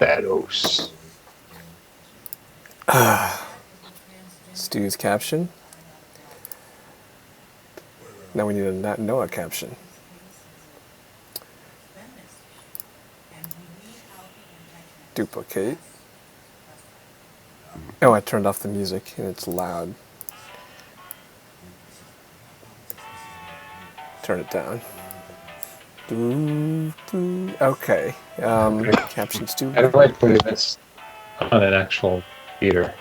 Thanos. Stu's caption. Now we need a not Noah caption. Duplicate. Oh, I turned off the music and it's loud. Turn it down. Okay. Captions too. How do I put this on an actual computer?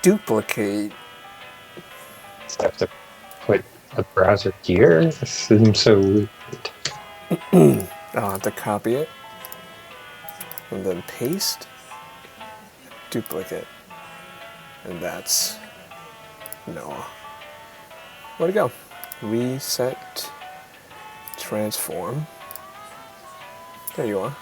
Duplicate. I have to put a browser here? This seems so weird. I'll have to copy it. And then paste. Duplicate. And that's Noah. Where'd it go? Reset. Transform. There you are.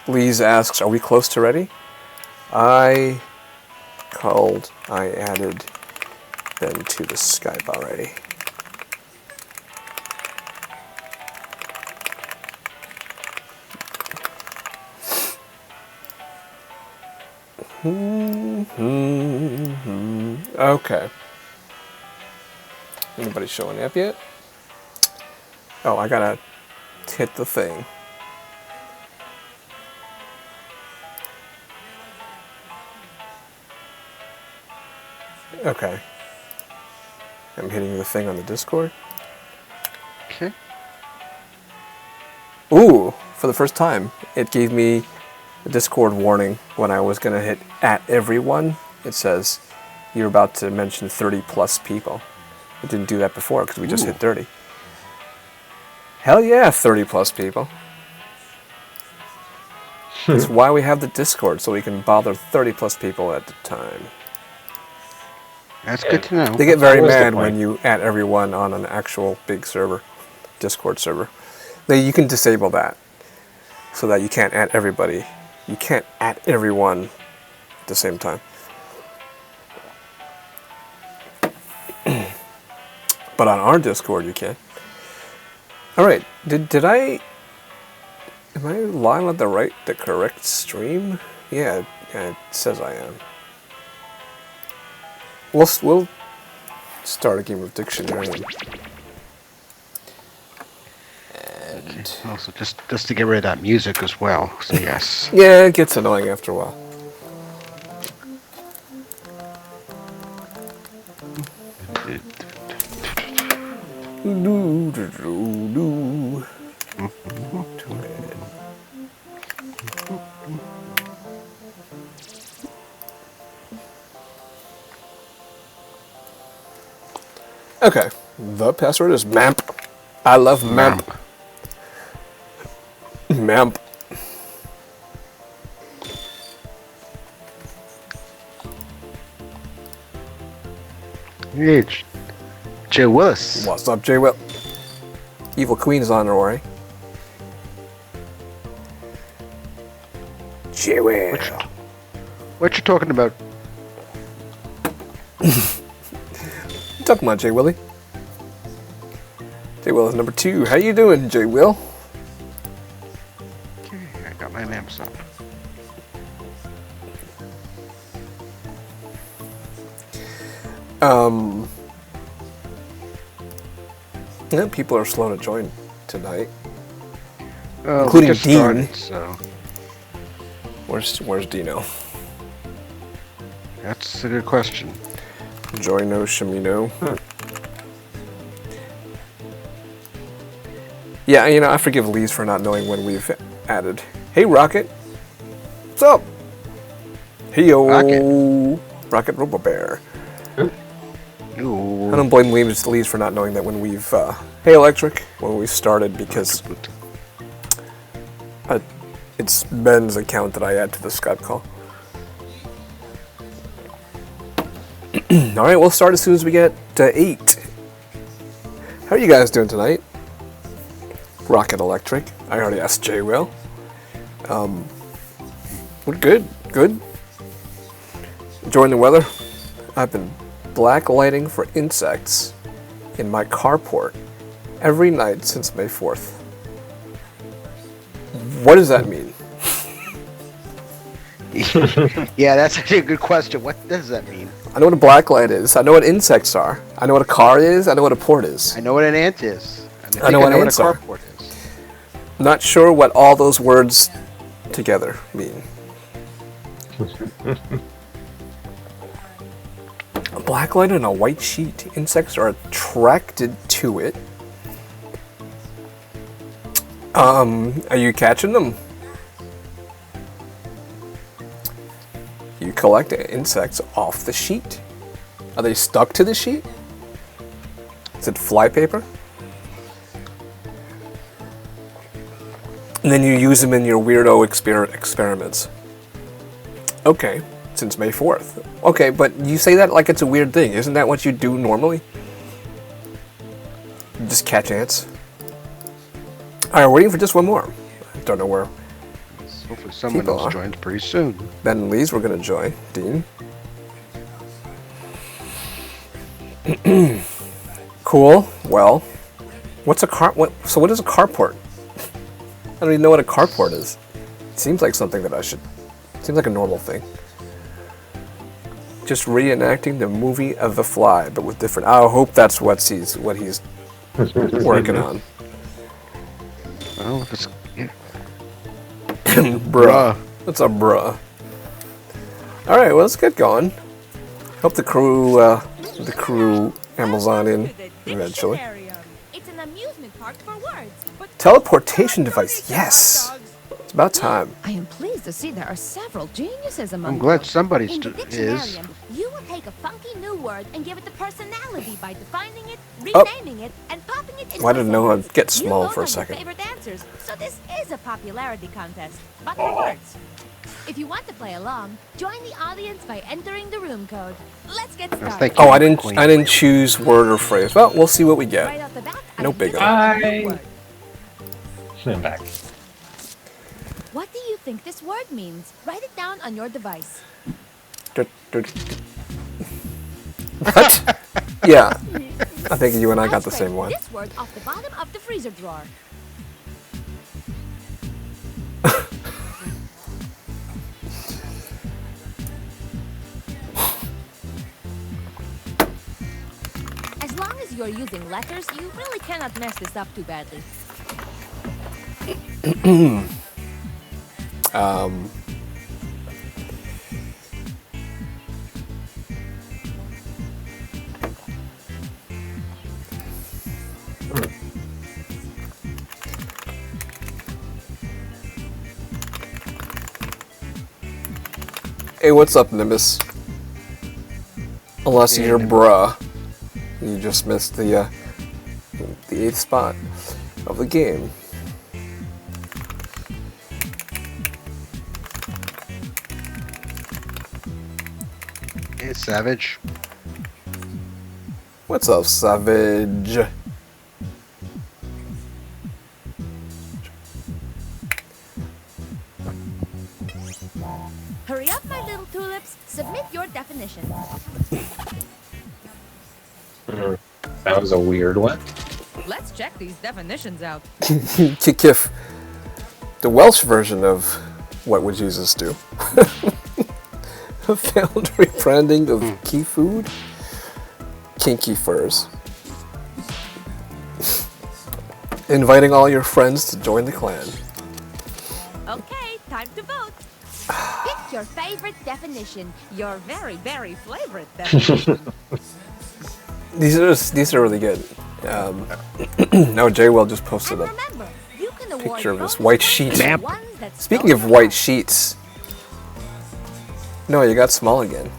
Lise asks, are we close to ready? I added them to the Skype already. Okay. Anybody showing up yet? Oh, I gotta hit the thing. Okay. I'm hitting the thing on the Discord. Okay. Ooh, for the first time, it gave me a Discord warning when I was going to hit @everyone. It says, you're about to mention 30 plus people. It didn't do that before because we just hit 30. Hell yeah, 30 plus people. That's why we have the Discord, so we can bother 30 plus people at the time. That's good to know. They get very That was the mad point. when you @everyone on an actual big server, Discord server. You can disable that so that you can't @everybody. You can't @everyone at the same time. But on our Discord, you can. All right, am I live at the correct stream? Yeah, it says I am. We'll start a game of dictionary. And Also, just to get rid of that music as well. So yes. yeah, it gets annoying after a while. Okay, the password is MAMP. I love MAMP. MAMP. Hey, Joe Willis. What's up, Jay Will? Evil Queen's on her way. Jay Will. What you talking about? Talking about Jay Willie. Jay Will is number 2. How you doing, Jay Will? Okay, I got my lamps up. Yeah, people are slow to join tonight. Including Dean. Started, so Where's Dino? that's a good question. Joino Shamino. Yeah, I forgive Lise for not knowing when we've added. Hey, Rocket. What's up? Hey, yo. Rocket Robo-Bear. Ooh. I don't blame Lise for not knowing that when we've... hey, Electric. When we started, because it's Ben's account that I add to the Skype call. All right, we'll start as soon as we get to 8. How are you guys doing tonight? Rocket Electric. I already asked Jay Will. We're good. Good. Enjoying the weather. I've been black lighting for insects in my carport every night since May 4th. What does that mean? Yeah, that's actually a good question. What does that mean? I know what a black light is. I know what insects are. I know what a car is. I know what a port is. I know what an ant is. I know what ants a are. carport is. Not sure what all those words together mean. A black light on a white sheet. Insects are attracted to it. Are you catching them? You collect insects off the sheet. Are they stuck to the sheet? Is it flypaper? And then you use them in your weirdo experiments. Okay, since May 4th. Okay, but you say that like it's a weird thing. Isn't that what you do normally? You just catch ants? Alright, we're waiting for just one more. I don't know where. Hopefully someone People else are. joins pretty soon. Ben and Lee's we're gonna join. Dean. Cool. Well, what's a so what is a carport? I don't even know what a carport is. It seems like something that I should. Seems like a normal thing. Just reenacting the movie of The Fly, but with different. I hope that's what he's working on. Well, it's, yeah. Bruh. What's up, bruh? Alright, well, let's get going. Hope the crew Amazon in eventually. It's an amusement park for words. But Teleportation device, yes! It's about time. I am pleased to see there are several geniuses among I'm glad you. somebody In the is. dictionarium, you will take a funky new word and give it the personality by defining it, Oh. renaming it, and popping it into Well, I didn't know sentence. I'd get You small vote for a on your second. favorite answers, so this is a popularity contest, but for words. If you want to play along, join the audience by entering the room code. Let's get started. thank you. Oh, I didn't choose word or phrase. Well, we'll see what we Right get. off the bat, No I'm big gonna give on. you a word. I'm back. What do you think this word means? Write it down on your device. What? Yeah. I think you and I I'll got the scrape same one. This word off the bottom of the freezer drawer. As long as you're using letters, you really cannot mess this up too badly. Hey, what's up, Nimbus? Unless Hey, you're Nimbus. bruh. You just missed the 8th spot of the game. Hey, Savage. What's up, Savage? Hurry up, my little tulips. Submit your definition. That was a weird one. Let's check these definitions out. Kikif. The Welsh version of What Would Jesus Do? A failed rebranding of key food? Kinky furs. Inviting all your friends to join the clan. Okay, time to vote. Pick your favorite definition. Your very, very favorite definition. These are really good. No, Jay Will just posted And a remember, you can award picture of this bonus white points sheet. to the Damn. ones that Speaking stole of the white heart. sheets. No, you got small again.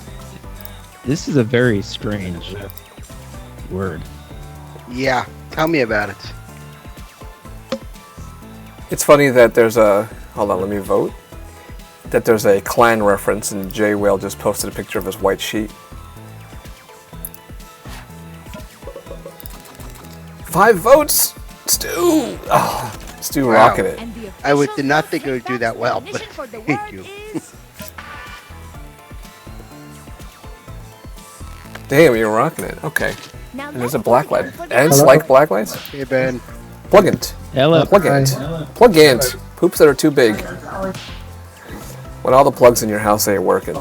This is a very strange word. Yeah, tell me about it. It's funny that there's a... Hold on, let me vote. That there's a clan reference and Jay Whale just posted a picture of his white sheet. 5 votes! Stu! Oh, Stu rocking it. And the I did official not think it would do that Jackbox well, but definition for the thank word you. is Damn, you're rocking it. Okay. Now And there's a let's black break it light. down for the Ants other like word. black lights? Hey, Ben. Plugant. Hello. Plugant. Plugant. Poops that are too big. When all the plugs in your house ain't working.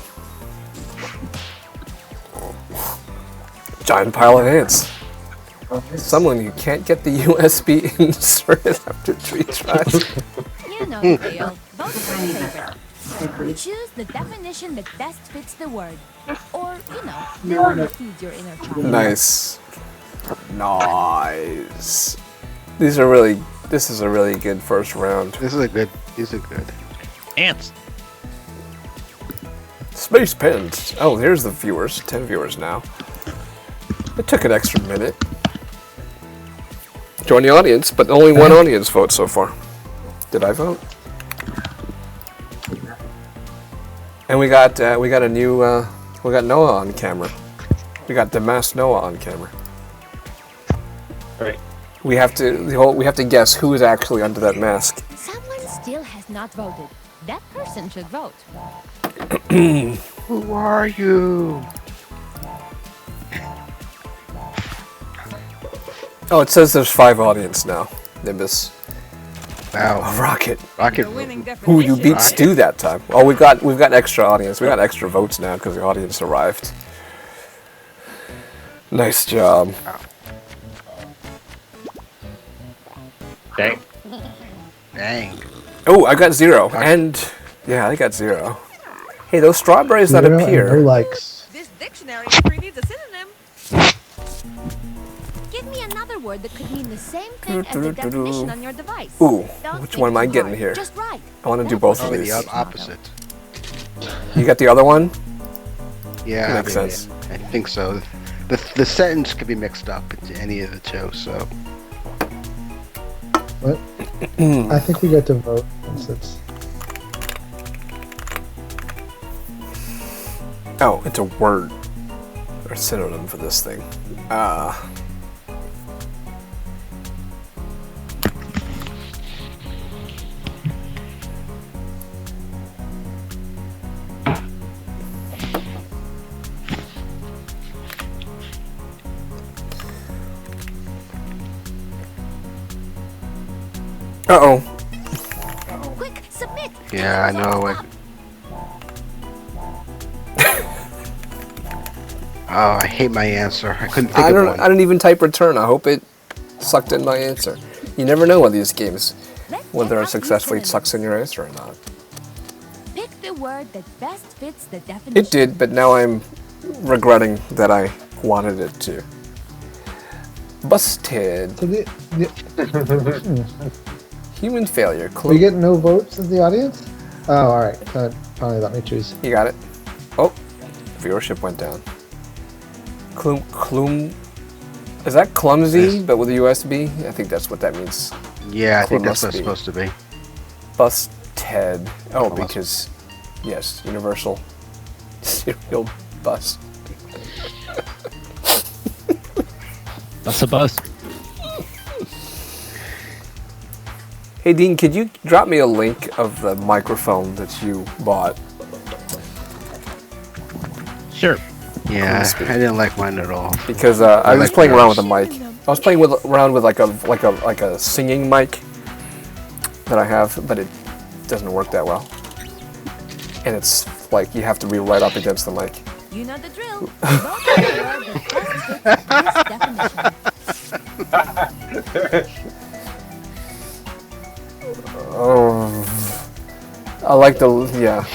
Giant pile of ants. Someone you can't get the USB inserted after 3 tries. You know the deal. Vote for your favorite. Choose the definition that best fits the word. Or, you know, the one that feeds your inner child. Nice. Nice. This is a really good first round. These are good. Ants. Space pens. Oh, here's the viewers. 10 viewers now. It took an extra minute. Join the audience, but only one audience vote so far. Did I vote? And we got a new we got Noah on camera. We got the masked Noah on camera. Right. We have to guess who is actually under that mask. Someone still has not voted. That person should vote. Who are you? Oh, it says there's 5 audience now. Nimbus. Wow. Oh, Rocket. Rocket. The winning Ooh, definition. you beat Stu that time. Oh, we've got extra audience. We got extra votes now because the audience arrived. Nice job. Dang. Dang. Oh, I got 0. And yeah, I got 0. Hey, those strawberries that Zero and appear. no likes. This dictionary entry needs a synonym. Give me another word that could mean the same thing as the definition on your device. Ooh, Don't which think one am I too getting hard. here? Just right. I want to do both of Probably the these. opposite. You got the other one? Yeah, Makes I mean, sense. I think so. The sentence could be mixed up into any of the two. So What? I think we get to vote since it's Oh, it's a word or synonym for this thing. Uh-oh. Quick, submit. yeah, I know. Oh, I hate my answer. I couldn't think of one. I didn't even type return. I hope it sucked in my answer. You never know with these games Let's whether check it out successfully these sucks in your answer or not. synonyms. Pick the word that best fits the definition. It did, but now I'm regretting that I wanted it to. Busted. so Human failure. we get no votes in the audience. Oh, all right. Finally, let me choose. You got it. Oh, viewership went down. Is that clumsy, Yes. but with a USB? I think that's what that means. Yeah, I think that's Must what it's be. supposed to be. Busted. Oh, Must- because, yes, universal serial bus. Bust a bus. Hey, Dean, could you drop me a link of the microphone that you bought? Sure. Yeah, Crispy. I didn't like mine at all. Because I was like playing around with the yours. mic. I was playing around with like a singing mic that I have, but it doesn't work that well. And it's like you have to be right up against the mic. You know the drill. Vote for the word that best fits this definition. Oh, I like the yeah.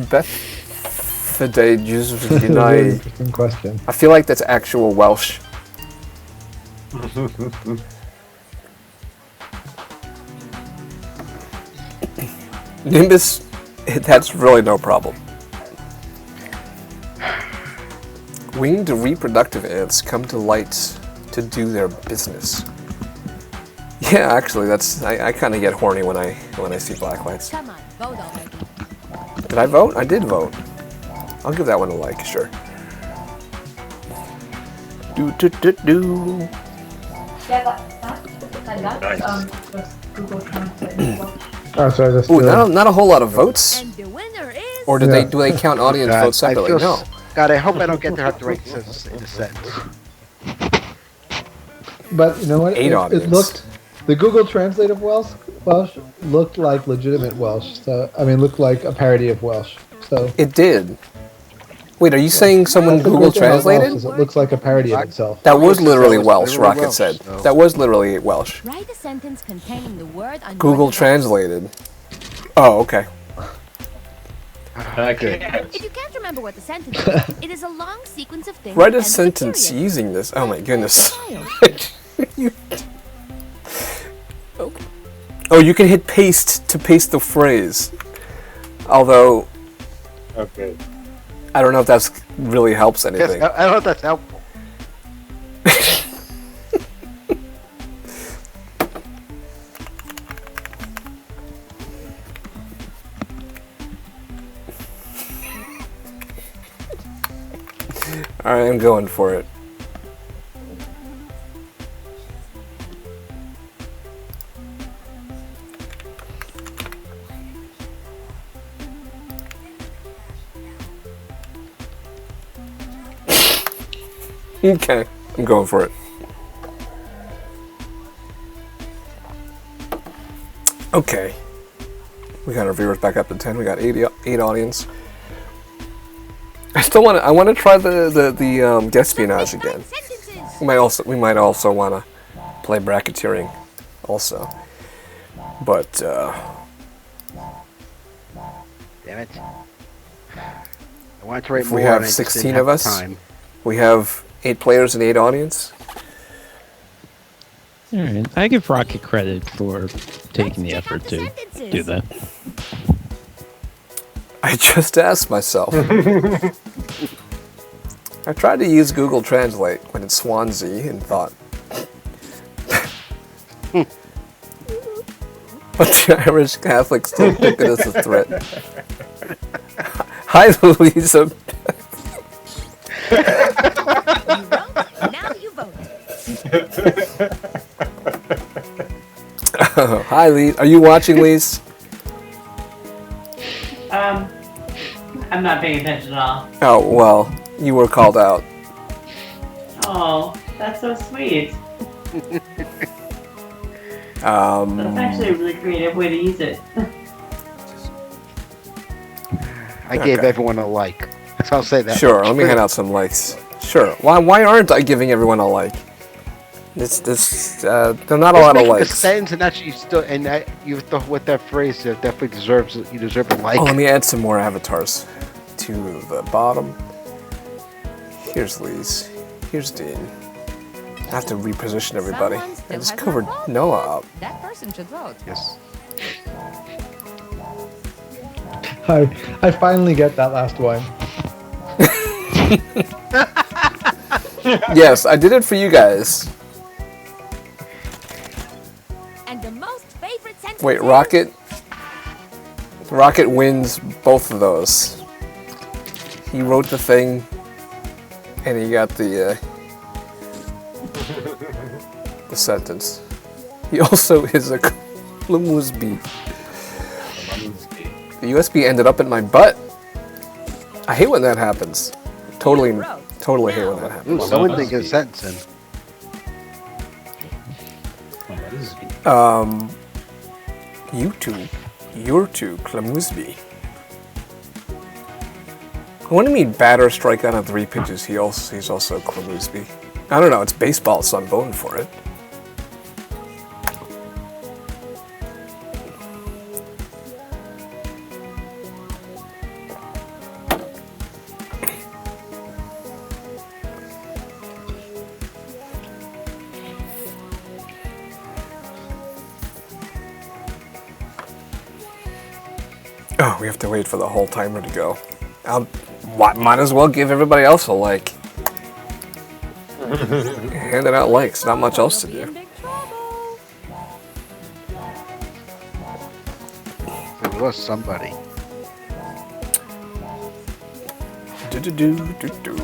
Beth Fide This is a really interesting question. I feel like that's actual Welsh. Nimbus, that's really no problem. Winged reproductive ants come to light to do their business. Yeah, actually, that's I kind of get horny when I see black lights. Come on, vote already. Did I vote? I did vote. I'll give that one a like, sure. Do. Google Translate. Oh, sorry. This. Ooh, not a whole lot of votes. And the winner is... Or do they count audience God, votes separately? I feel No. God, I hope I don't get to have to write this in a sentence. But you know what? Eight It audience. looked. The Google Translate of Welsh looked like legitimate Welsh. So I mean, looked like a parody of Welsh. So It did. Wait, are you saying someone that's the Google great thing about Welsh translated? is it looks like a parody of itself. That was That literally was Welsh, literally Rocket Welsh, said. so- That was literally Welsh. Write a sentence containing the word on Google your device. translated. Oh, okay. Okay. If you can't remember what the sentence is, it is a long sequence of things. Write a that ends with sentence period. using this. Oh my goodness. Child. Oh, you can hit paste to paste the phrase. Although, Okay. I don't know if that's really helps Yes, anything. I don't know if that's helpful. Alright, I'm going for it. Okay, I'm going for it. Okay. We got our viewers back up to 10. We got 8 audience. I want to try the guest espionage again. Sentences. We might also want to play bracketeering also. But Damn it. I wanted to write If more we have and I just 16 didn't have of us? the time. we have 8 players and 8 audience. All right. I give Rocket credit for taking the Check out effort the to sentences. do that. I just asked myself. I tried to use Google Translate when it's Swansea and thought, but the Irish Catholics still pick it as a threat. Hi, Louisa. You wrote, now you vote. Hi, Lee. Are you watching, Lise? I'm not paying attention at all. Oh, well, you were called out. Oh, that's so sweet. That's Um, actually a really creative way to use it. I gave Okay. everyone a like. So I'll say that. sure, let me hand out some likes. Sure. Why aren't I giving everyone a like? There are not a lot of Making a likes. sentence and actually still, and that, you with that phrase, it definitely you deserve a like. Oh, let me add some more avatars to the bottom. Here's Lise. Here's Dean. I have to reposition everybody. Someone still I just has covered not voted. Noah up. That person should vote. Yes. I finally get that last one. Yes, I did it for you guys. And the most favorite sentence Wait, is... Rocket wins both of those. He wrote the thing, and he got the sentence. He also is a Klamusbi. The USB ended up in my butt. I hate when that happens. Totally hate when that happens. Ooh, someone didn't get a sentence in. You're too Klamusbi. I want to meet batter, strike out on 3 pitches. He's also Klamusbi. I don't know. It's baseball, so I'm voting for it. Oh, we have to wait for the whole timer to go. Might as well give everybody else a like. Handing out likes, not much else to You'll be in do. big trouble. We lost somebody. Do-do-do-do-do.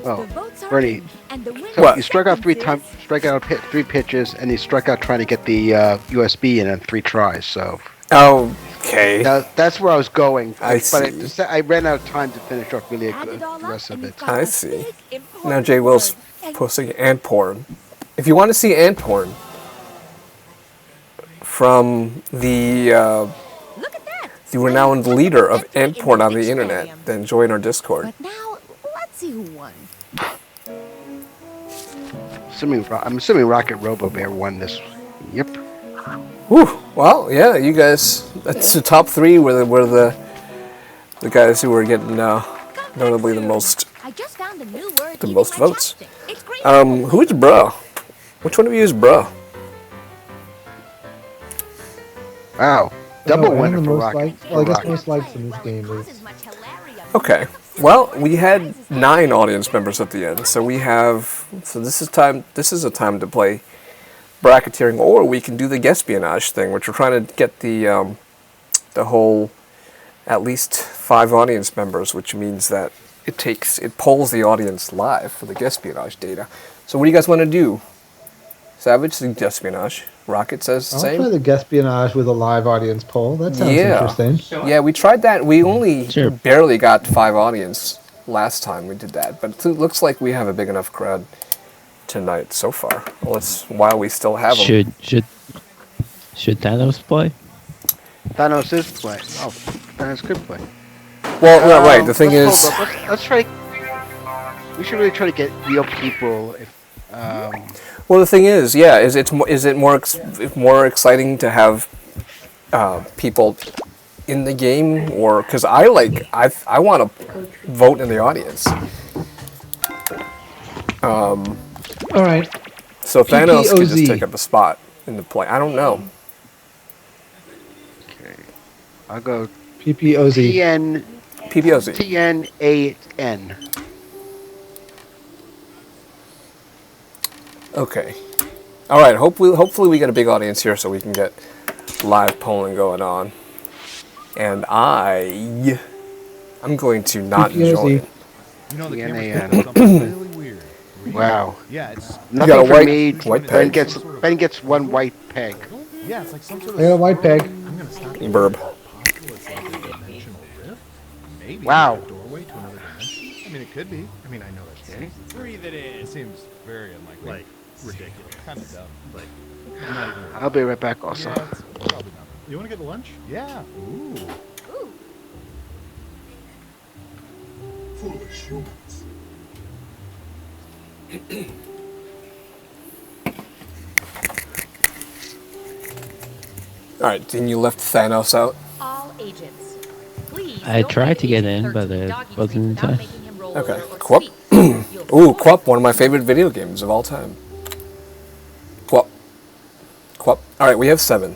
Oh, The votes are Bernie. in, and the winner So What? you struck out 3 times. times, strike out 3 pitches, and you struck out trying to get the USB in 3 tries. So Okay. that's where I was going. I But see. I ran out of time to finish off really Add it all the up, rest and of you've it. got I a see. big, Now important Jay Will's word. And posting ant porn. If you want to see ant porn from the look at that. you are now the leader of Entry ant in porn on the dictionary. internet, then join our Discord. But now, let's see who won. I'm assuming Rocket Robo Bear won this. Yep. Whew. Well, yeah, you guys. That's the top 3 were the guys who were getting notably the most. I just found a new word The using most my votes. chapstick. It's great. Who's bro? Which one of you is bro? Wow. Double and winner the for most Rocket. likes. Well, I guess Rocket. most likes in this game Causes is. much hilaria. Okay. Well, we had 9 audience members at the end, so we have. So this is time. This is a time to play bracketeering, or we can do the guespionage thing, which we're trying to get the whole at least 5 audience members, which means that it polls the audience live for the guespionage data. So what do you guys want to do? Savage says guespionage. Rocket says the I'll same. try the guespionage with a live audience poll. That sounds Yeah. interesting. Sure. Yeah, we tried that. We only Sure. barely got 5 audience last time we did that, but it looks like we have a big enough crowd tonight so far. While we still have them. Should Thanos play? Thanos is play. Oh, Thanos could play. Well, not right. The thing let's is, hold up. Let's try. We should really try to get real people. well, the thing is, yeah, is it more exciting to have people in the game, or because I want to vote in the audience. All right. So Thanos could just PPOZ. take up a spot in the play. I don't know. Okay. I'll go PPOZ. PPOZ. TN8N. Okay. All right. Hopefully we get a big audience here so we can get live polling going on. And I'm going to not PPOZ. join. You know, the Yeah, camera's yeah. doing something really weird. Wow. Yeah, it's got Nothing a for white- me. white Ben peg. gets 1 white peg. yeah, it's like some sort of. I got a white peg. I'm gonna stop. Burb. It's like a dimensional rift. Maybe. Wow. A doorway to another dimension. I mean, it could be. I mean, I know that's. Okay. Breathe it in. It seems very unlikely. Like ridiculous. Kind of dumb. Like. I'll be right back. Also. Yeah, it's probably not. You want to get lunch? Yeah. Ooh. All right. Then you left Thanos out. All agents. Please. I don't tried make to get Agent in, but 13 it doggy wasn't in treat without time. making him roll Okay. over or Quap. speak. You'll Ooh, score. Quap, one of my favorite video games of all time. Quap. Quap. All right, we have 7.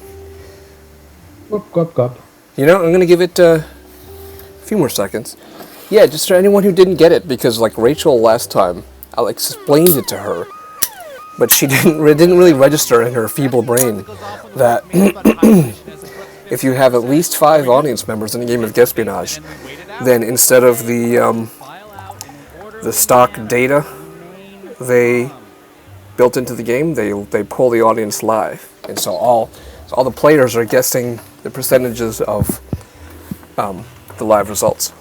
Whoop, gup, gup. You know, I'm gonna give it a few more seconds. Yeah, just for anyone who didn't get it, because like Rachel last time, I explained it to her, but she didn't really register in her feeble brain that if you have at least 5 audience members in a game of Guespionage, then instead of the stock data they built into the game, they pull the audience live, and so all the players are guessing the percentages of the live results.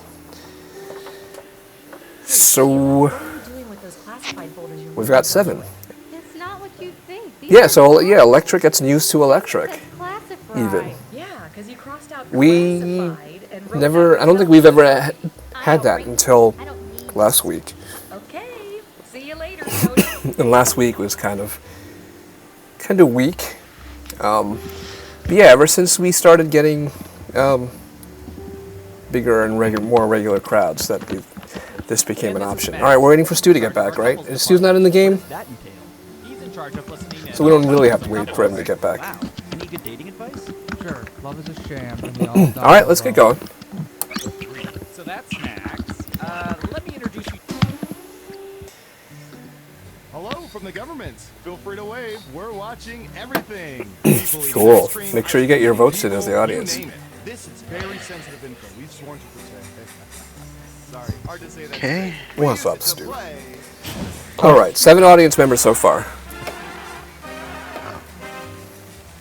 So What are you doing with those classified folders you're we've got 7. That's not what you think. Yeah, so yeah, electric gets used to electric. Classified. Even. Yeah, because you crossed out We classified and wrote never, down I don't think we've ever had that until I don't need last week. Okay, see you later, Cody. And last week was kind of weak. But yeah, ever since we started getting bigger and more regular crowds, this became an option. All right, we're waiting for Stu to get back, right? Is Stu's not in the game, so we don't really have to wait for him to get back. Any good dating advice? Sure, love is a sham. All right, let's get going. So that's Max. Let me introduce you. Hello from the government. Feel free to wave. We're watching everything. Cool. Make sure you get your votes in as the audience. You name it. This is very sensitive info. We've sworn to protect. Sorry, hard to say that. Okay. What's up, Stu? All right, 7 audience members so far.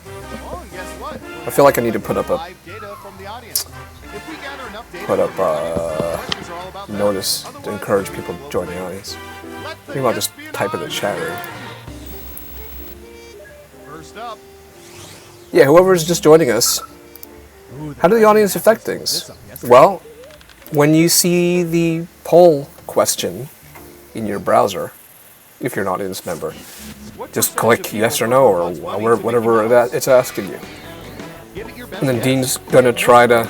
Oh, and guess what? I feel like I need to put up a Live data from the audience. If we gather enough data, questions are all about them. notice to encourage people to join the audience. Maybe I'll just type in the chat room. First up. Yeah, whoever's just joining us. How do the audience affect things? Well, when you see the poll question in your browser, if you're an audience member, just click yes or no or whatever it's asking you. And then Dean's going to try to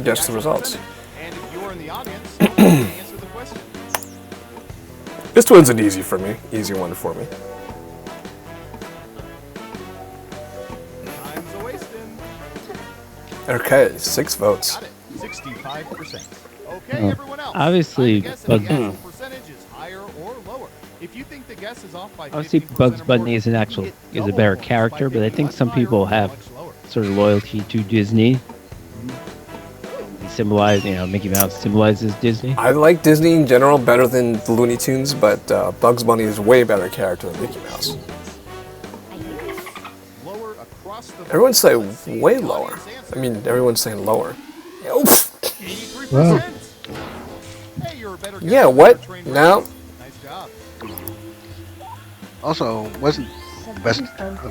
guess the results. And if you're in the audience, answer the question. This one's an easy one for me. Time's a wasting. Okay, 6 votes. Got it. 65%. Okay, everyone else. Obviously, I'm guessing the Bugs. actual percentage is higher or lower. If you think the guess is off by Obviously, 50% Bugs or Bunny more, is a it better doubles character, by but I 50 think less some higher people or have much lower. sort of loyalty to Disney. Symbolize, Mickey Mouse symbolizes Disney. I like Disney in general better than the Looney Tunes, but Bugs Bunny is a way better character than Mickey Mouse. Lower across the Everyone's saying way lower. I mean, everyone's saying lower. Oof. 83%. Wow. Hey, you're a better guesser Yeah, than what? a trained No. writer. Nice job. Also, wasn't the best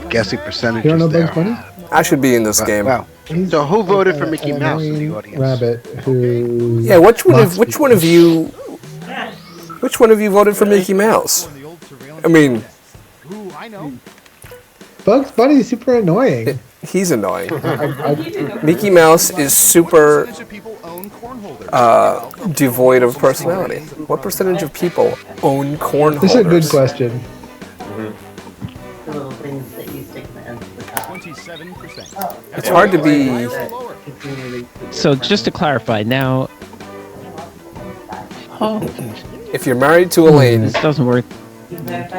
guessing percentages You don't know there. Bugs Bunny? I should be in this game. Wow. He's So who voted like for Mickey an Mouse in the annoying audience? Rabbit who. Yeah, which one lots of you voted for Mickey Mouse? The old surveillance I mean, Ooh, I know. Bugs Bunny is super annoying. he's annoying. Mickey Mouse is super Percentage of people own corn holders. devoid of personality. What percentage of people own corn This is a good holders? question. The little things that you stick the ends with. 27%. It's hard to be. Higher or lower? So just to clarify, now, If you're married to Elaine, this doesn't work.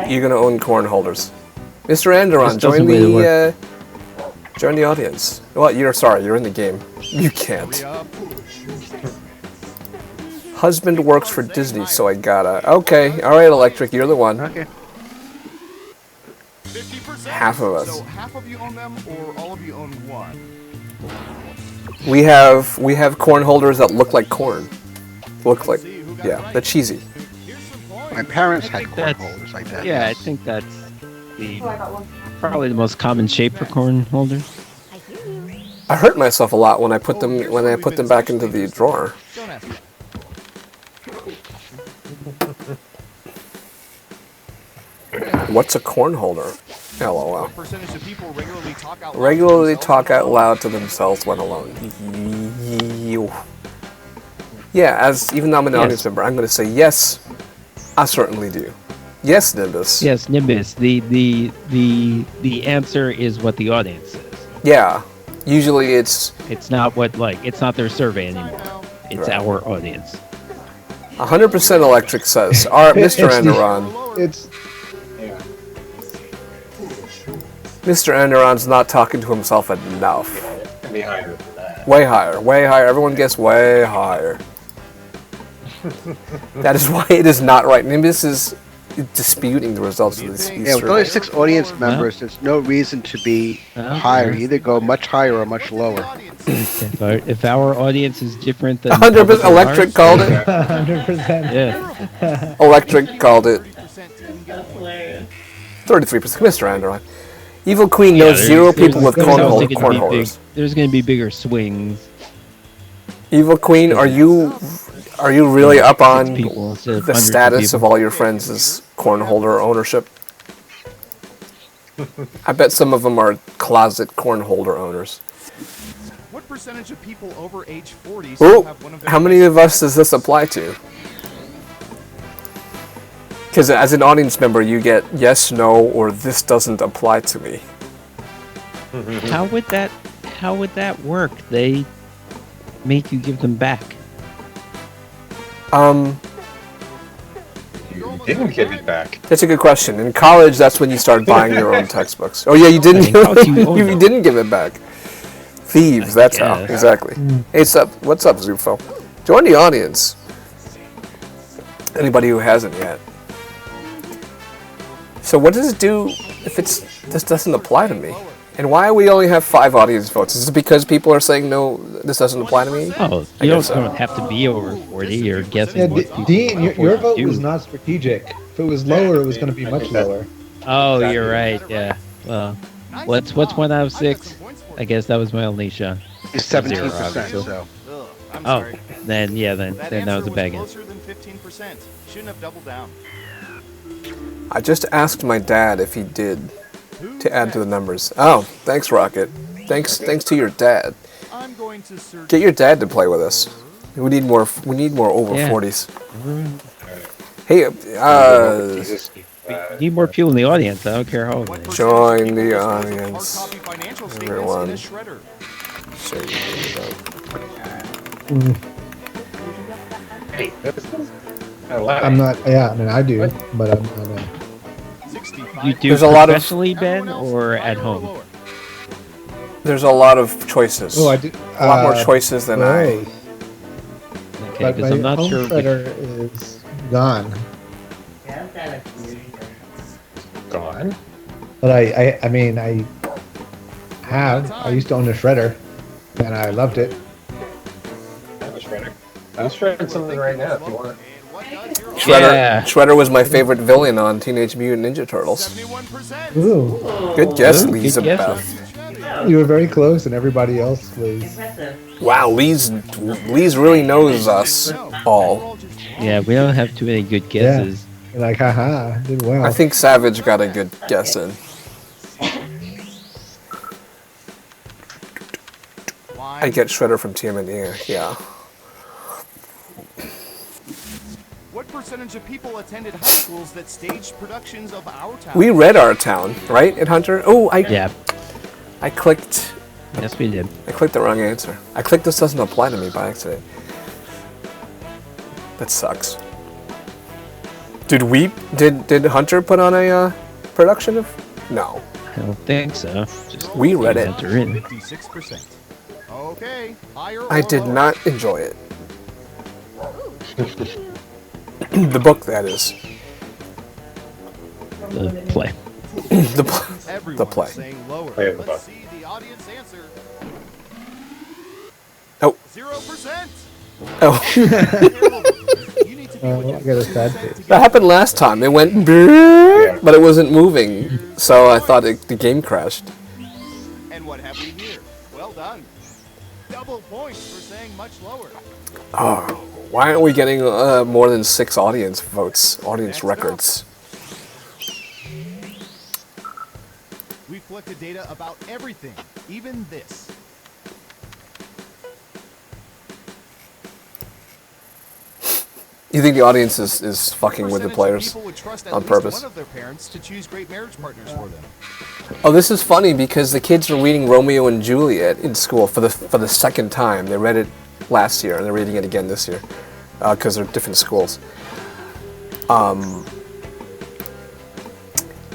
you're gonna own corn holders. Mr. Anderon, This join doesn't really join the audience. Well, you're in the game. You can't. Husband works for Disney, so I gotta. Okay, all right, Electric, you're the one. Okay. 50%. Half of us. So half of you own them, or all of you own one? We have corn holders that look like corn. They're cheesy. My parents had corn That's- holders like that. Yeah, I think that's probably the most common shape for corn holders. I hurt myself a lot when I put them back into the drawer. Don't ask me. What's a corn holder? LOL. What percentage of people regularly talk out loud? Regularly talk out loud to themselves when alone. Yeah, even though I'm an Yes. audience member, I'm going to say yes. I certainly do. Yes, Nimbus. Yes, Nimbus. The answer is what the audience says. Yeah. Usually it's It's not it's not their survey anymore. It's Right. our audience. 100% Electric says. All right, Mr. It's the- Enderon. It's Mr. Enderon's not talking to himself enough. Be higher than that. Way higher. Way higher. Everyone gets way higher. That is why it is not right. Nimbus is disputing the results of these Yeah, with only surveys. 6 audience members, there's no reason to be higher. You either go much higher or much lower. If our audience is different than 100% Electric ours, called it. 100%. Yeah. Electric called it. That's hilarious. 33%. Mr. Enderon. Evil Queen Yeah, knows there's- 0 people with there's corn obviously holders. There's going to be bigger swings. Evil Queen, are you really up on People instead of the hundreds status of of people. all your friends' corn holder ownership? I bet some of them are closet corn holder owners. What percentage of people over age 40 Ooh, still have one of their how many of us does this apply to? Because as an audience member, you get yes, no, or this doesn't apply to me. How would that work? They make you give them back. You didn't give it back. That's a good question. In college, that's when you start buying your own textbooks. Oh yeah, you didn't. In college, you own You them. didn't give it back. Thieves, that's how. guess. Exactly. Hey, what's up, Zufo? Join the audience. Anybody who hasn't yet. So what does it do if this doesn't apply to me? And why we only have 5 audience votes? Is it because people are saying no, this doesn't apply to me? Oh, I you guess don't have to be over 40. You're guessing. Yeah, what people Dean, can your afford vote to was do. not strategic. If it was lower, it was going to be much lower. Oh, you're right. Yeah. Well, what's 1 out of 6? I guess that was my only shot. It's 0, 17%. obviously. So Oh, then that was a bag in. Closer than 15%. Shouldn't have doubled down. I just asked my dad if he did to add to the numbers. Oh, thanks, Rocket. Thanks to your dad. I'm going to search. Get your dad to play with us. We need more over Yeah. 40s. Hey, Need more people in the audience. I don't care how old they are. join the Hard audience. copy financial statements in Everyone. a shredder. So you I'm not. Yeah, I mean I do, but I'm not. 65. You do There's a lot of- professionally, Ben, or at home? There's a lot of choices. Oh, I do. A lot more choices than I. both. Okay, But because my I'm not home sure. shredder is gone. Yeah, I've got a few. Gone. But I mean I used to own a shredder, and I loved it. I'm a shredder. I'm shredding something right now if you want. Shredder. Yeah. Shredder was my favorite villain on Teenage Mutant Ninja Turtles. 71%. Ooh, Good guess, Good Lisa guess. Beth. you were very close, and everybody else was. Impressive. Wow, Lee's really knows us all. Yeah, we don't have too many good guesses. Like, haha, did well. I think Savage got a good guess in. I get Shredder from TMNT. Yeah. What percentage of people attended high schools that staged productions of Our Town? We read Our Town, right, at Hunter? Oh, Yeah. I clicked Yes, we did. the wrong answer. I clicked this doesn't apply to me by accident. That sucks. Did Hunter put on a production of? No. I don't think so. Just We read it. enter in. 56%. Okay. Higher I or did lower? not enjoy it. The book, that is. The play. The Everyone's play. saying lower. Play of the Let's book. see the audience answer. Oh. 0%. Oh. You need to be with I your got a sad percent face. That happened last time. It went brrrr, but it wasn't moving. So I thought the game crashed. And what have we here? Well done. Double points for saying much lower. Oh, why aren't we getting more than 6 audience votes, audience records? We've collected data about everything, even this. You think the audience is fucking with the Percentage of players people would trust at on least purpose? one of their parents to choose great marriage partners for them. Oh, this is funny because the kids are reading Romeo and Juliet in school for the second time. They read it last year and they're reading it again this year because they're different schools.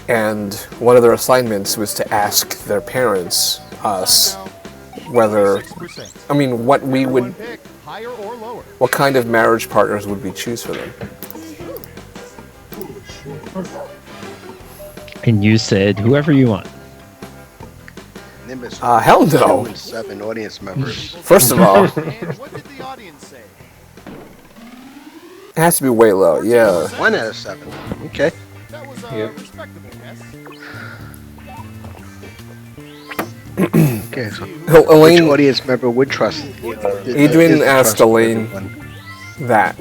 And one of their assignments was to ask their parents, us, whether, 6%. I mean, what we One would, pick, higher or lower. what kind of marriage partners would we choose for them? And you said whoever you want. Nimbus. Hell no. 2 and 7 audience members. First of all, it And what did the audience say? has to be way low. Yeah. 1 out of 7. Okay. That was a Yep. respectable guess. Okay. So which Elaine, audience member would trust? Adrian is the asked trustworthy Elaine one? that,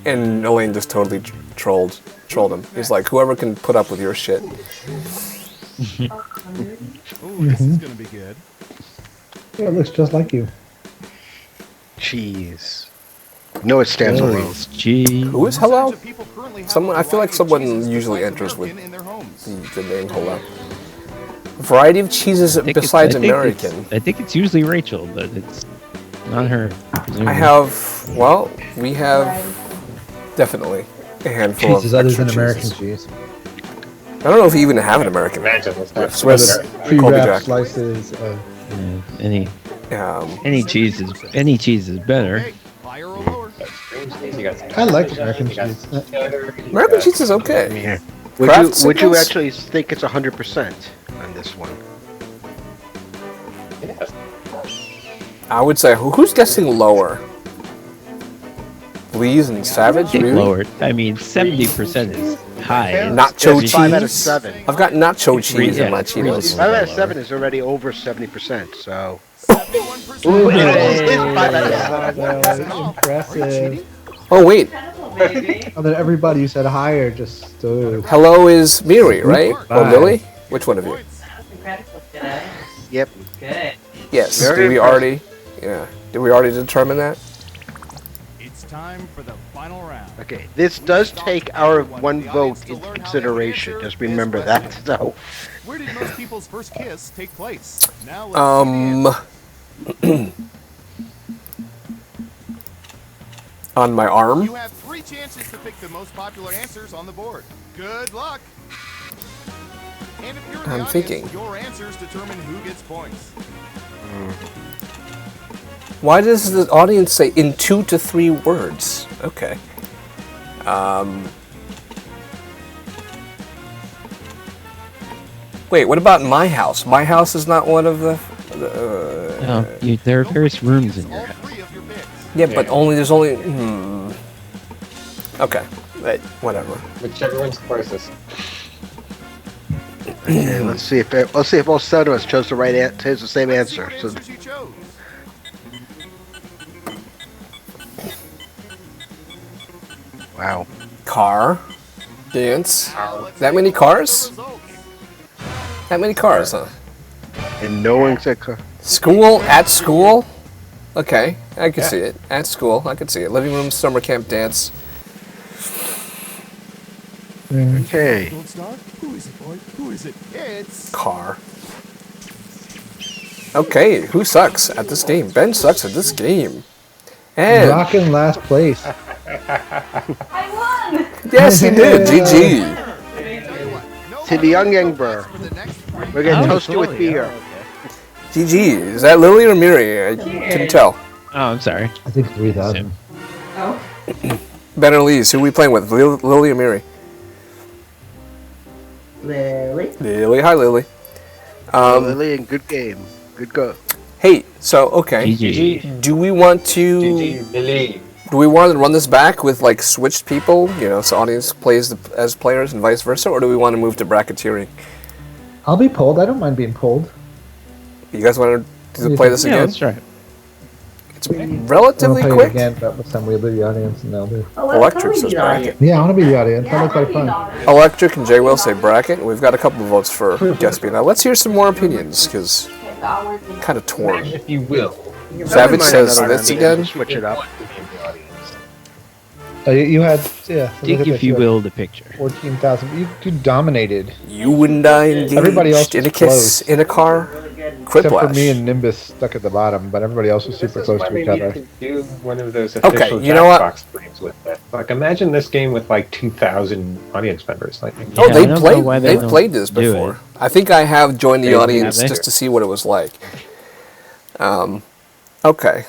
and Elaine just totally trolled him. He's like, whoever can put up with your shit. Ooh, this is gonna be good. Yeah, it looks just like you. Jeez. No, it stands alone. Gee. Who is hello? Percentage of people currently have Someone, a I feel like variety of someone cheeses usually besides enters with American in their homes. the name hello. Variety of cheeses besides American. I think it's usually Rachel, but it's not her. I have, well, we have definitely a handful Cheeses of other extra than American cheeses. cheese. I don't know if you even have an American. Imagine this. Swiss, Colby Pre-wrapped Jack. slices of. Any Any cheese is better. Okay, higher or lower? I like American cheese. American cheese is okay. Would you actually think it's 100% on this one? Yes. I would say, who's guessing lower? Lee's and Savage? Think Really? lower. I mean, 70% is high. Nacho cheese? 5 out of 7. I've got nacho cheese in my Cheetos. 5 out of 7 is already over 70%, so... 71%. Ooh, it is 5 out of 7. Impressive. Oh, wait. And then everybody who said higher just stood. Hello is Miri, right? Or Bye. Lily? Which one of you? Yep. Good. Yes. Very Did we already? Yeah. Did we already determine that? It's time for the final round. Okay, this does take our one vote into consideration. Just remember that. So, Where did most people's first kiss take place? Now let's On my arm? You have 3 chances to pick the most popular answers on the board. Good luck. And if you're in the I'm audience, thinking. your answers determine who gets points. Why does the audience say in 2 to 3 words? Okay. Wait, what about my house? My house is not one of the. No, there are various rooms in your All house. 3 of your picks. Yeah, but there's only. Okay, but whatever. Whichever one's closest. okay, let's see if all 7 of us chose the right chose the same Let's see answer. what So, answers you chose. wow. Car, dance. Now let's That take many a look at the cars? results. That many cars, huh? And no one said School at school. Okay, I can see it. At school, I can see it. Living room, summer camp, dance. okay. Gold star? Who is it, boy? Who is it? It's Car. Okay, who sucks at this game? Ben sucks at this game. And Rockin' last place. I won! yes, he did. GG. To the young Youngber, we're gonna toast you with beer. GG. Is that Lily or Miri? I couldn't tell. Oh, I'm sorry. I think 3,000. Oh. Ben or Lise, who are we playing with? Lily or Miri? Lily. Lily. Hi, Lily. Lily, and good game. Good go. Hey, so okay. GG. Do we want to? GG, Billy. Do we want to run this back with like switched people? You know, so audience plays as players and vice versa, or do we want to move to bracketeering? I'll be pulled. I don't mind being pulled. You guys want to play this Yeah, again? let's try it. It's We'll relatively play it quick. again, but this time we'll be the audience and they'll do. Oh, let's Electric totally says be the bracket. audience. Yeah, I want to be the audience. That looks like fun. Electric and Jay will say bracket. We've got a couple of votes for Gatsby. Now let's hear some more opinions, because kind of torn. If you will. Savage Might says have this another again. Switch it up. Oh, you had, yeah. Dig, if you will, the picture. 14,000. You dominated. You and I engaged Everybody else in a was kiss close. in a car. Except for Quiplash. me and Nimbus stuck at the bottom, but everybody else was super close to each other. Do one of those official you know what? Jackbox streams with it. Like, imagine this game with like 2,000 audience members. Like, Oh, Yeah, I they don't know played. why They don't played this do before. it. I think I have joined the Have audience they? just to see what it was like. Okay,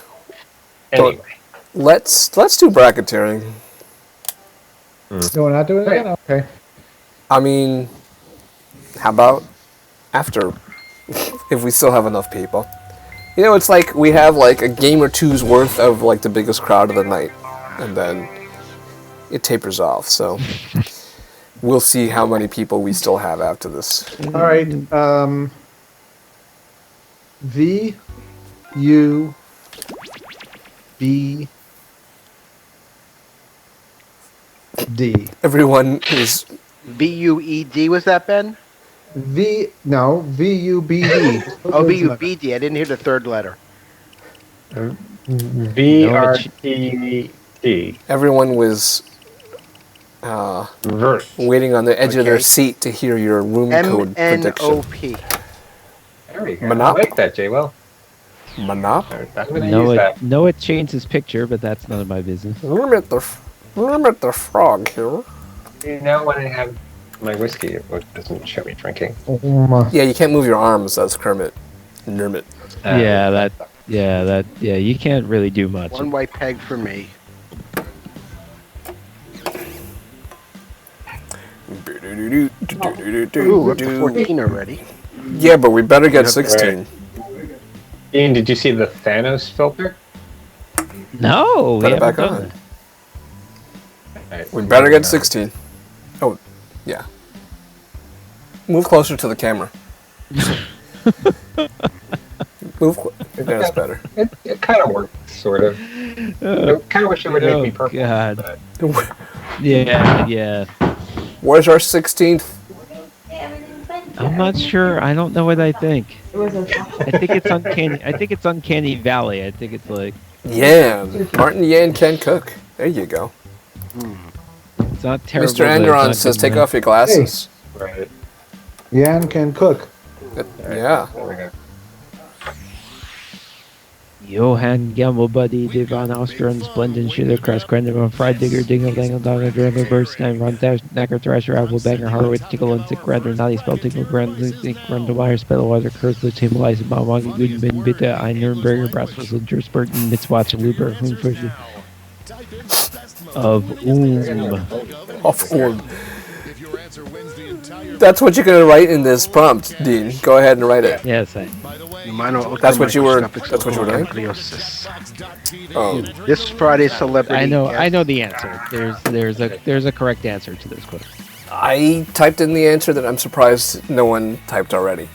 anyway, let's do bracketeering. No, we're not doing it again? Okay. I mean, how about after, if we still have enough people? You know, it's like we have like a game or two's worth of like the biggest crowd of the night, and then it tapers off. So we'll see how many people we still have after this. All right. V U B D. Everyone is B-U-E-D, was that, Ben? V-U-B-D. Oh, B-U-B-D. I didn't hear the third letter. VRTD. everyone was Reverse. waiting on the edge of their Okay. seat to hear your room code prediction. M-N-O-P. There we go. Monop? I like that, J-Well. Monop? I'm going to use that. Noah changed his picture, but that's none of my business. Kermit the Frog here. You know, when I have my whiskey, it doesn't show me drinking. Yeah, you can't move your arms as Kermit. Nermit. Yeah, Yeah, you can't really do much. One white peg for me. Ooh, up to 14 already. Yeah, but we better get 16. Ian, did you see the Thanos filter? No, we Put it haven't back done on. it. Alright, We better get 16. Oh, yeah. Move closer to the camera. That's better. It kind of worked, sort of. I kind of wish it would make me purple. God. but- Yeah. Where's our 16th? I'm not sure. I don't know what I think. I think it's uncanny. I think it's uncanny valley. I think it's like Yan. Martin Yan can cook. There you go. it's not terrible. Mr. but it's Enderon not says good take enough. off your glasses. Right. Yan can cook. Yeah. There we go. Johann Gammelbuddy, Devon Ostrom, Splendid Shooter, Cross Crandon, Fried Digger, Dingle Dangle, Dogger, Dragger, Burstein, Ron Dash, Knacker, Thrasher, Apple, Banger, Horowitz, Tickle, and Tick, Grander, Naughty Spell, Tickle, Grand, Link, Run the Wire, Spellwater, Curse, Lutz, Himmelize, Mawagi, Gudenbin, Bitte, Ein, Nürnberger, Brassfuss, Dursberg, Mitzwatch, Luber, Hunfusche. Of Of Orm. That's what you're gonna write in this prompt, Dean. Go ahead and write it. Yes, That's what you were doing? Oh. This Friday's celebrity. I know the answer. There's a correct answer to this question. I typed in the answer that I'm surprised no one typed already.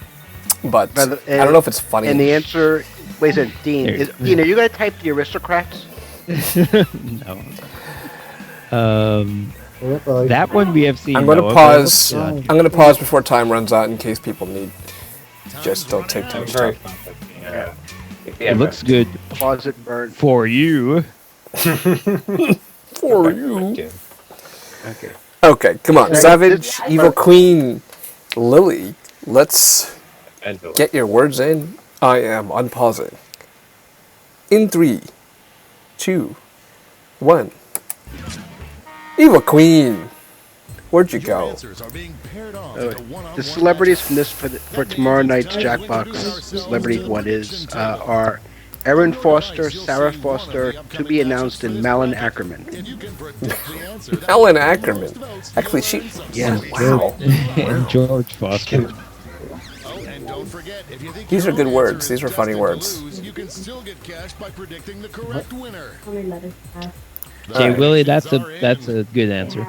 But I don't know if it's funny. And the answer, wait a second, Dean. Dean, are you going to type the aristocrats? No. That one we have seen. I'm going to Noah, pause. but- I'm going to pause before time runs out in case people need. Just don't take too much time. It looks good. Pause it, burn. For you. For you. Okay. Okay, come on. Savage, Evil Queen, Lily. Let's get your words in. I am unpausing. In 3, 2, 1. Evil Queen. Where'd you go? The celebrities from this for tomorrow night's Jackbox Celebrity one is are Erin Foster, Sarah Foster, to be announced, and Malin Ackerman. Malin Ackerman. Actually, she. Yeah. Wow. And George Foster. These are good words. These are funny words. You can still get cash by predicting the correct winner. Okay, Willie, that's a good answer.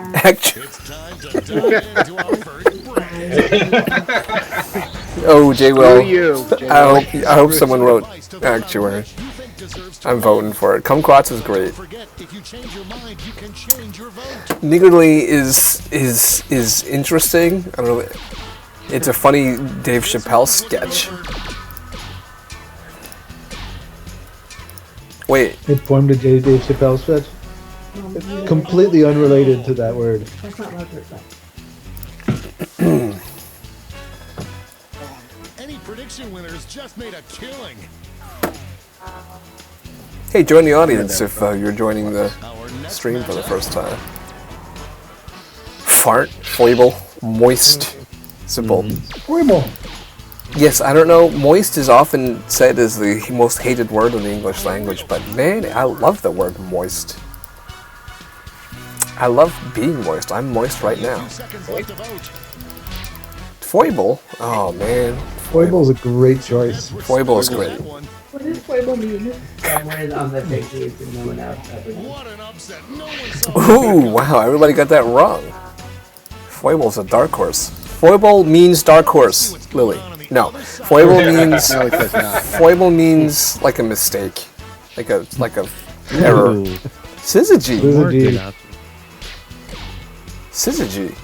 Oh, J. Will. J. I hope someone wrote actuary. I'm voting for it. Kumquats is great. Niggardly is interesting. I don't know. It's a funny Dave Chappelle sketch. Wait. It formed a Dave Chappelle sketch. It's completely unrelated to that word. Any prediction winners just made a killing. Hey, join the audience if you're joining the stream for the first time. Fart, foible, moist, simple. Foible. Yes, I don't know. Moist is often said as the most hated word in the English language, but man, I love the word moist. I love being moist. I'm moist right now. Foible? Oh man. Foible is a great choice. Foible is great. What does foible mean? Someone on the pictures and no one else ever knows. Ooh, wow, everybody got that wrong. Foible's a dark horse. Foible means dark horse, Lily. No. Foible means No, it does not. foible means like a mistake. Like a error. Ooh. Syzygy. More good answer. Syzygy.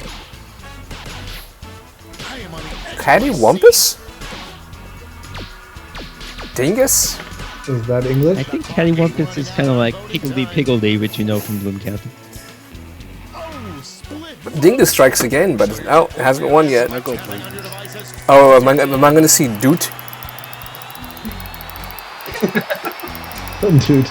Cattywampus? Dingus? Is that English? I think Cattywampus is kind of like Higgledy-Piggledy, which you know from Bloom Captain. Dingus strikes again, but no, it hasn't won yet. I'll go for it. Oh, am I going to see Doot? Dude.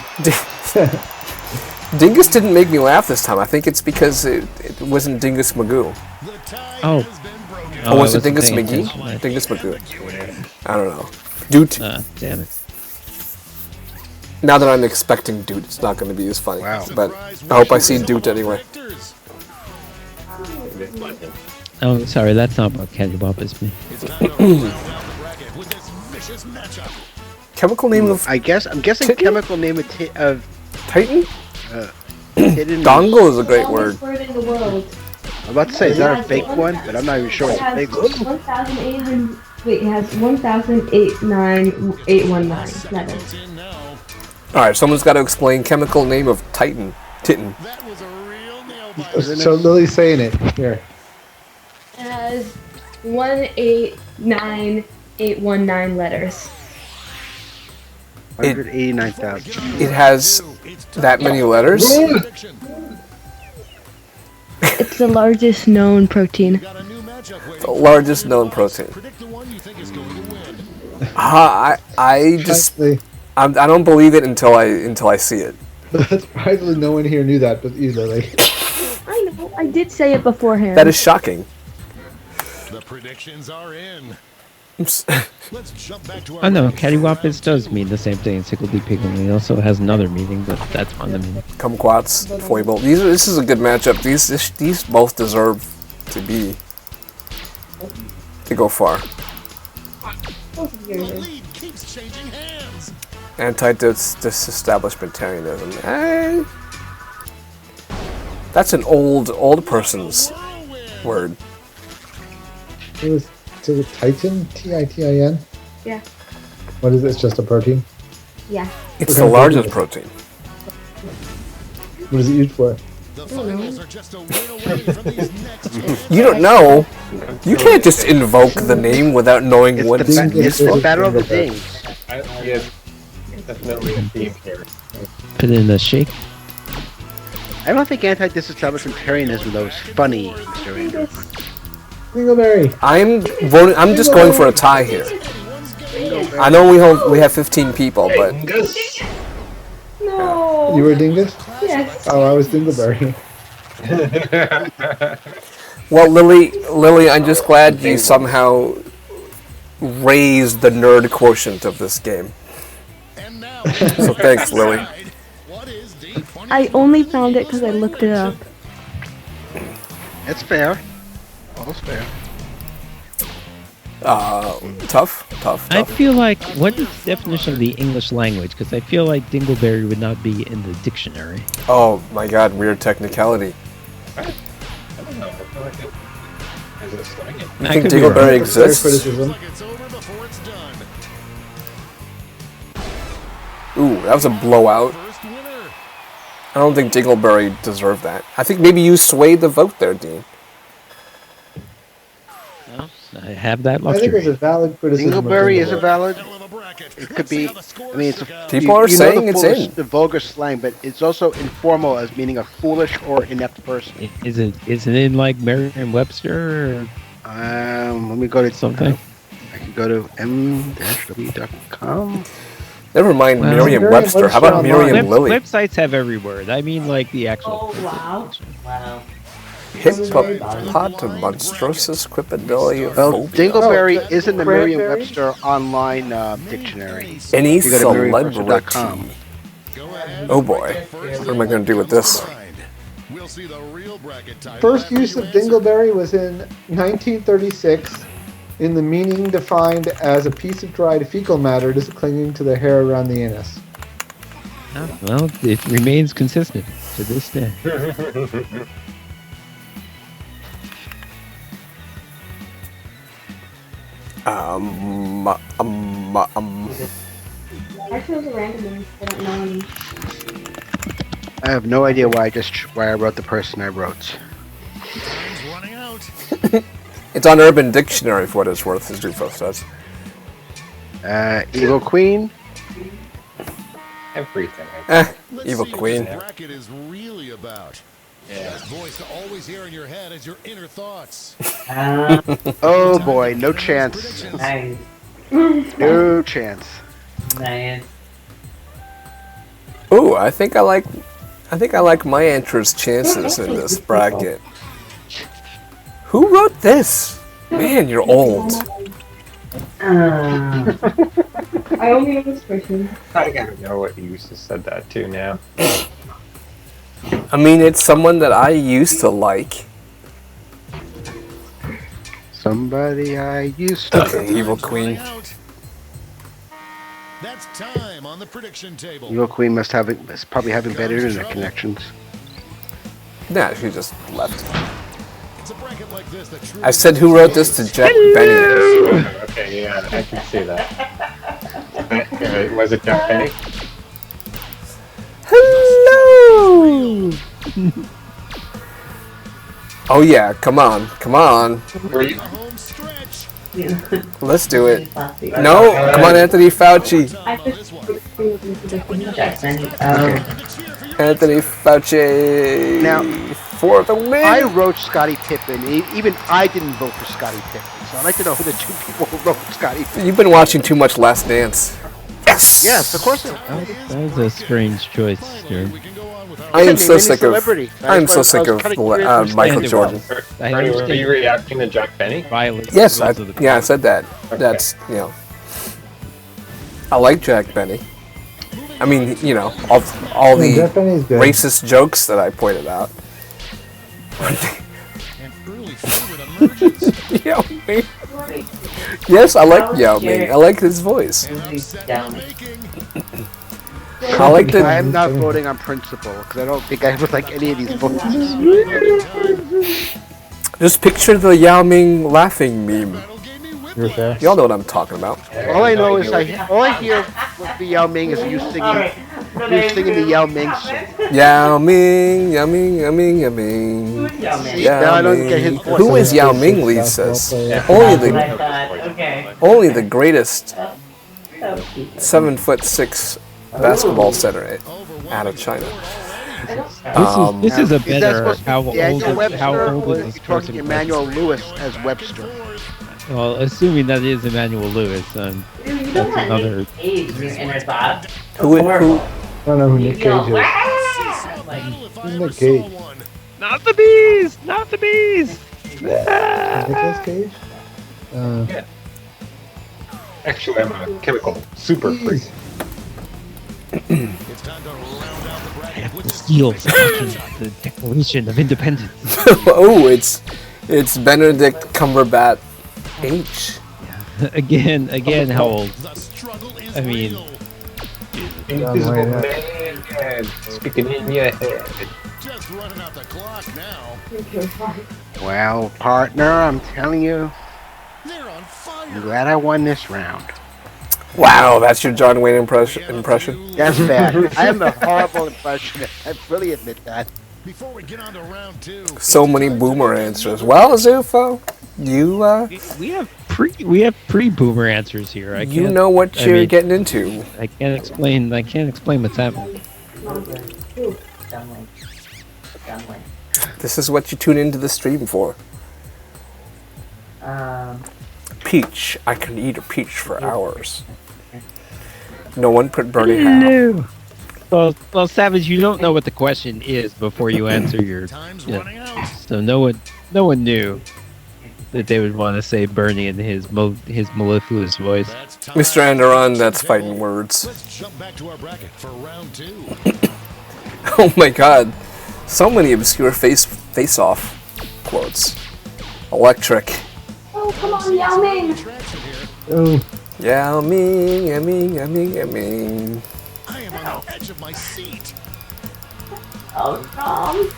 Dingus didn't make me laugh this time. I think it's because it wasn't Dingus Magoo. Oh. Or was I it Dingus wasn't paying McGee? attention. Dingus Magoo. I don't know. Doot. Damn it. Now that I'm expecting Doot, it's not going to be as funny. Wow. But I hope I see Doot anyway. Oh, sorry, that's not about Catnip, it's me. Chemical name of... I'm guessing chemical name of Titan? Hidden. Dongle is a great word. Word in the world. I'm about to say, is that a fake one? But I'm not even sure It it's a has fake one. 1,800. Wait, it has 1,89819 letters. Alright, someone's got to explain chemical name of Titan. Titan. So Lily's saying it. Here. It has 1,89819 letters. 189,000. It has that many letters? It's the largest known protein. The largest known protein. I don't believe it until I see it. Surprisingly, no one here knew that, but you, Lily. I know. I did say it beforehand. That is shocking. The predictions are in. Oh no, Cattywampus does mean the same thing as Higgledy-Piggledy. It also has another meaning, but that's one of the meaning. Kumquats, Foible. This is a good matchup. These both deserve to go far. Anti-disestablishmentarianism. That's an old person's word. Is it Titan? Titin? Yeah. What is it? It's just a protein? Yeah. It's the largest protein. What is it used for? You don't know. You can't just invoke the name without knowing what it's It's the battle of the things. Definitely a theme here. Put it in a shake. I don't think anti-disestablishmentarianism though is funny, Mr. Andrew. Dingleberry. I'm just going for a tie here. I know we have 15 people, but No. You were Dingus? Yes. Oh, I was Dingleberry. well, Lily, I'm just glad you somehow raised the nerd quotient of this game. So thanks, Lily. I only found it because I looked it up. That's fair. All's fair. Tough. I feel like, what is the definition of the English language? Because I feel like Dingleberry would not be in the dictionary. Oh my god, weird technicality. I don't know. I feel like it has a slang in it. I think Dingleberry exists. Ooh, that was a blowout. I don't think Dingleberry deserved that. I think maybe you swayed the vote there, Dean. No, I have that I luxury. think it's a valid criticism. Dingleberry is a valid. It could be. I mean, it's a, People are saying it's in. The vulgar slang, but it's also informal as meaning a foolish or inept person. Is it in like Merriam-Webster? Let me go to something. I can go to m-w.com. Never mind Merriam-Webster. How about Merriam-Lily? Websites have every word. I mean, like the actual. Oh wow! Wow. Hippopotamonstrossus quipidalia. Well, Dingleberry is in the Merriam-Webster online dictionary. Any You go to celebrity. merriam-webster.com. Oh boy. What am I going to do with this? First use of Dingleberry was in 1936 in the meaning defined as a piece of dried fecal matter just clinging to the hair around the anus. Oh, well, it remains consistent to this day. I chose a random one. I don't know any. I have no idea why I wrote the person I wrote. It's on Urban Dictionary for what it's worth, as Dufo says. Evil Queen. Everything. Evil Queen. Bracket is really about. That voice to always hear in your head as your inner thoughts. Oh boy, no chance. Nice. No chance. Nice. Ooh, I think I like my entrance chances in this bracket. Who wrote this? Man, you're old. I only know this person. I gotta know what you used to said that to now. I mean, it's someone that I used to like. Somebody I used to. Okay, Evil Queen. That's time on the prediction table. Evil Queen must probably having better internet connections. Nah, she just left. It's a bracket like this that truly I said who wrote this to Jack Benny. Okay, yeah, I can see that. Was it Jack Benny? Hello! Oh yeah, come on. Were you? Let's do it. No, come on, Anthony Fauci. Anthony Fauci. Now, for the win. I wrote Scottie Pippen. Even I didn't vote for Scottie Pippen. So I'd like to know who the two people who wrote Scottie Pippen. You've been watching too much Last Dance. Yes! Yes, of course. That was a strange choice, Stuart. I am so sick of Michael Jordan. Were you reacting to Jack Benny? Yes, I said that. Okay. That's, I like Jack Benny. I mean, all the racist jokes that I pointed out. Yao Ming. Yes, I like Yao Ming. I like his voice. I am not voting on principle because I don't think I would like any of these votes. Just picture the Yao Ming laughing meme. Y'all know what I'm talking about. All I know is all I hear with the Yao Ming is you singing the Yao Ming song. Yao Ming, Yao Ming, Yao Ming, Yao Ming. Now I don't get his voice. Who is Yao Ming? Lee says. Only the greatest 7'6" basketball center out of China. This is a better. How old is this person? Emmanuel Lewis as Webster. Well, assuming that is Emmanuel Lewis, that's another. Who? I don't know who Nick Cage is. Nick Cage. Not the bees! Not the bees! Nicolas Cage? Yeah. Actually, I'm a chemical super freak. It's time to round out the bracket with Steal the Declaration of Independence. Oh, it's Benedict Cumberbatch H. Again, how old? I mean, Invisible Man, speaking in your head. just running out the clock now. Well, partner, I'm telling you, They're on fire. I'm glad I won this round. Wow, that's your John Wayne impression? That's bad. I am a horrible impression. I fully admit that. Before we get on to round two. So many boomer answers. Well, Zufo, you we have pre-boomer answers here. You know what you're getting into. I can't explain what's happening. This is what you tune into the stream for. Peach. I can eat a peach for hours. No one put Bernie Howe. Well, Savage, you don't know what the question is before you answer your. So no one knew that they would want to say Bernie in his mellifluous voice. Mr. Anderon, that's fighting words. Let's jump back to our bracket for round two. Oh my god. So many obscure face-off quotes. Electric. Oh, come on, Yao Ming! Oh. Yao Ming, Yao Ming, Yao Ming, Yao Ming. I am on the edge of my seat. Oh, Tom.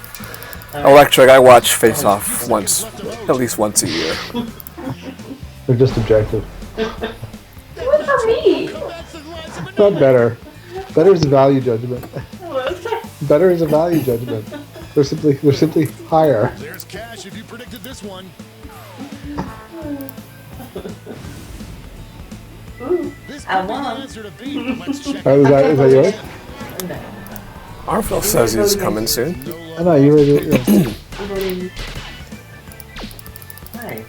Electric, I watch Face Off at least once a year. They're just objective. What for me? Not better. Better is a value judgment. Better is a value judgment. They're simply higher. There's cash if you predicted this one. This could be the answer to beat. Let's check. Is that yours? Arville says he's coming soon. I know, you already. Yeah. Why?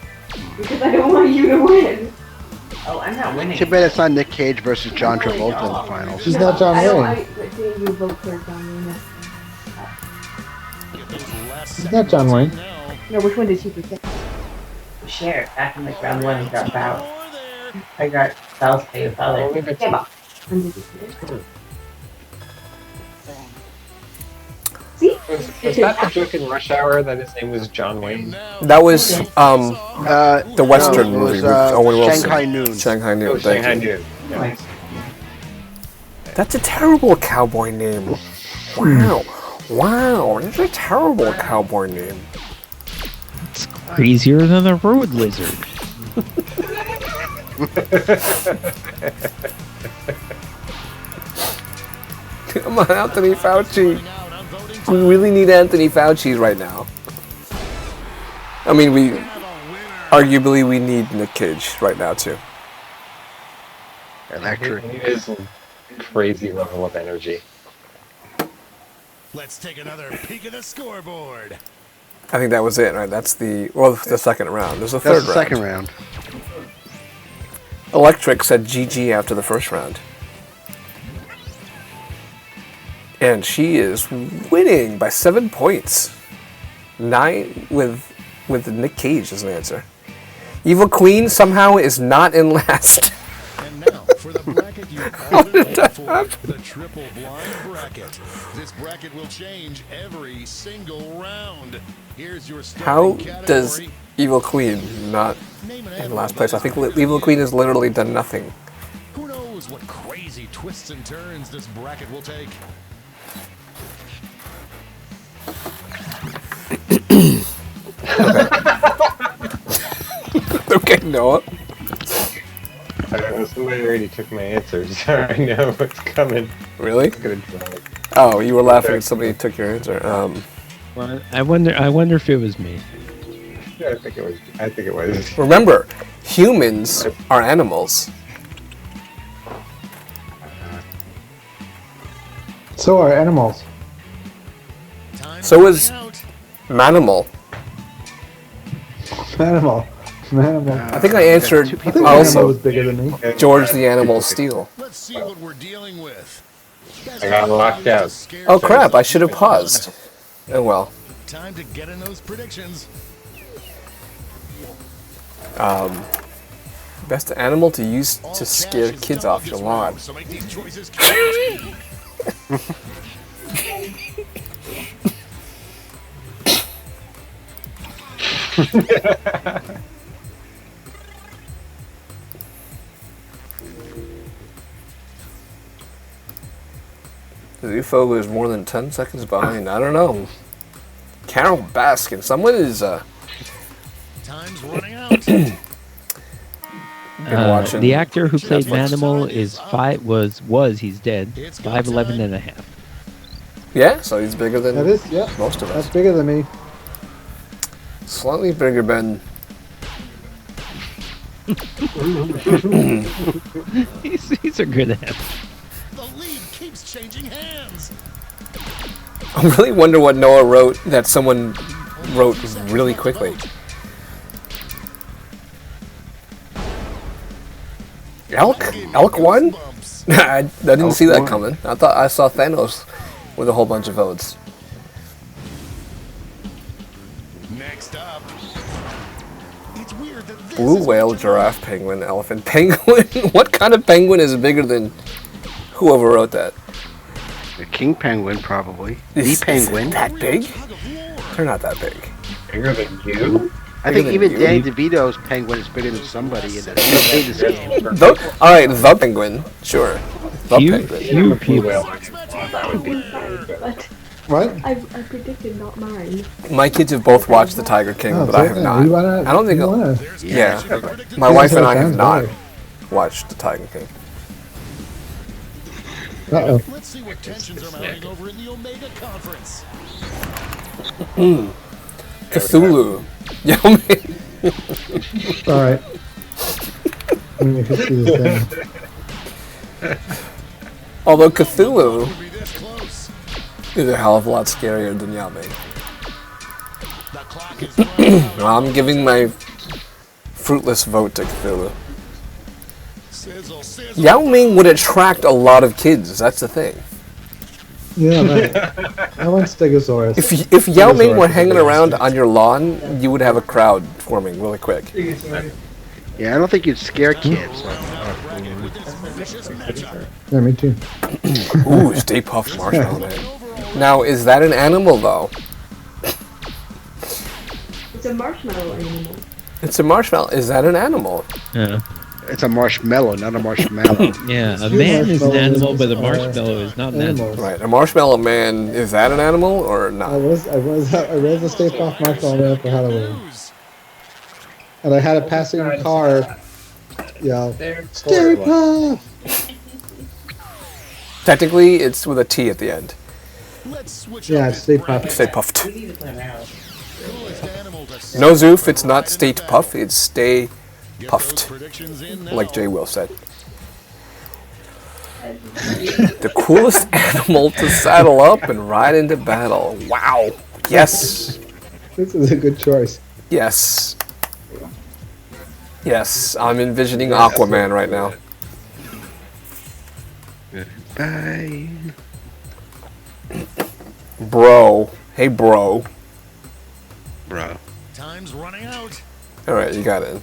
Because I don't want you to win. Oh, I'm not winning. Too bad it's not Nick Cage versus John Travolta in the finals. He's not John Wayne. Didn't you vote for John Wayne? He's not John Wayne. No, which one did she protect? Share. Back in like round one, he got out. I got South Bay Valley. Jackbox. See? Was that the joke in Rush Hour that his name was John Wayne? That was the Western no, it movie was, with Owen Wilson. Shanghai Noon. Shanghai Noon. Oh, Thank Shanghai you. Noon. Yeah. That's a terrible cowboy name. Wow. Wow, that's a terrible cowboy name. It's crazier than a road lizard. Come on, Anthony Fauci. We really need Anthony Fauci right now. I mean, arguably we need Nick Cage right now too. Electric. He is a crazy level of energy. Let's take another peek at the scoreboard. I think that was it, right? That's the second round. There's a third That's the second round. Electric said GG after the first round. And she is winning by 7 points. 9 with Nick Cage as an answer. Evil Queen somehow is not in last. And now for the bracket you all waited for, the triple blind bracket. This bracket will change every single round. Here's your How starting category. does Evil Queen not in last place? I think Evil Queen has literally done nothing. Who knows what crazy twists and turns this bracket will take? Okay, Noah. I don't know, somebody already took my answers. I know what's coming. Really? I'm gonna try it. Oh, you were laughing at somebody took your answer. Well, I wonder if it was me. Yeah, I think it was. Remember, humans are animals. So are animals. So is Manimal. Manimal. I think I answered I think Manimal also. was bigger than me. George the Animal Steel. Let's see what we're dealing with. I got locked out. Oh crap! I should have paused. Oh well. Time to get in those predictions. Best animal to use to scare kids off your lawn. So make these choices count. The UFO is more than 10 seconds behind. I don't know. Carol Baskin. Someone is Time's running out. watching. The actor who played Manimal is he's dead. 5'11" and a half. Yeah, so he's bigger than That is, yeah. most of us. That's bigger than me. Slightly bigger than. He's a good actor. The lead keeps changing hands. I really wonder what Noah wrote that someone wrote really quickly. Elk won? I didn't see that coming. I thought I saw Thanos with a whole bunch of votes. Next up. It's weird that this Blue is whale, giraffe, penguin, elephant, penguin. What kind of penguin is bigger than whoever wrote that? The king penguin, probably. Is The penguin. that big? They're not that big. Bigger than you? I think Bigger than even you. Danny DeVito's penguin is bigger than somebody in this game. Alright, the penguin. Sure. The penguin. Few people. That would be What? I predicted not mine. My kids have both watched The Tiger King, Oh, but I have so, not. we wanna- I don't think. we wanna- Yeah, my Yeah, wife and so I have sounds not better. watched The Tiger King. Uh-oh. Let's see what tensions are mounting over in the Omega Conference. Cthulhu. Yeah, man. Alright. Let me just do this thing. Although Cthulhu Be this close. is a hell of a lot scarier than Yao Ming. The clock is running. I'm giving my fruitless vote to Cthulhu. Sizzle, sizzle. Yao Ming would attract a lot of kids. That's the thing. Yeah, right. I want Stegosaurus. If Yao Ming Stegosaurus were is hanging the around on your lawn, you would have a crowd forming really quick. Yeah, I don't think you'd scare kids. Yeah, me too. Ooh, Stay Puft Marshmallow Man. Now, is that an animal, though? It's a marshmallow animal. It's a marshmallow. Is that an animal? Yeah. It's a marshmallow, not a marshmallow. Yeah, a Two man is an animal, marshmallows but a are marshmallow is not an animal. animals. Right. A marshmallow man, is that an animal or not? I was a Stay Puft Marshmallow Man for Halloween, and I had a passing car yell, "Stay Puft!" Technically, it's with a T at the end. Yeah, it's Stay Puft. Stay Puffed. No, Zoof, it's not State Puff, it's Stay Puffed. Like Jay Will said. The coolest animal to saddle up and ride into battle. Wow. Yes. This is a good choice. Yes. Yes, I'm envisioning Aquaman right now. Bye. Bro. Hey, bro. Bro. Time's running out. Alright, you got it.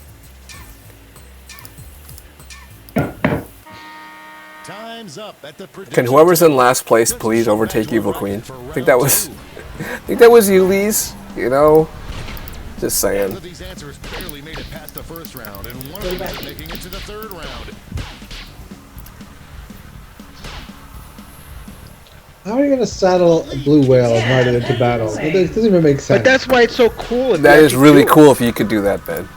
Time's up at the Can whoever's in last place please overtake Evil Queen? I think that was you, Lise. You know? Just saying. These answers barely made it past the first round, and one of them is making it to the third round. How are you gonna saddle a blue whale and ride it into battle? It doesn't even make sense. But that's why it's so cool. That is really cool if you could do that, Ben.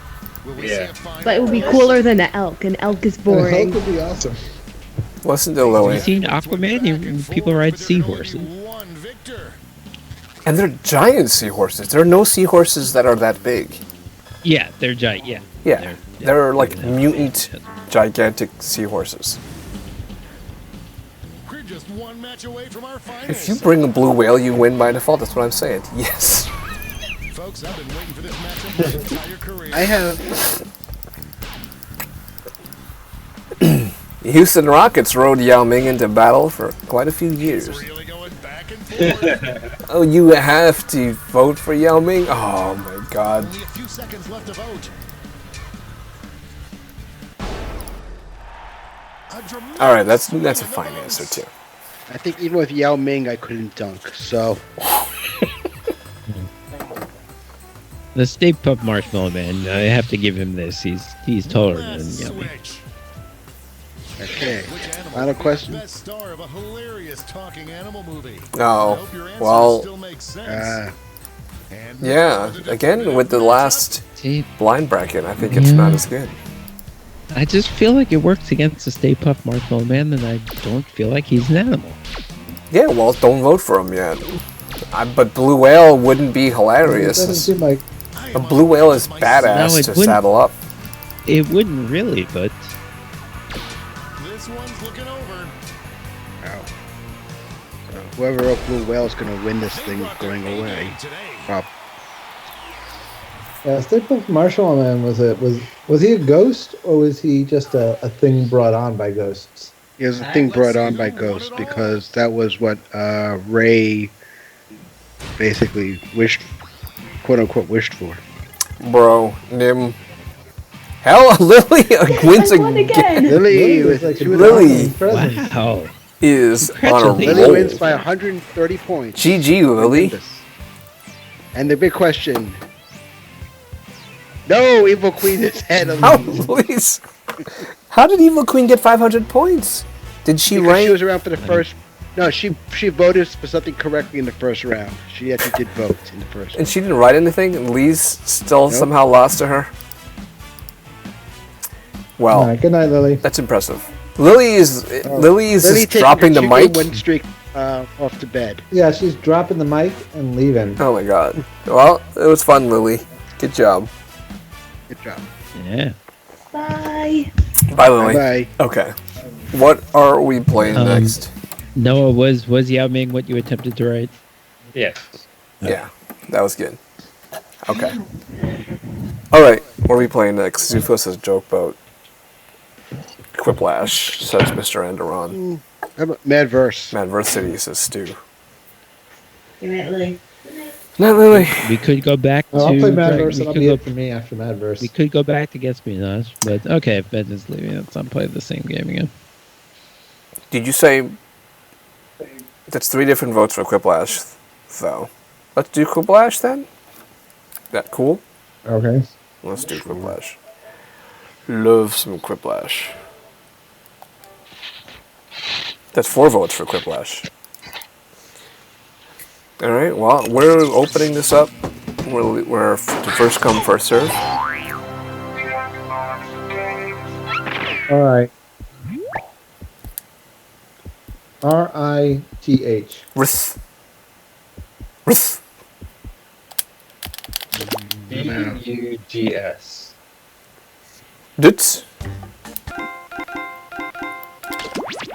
Yeah. But it would be cooler than an elk. An elk is A boring. Hulk would be awesome. Listen to Have you Lily. seen Aquaman? People ride seahorses. And they're giant seahorses. There are no seahorses that are that big. Yeah, they're giant. Yeah. Yeah. They're like mutant, gigantic seahorses. We're just one match away from our finals. If you bring a blue whale, you win by default. That's what I'm saying. Yes. Folks, I've been waiting for this matchup my entire career. I have. Houston Rockets rode Yao Ming into battle for quite a few years. Really going back and forth. Oh, you have to vote for Yao Ming? Oh my god. Only a few seconds left to vote. Alright, that's a fine answer too. I think even with Yao Ming, I couldn't dunk. So. The Stay Puft Marshmallow Man, I have to give him this. He's taller than Yao Ming. Okay. Final question. Best star of a hilarious talking animal movie. Oh, well, Still makes sense. yeah, again, with the last blind bracket, I think it's not as good. I just feel like it works against the Stay Puft Marshmallow Man, and I don't feel like he's an animal. Yeah, well, don't vote for him yet. But Blue Whale wouldn't be hilarious. It doesn't seem like A blue whale is badass No, it to wouldn't. saddle up. It wouldn't really, but This one's looking over. So whoever wrote Blue Whale is going to win this thing going away. Well, yeah, Stay Puft Marshmallow Man was he a ghost or was he just a thing brought on by ghosts? it was a thing brought on by ghosts because that was what Ray basically wished, quote unquote, wished for. Bro, Nim. Hell, Lily wins I won again. Lily, was with she was Lily. present. wow. is on a Congratulations. Lily roll. wins by 130 points. GG, Lily. And the big question. No, Evil Queen is ahead of How, me. please? How did Evil Queen get 500 points? Did she Because rank? she was around for the first. No, she voted for something correctly in the first round. She actually did vote in the first. And she didn't write anything? And Lee's still somehow lost to her? Well, All right, good night, Lily. that's impressive. Lily is Lily just taking dropping the chicken mic. win streak off to bed. Yeah, she's dropping the mic and leaving. Oh my god. Well, it was fun, Lily. Good job. Good job. Yeah. Bye. Bye, Lily. Bye. Okay. What are we playing next? Noah, was Yao Ming what you attempted to write? Yes. Yeah, that was good. Okay. Alright, what are we playing next? Zufo says Joke Boat. Quiplash, says Mr. Enderon. How about Mad Verse? Madverse City, says Stu. Good night, Lily. Not really. We could go back Well, to. I'll play Dragon- Madverse, we and I'll could be go- it for me after Madverse. We could go back to Get Espionage, but okay, if Ben is leaving us, I'll play the same game again. Did you say that's 3 different votes for Quiplash, though? Let's do Quiplash then? That cool? Okay. Let's do Quiplash. Love some Quiplash. That's 4 votes for Quiplash. Alright, well, we're opening this up. We're to first come, first serve. All right. RITH. Rith. Rith. BUGS. Dits.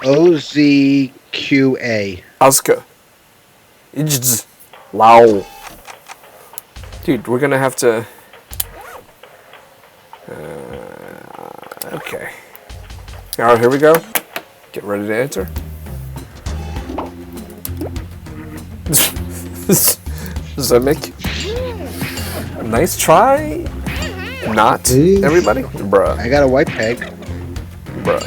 OZQA. Asuka. Ijz. Lao. Dude, we're gonna have to... okay. Alright, here we go. Get ready to answer. Zemek. Nice try. Not everybody. Bruh. I got a white peg. Bruh.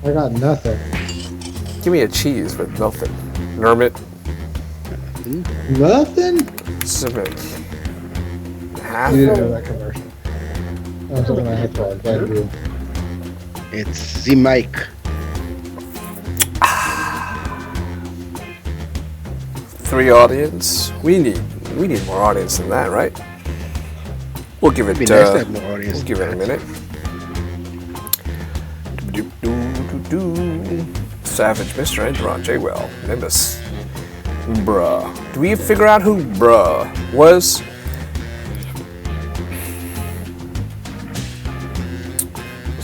I got nothing. Give me a cheese with nothing. Nermit. Nothing? Zemek. You didn't know that commercial. That's something I have to invite you. It's the mic. Three audience. We need more audience than that, right? We'll give it. It'd be nice to have more audience. We'll give it a minute. Savage, Mr. Enderon, J-Well, Nimbus. Bruh. Do we figure out who bruh was?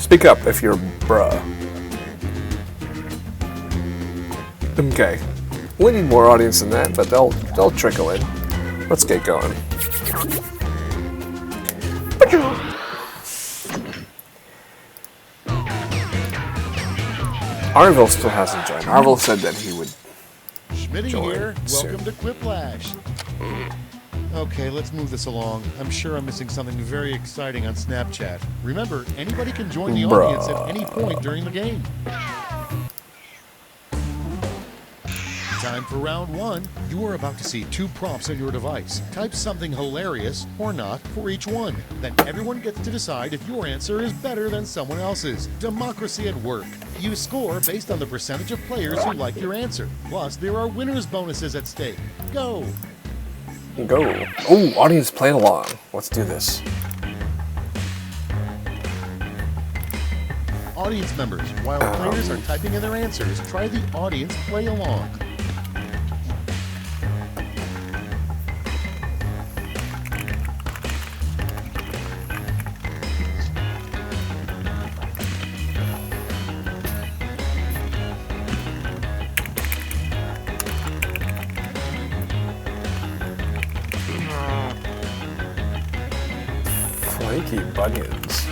Speak up if you're bruh. Okay. We need more audience than that, but they'll trickle in. Let's get going. Arville still hasn't joined. Arville said that he would Schmitty join here. soon. Welcome to Quiplash. Okay, let's move this along. I'm sure I'm missing something very exciting on Snapchat. Remember, anybody can join the audience at any point during the game. Time for round 1. You are about to see 2 prompts on your device. Type something hilarious or not for each one. Then everyone gets to decide if your answer is better than someone else's. Democracy at work. You score based on the percentage of players who like your answer. Plus, there are winners bonuses at stake. Go! Go. Oh, audience playing along. Let's do this. Audience members, while players are typing in their answers, try the audience play along. Flaky bunions.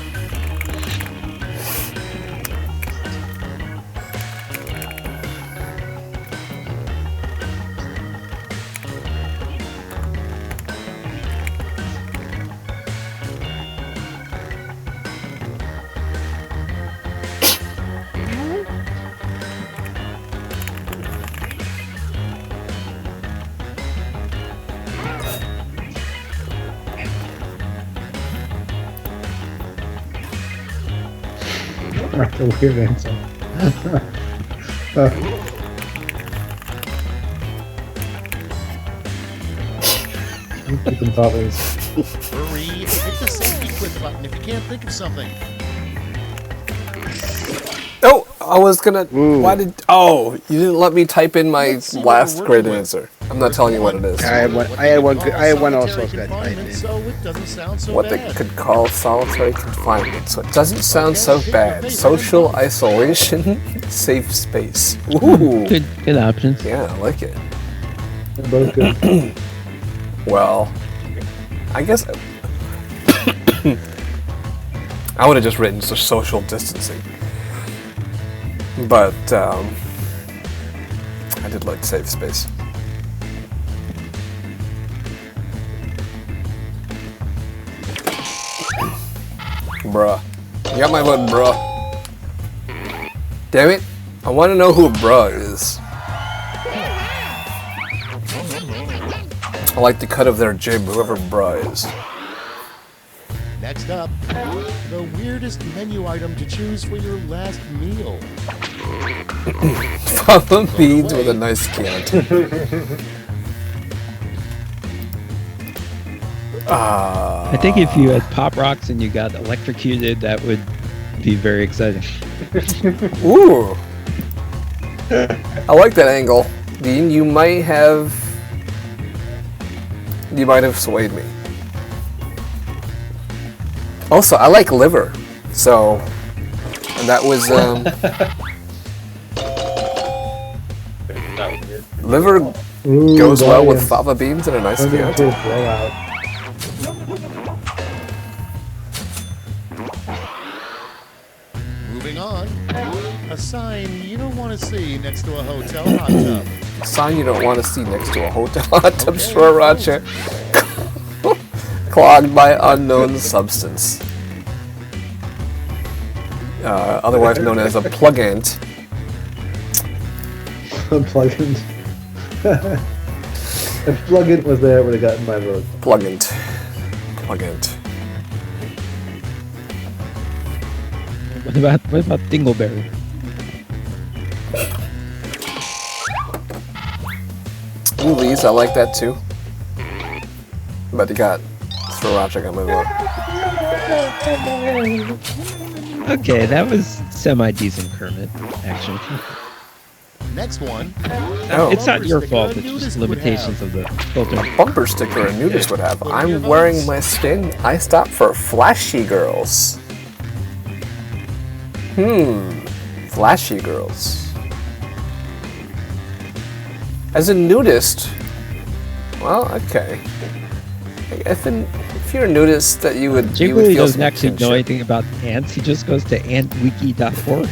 That's a weird answer. Keeping bubbles. Hurry, hit the safety quit button if you can't think of something. Oh, I was gonna. Why did? Oh, you didn't let me type in my last great answer. I'm not telling you what it is. I had one also got typed in. So it doesn't sound so What they bad. could call solitary confinement. So it doesn't sound so bad. Social isolation, safe space. Ooh. Good options. Yeah, I like it. They're both good. Well, I guess I would have just written social distancing, but I did like safe space. bruh. You got my vote, bruh. Damn it. I want to know who bruh is. I like the cut of their jib, whoever bruh is. Next up, the weirdest menu item to choose for your last meal. Fava beans with a nice Chianti. I think if you had Pop Rocks and you got electrocuted, that would be very exciting. Ooh. I like that angle. Dean, you might have swayed me. Also, I like liver. So, and that was liver goes well with fava beans and a nice Chianti. Moving on, a sign you don't want to see next to a hotel hot tub. A sign you don't want to see next to a hotel hot tub, sriracha, clogged by unknown substance. Otherwise known as a plugant. A plugant. If plugant was there, it would have gotten my vote. Plugant. Plugant. What about Dingleberry? Ooh, these, I like that too. But you got sriracha got my vote. Okay, that was semi-decent Kermit, actually. Next one. Oh. It's not your fault, it's just limitations of the filter. A bumper sticker a nudist would have. I'm wearing my skin. I stop for flashy girls. Flashy girls. As a nudist, well, okay. If you're a nudist, that you would Jay you would really feel doesn't some actually know kinship. anything about ants. He just goes to antwiki.org.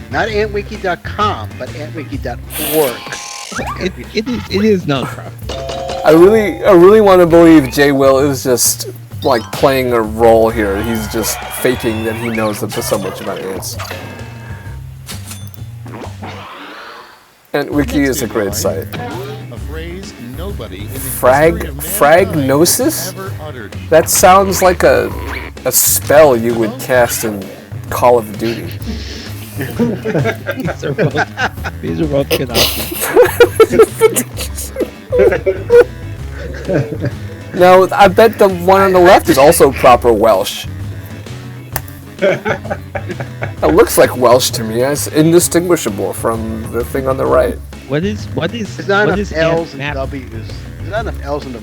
Not antwiki.com, but antwiki.org. It is non-profit. I really want to believe Jay Will is just like playing a role here. He's just faking that he knows so much about ants. And Wiki is a great site. A phrase nobody in the Fragnosis? ever uttered. That sounds like a spell you would cast in Call of Duty. These are both good options. No, I bet the one on the left is also proper Welsh. It looks like Welsh to me. It's indistinguishable from the thing on the right. What is There's not what enough is L's and ant map? W's. There's not enough L's and the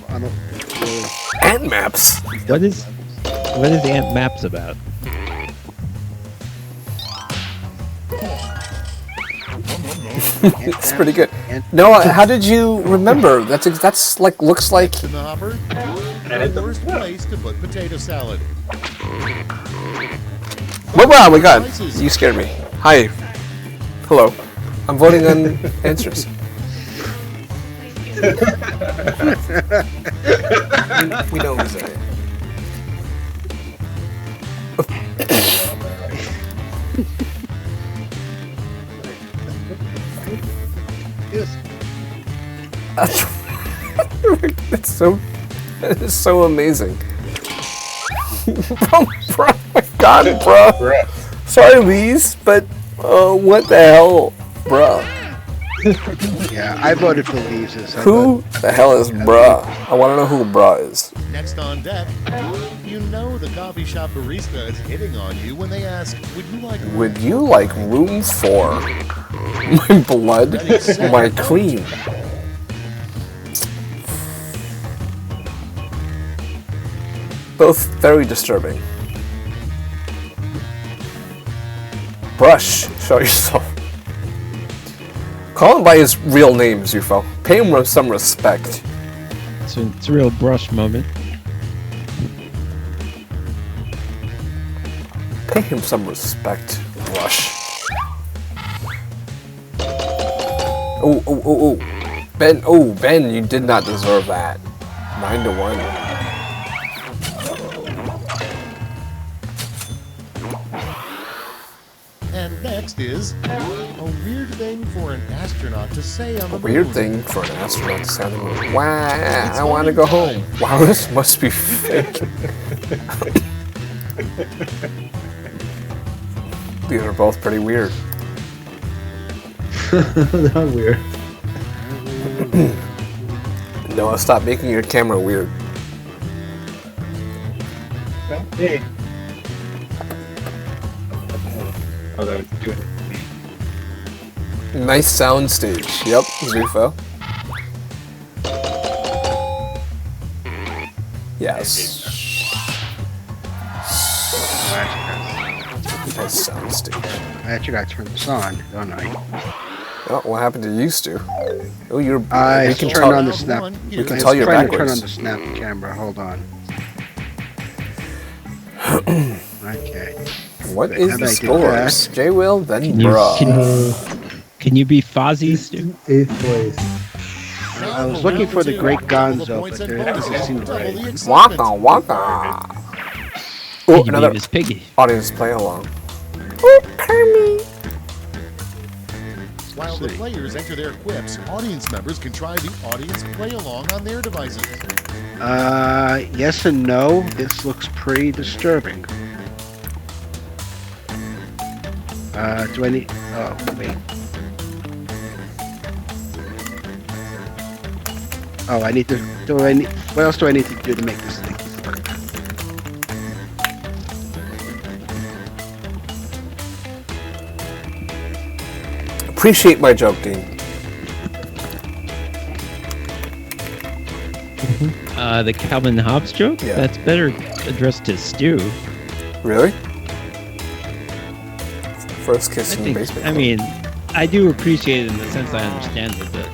Ant maps. What is ant maps about? It's pretty good. Noah, how did you remember? That's like looks like. In the hopper, the worst place to put potato salad. What? Wow, my God! You scared me. Hi. Hello. I'm voting on answers. We know who's in it. It's so amazing. Bro, my God, bro. Sorry, Lise, but what the hell, bro? Yeah, I voted for Leaves. Who the hell is bruh? I want to know who bruh is. Next on deck, you know the coffee shop barista is hitting on you when they ask, Would you like room 4? My blood, my cream. Both very disturbing. Brush, show yourself. Call him by his real name, Zufo. Pay him some respect. It's a real brush moment. Pay him some respect, Brush. Oh. Ben, you did not deserve that. 9-1. Next is a weird thing for an astronaut to say on the Weird moon. thing for an astronaut to say on the moon. Wow, I want to go home. Wow, this must be fake. These are both pretty weird. Not weird. Noah, stop making your camera weird. Hey. Oh, that was good. Nice sound stage. Yep, Zufo. Yes. Nice sound stage. I actually got to turn this on, don't I? Oh, what happened to used to? Oh, you're. I we can turned tell, on the snap. We can I tell was you're trying to turn on backwards. the snap camera. Hold on. Okay. What Now is that the I did scores? that- J-Will, then Can you, bruh. can you be Fozzie, Stu? 8th place. I was looking for the Great Gonzo, but there doesn't seem to be. Waka waka. Oh, Can you another be Miss Piggy? audience play along. Oh, Kermit. While the players enter their quips, audience members can try the audience play along on their devices. Yes and no. This looks pretty disturbing. Do I need? Oh, wait. Oh, I need to. Do I need? What else do I need to do to make this thing work? Appreciate my joke, Dean. The Calvin Hobbes joke? Yeah. That's better addressed to Stu. Really? First kiss in the basement. I mean, I do appreciate it in the sense I understand it, but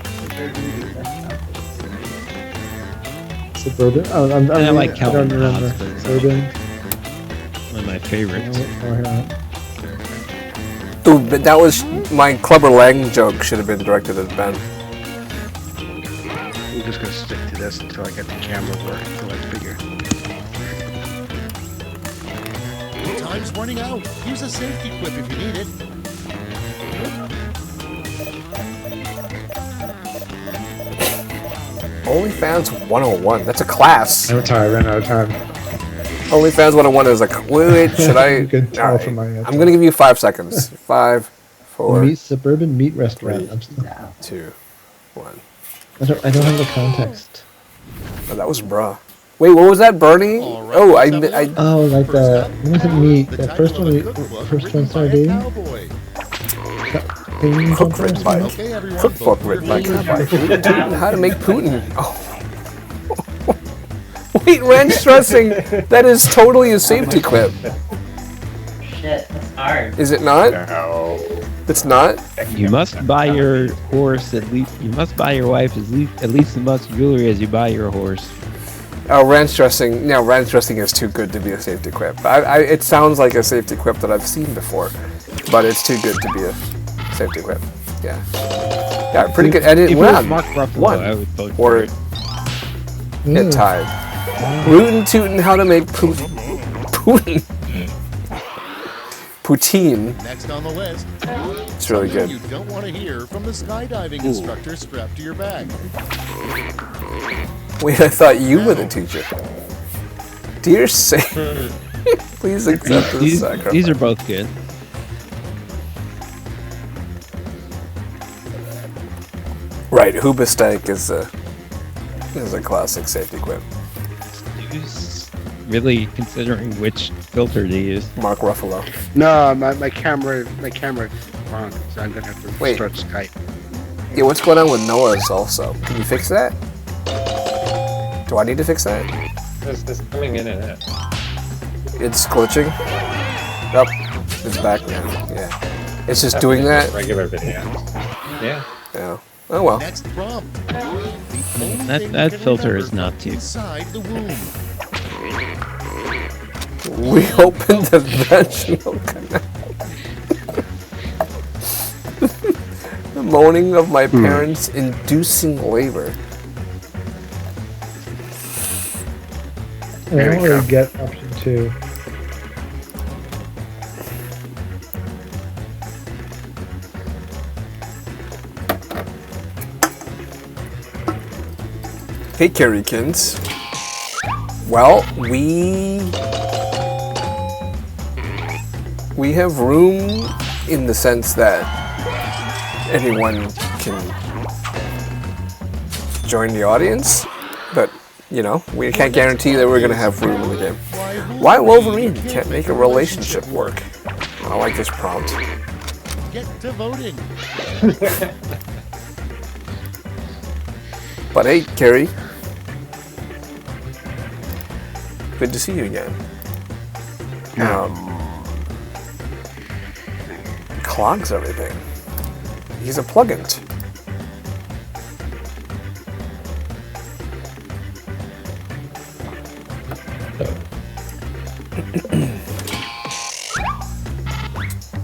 Suburban? Oh, I like I Calvin don't remember. Hobbes, but it's Suburban? one of my favorites. Oh, here on. Dude, but that was my Clubber Lang joke. Should have been directed at Ben. I'm just gonna stick to this until I get the camera work. Until I figure. Time's running out. Use a safety quip if you need it. OnlyFans 101. That's a class. I ran out of time. OnlyFans 101 is like, wait, should I? You can tell All right. from my answer. I'm gonna give you 5 seconds. 5, 4, Meat Suburban Meat Restaurant. I'm still, 2, 1. I don't have the context. Oh, that was bruh. Wait, what was that? Burning? Oh, I Oh, like the it wasn't meat. The first one started dating. Cook written by cookbook written by How to make Putin. Oh. Wait, ranch dressing. That is totally a safety quip. Shit, that's hard. Is it not? No. It's not. You must buy your horse at least. You must buy your wife at least as much jewelry as you buy your horse. Oh, ranch dressing. No, ranch dressing is too good to be a safety quip. It sounds like a safety quip that I've seen before, but it's too good to be a safety quip. Yeah. Yeah, pretty good. And it If went it was on. Mark Ruffalo, One. I would vote Or for it. it tied. Rootin' tootin' how to make Putin. Poutine. Next on the list. It's really something good. You don't want to hear from the skydiving instructor strapped to your bag. Wait, I thought you were the teacher. Dear Saint, please accept this sacrifice. These are both good. Right, Hoobastank is a classic safety quip. Really considering which filter to use. Mark Ruffalo. No, my camera wrong, so I'm gonna have to Wait. start Skype. Yeah, what's going on with Noah's also? Can you fix that? Do I need to fix that? It's coming in and out. It's glitching. Yep, it's back now. Yeah, it's just doing that. Regular video. Yeah. Yeah. Oh well. Next prompt. That filter is not too. Inside the womb. We opened the vaginal canal. The moaning of my parents inducing labor. I don't really get option 2. Hey, Carrykins. Well, we have room in the sense that anyone can join the audience, but you know, we can't guarantee that we're gonna have room in the game. Why Wolverine can't make a relationship work? I like this prompt. Get to voting. But hey, Carrie. Good to see you again. Clogs everything. He's a plugin.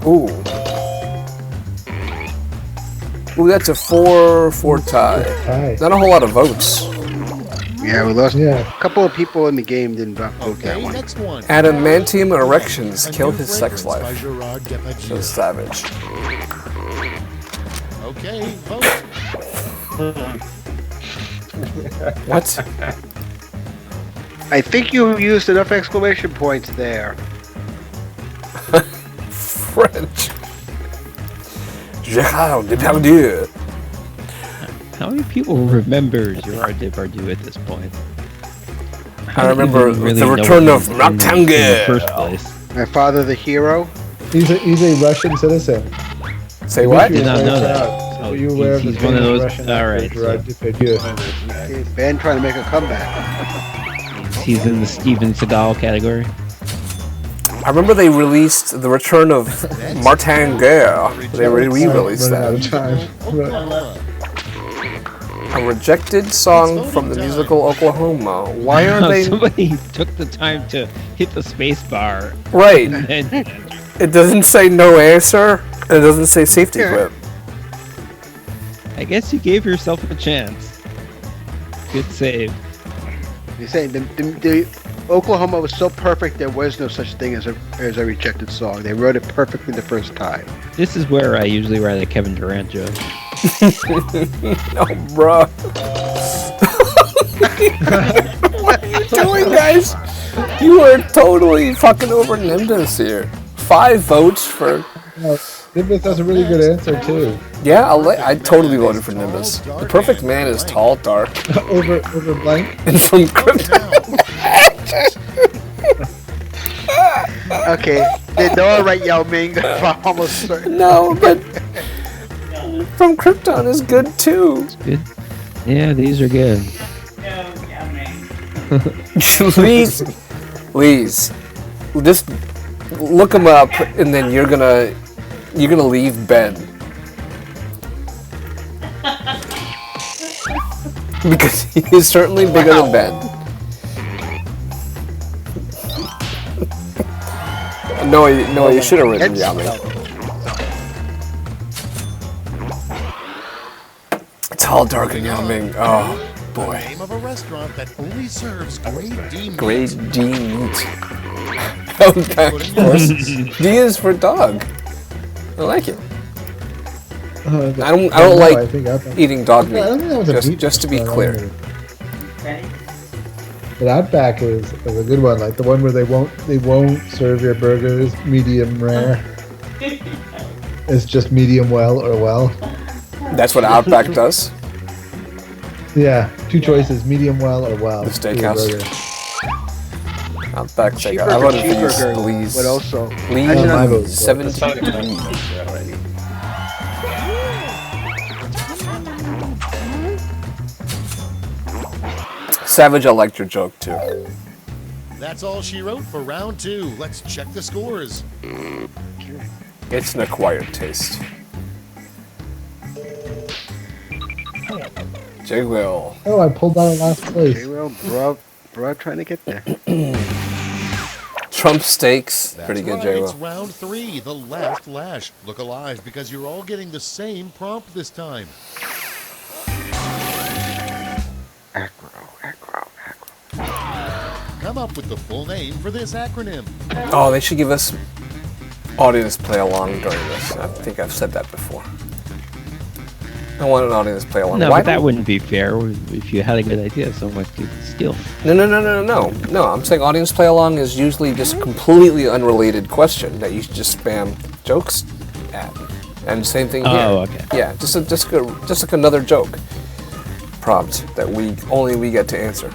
Ooh. Ooh, that's a 4-4 tie. Not a whole lot of votes. Yeah, we lost a couple of people in the game didn't vote that one. Next one. Adamantium erections kill his sex life. So savage. Okay, vote. What? I think you used enough exclamation points there. French. Gérard Depardieu. How many people remember Gerard Depardieu at this point? I remember really the return of in the first place. My father, the hero. He's a Russian citizen. Say what? Did not know that. Oh, you aware he's of the one of those. Russian All right. Gerard Depardieu? Ben trying to make a comeback. He's in the Steven Seagal category. I remember they released the return of Martin Guerre. They re-released that. A rejected song from the musical Oklahoma. Why aren't they? Somebody took the time to hit the space bar. Right. And It doesn't say no answer. And it doesn't say safety clip. I guess you gave yourself a chance. Good save. You're saying the Oklahoma was so perfect there was no such thing as a rejected song. They wrote it perfectly the first time. This is where I usually write a Kevin Durant joke. No, bro. What are you doing, guys? You are totally fucking over Nimbus here. 5 votes for. Nimbus has a really good answer too. Yeah, I totally voted for Nimbus. The perfect man is tall, dark, over blank, and from Krypton. Okay, they know right, Yao Ming. I'm almost certain. No, but from Krypton is good too. Good. Yeah, these are good. Please, just look him up, and then you're gonna leave Ben because he is certainly bigger than Ben. No, you should have written Yami. Tall, dark, and Yaming. Oh boy. Name of a restaurant that only serves grade D meat. Grade D meat. Outback, of course. D is for dog. I like it. I don't like eating dog meat. Just to be clear. But Outback is a good one, like the one where they won't serve your burgers medium rare. It's just medium well or well. That's what Outback does. Yeah, 2 choices: medium well or well. The steakhouse. Outback steakhouse. I voted for you, Lee's. But also, Lee's 73. Savage, I liked your joke too. That's all she wrote for round 2. Let's check the scores. It's an acquired taste. J. Will. Oh, I pulled out of last place. Well, bro, trying to get there. Trump steaks. That's Pretty good, right, J. it's Will. round 3, the last lash. Look alive because you're all getting the same prompt this time. Acro. Come up with the full name for this acronym. Oh, they should give us audience play along during this. I think I've said that before. I want an audience to play along. No, Why but that don't- wouldn't be fair. If you had a good idea, someone could steal. No. I'm saying audience play along is usually just a completely unrelated question that you just spam jokes at. And same thing here. Oh, okay. Yeah, just like another joke prompt that we get to answer.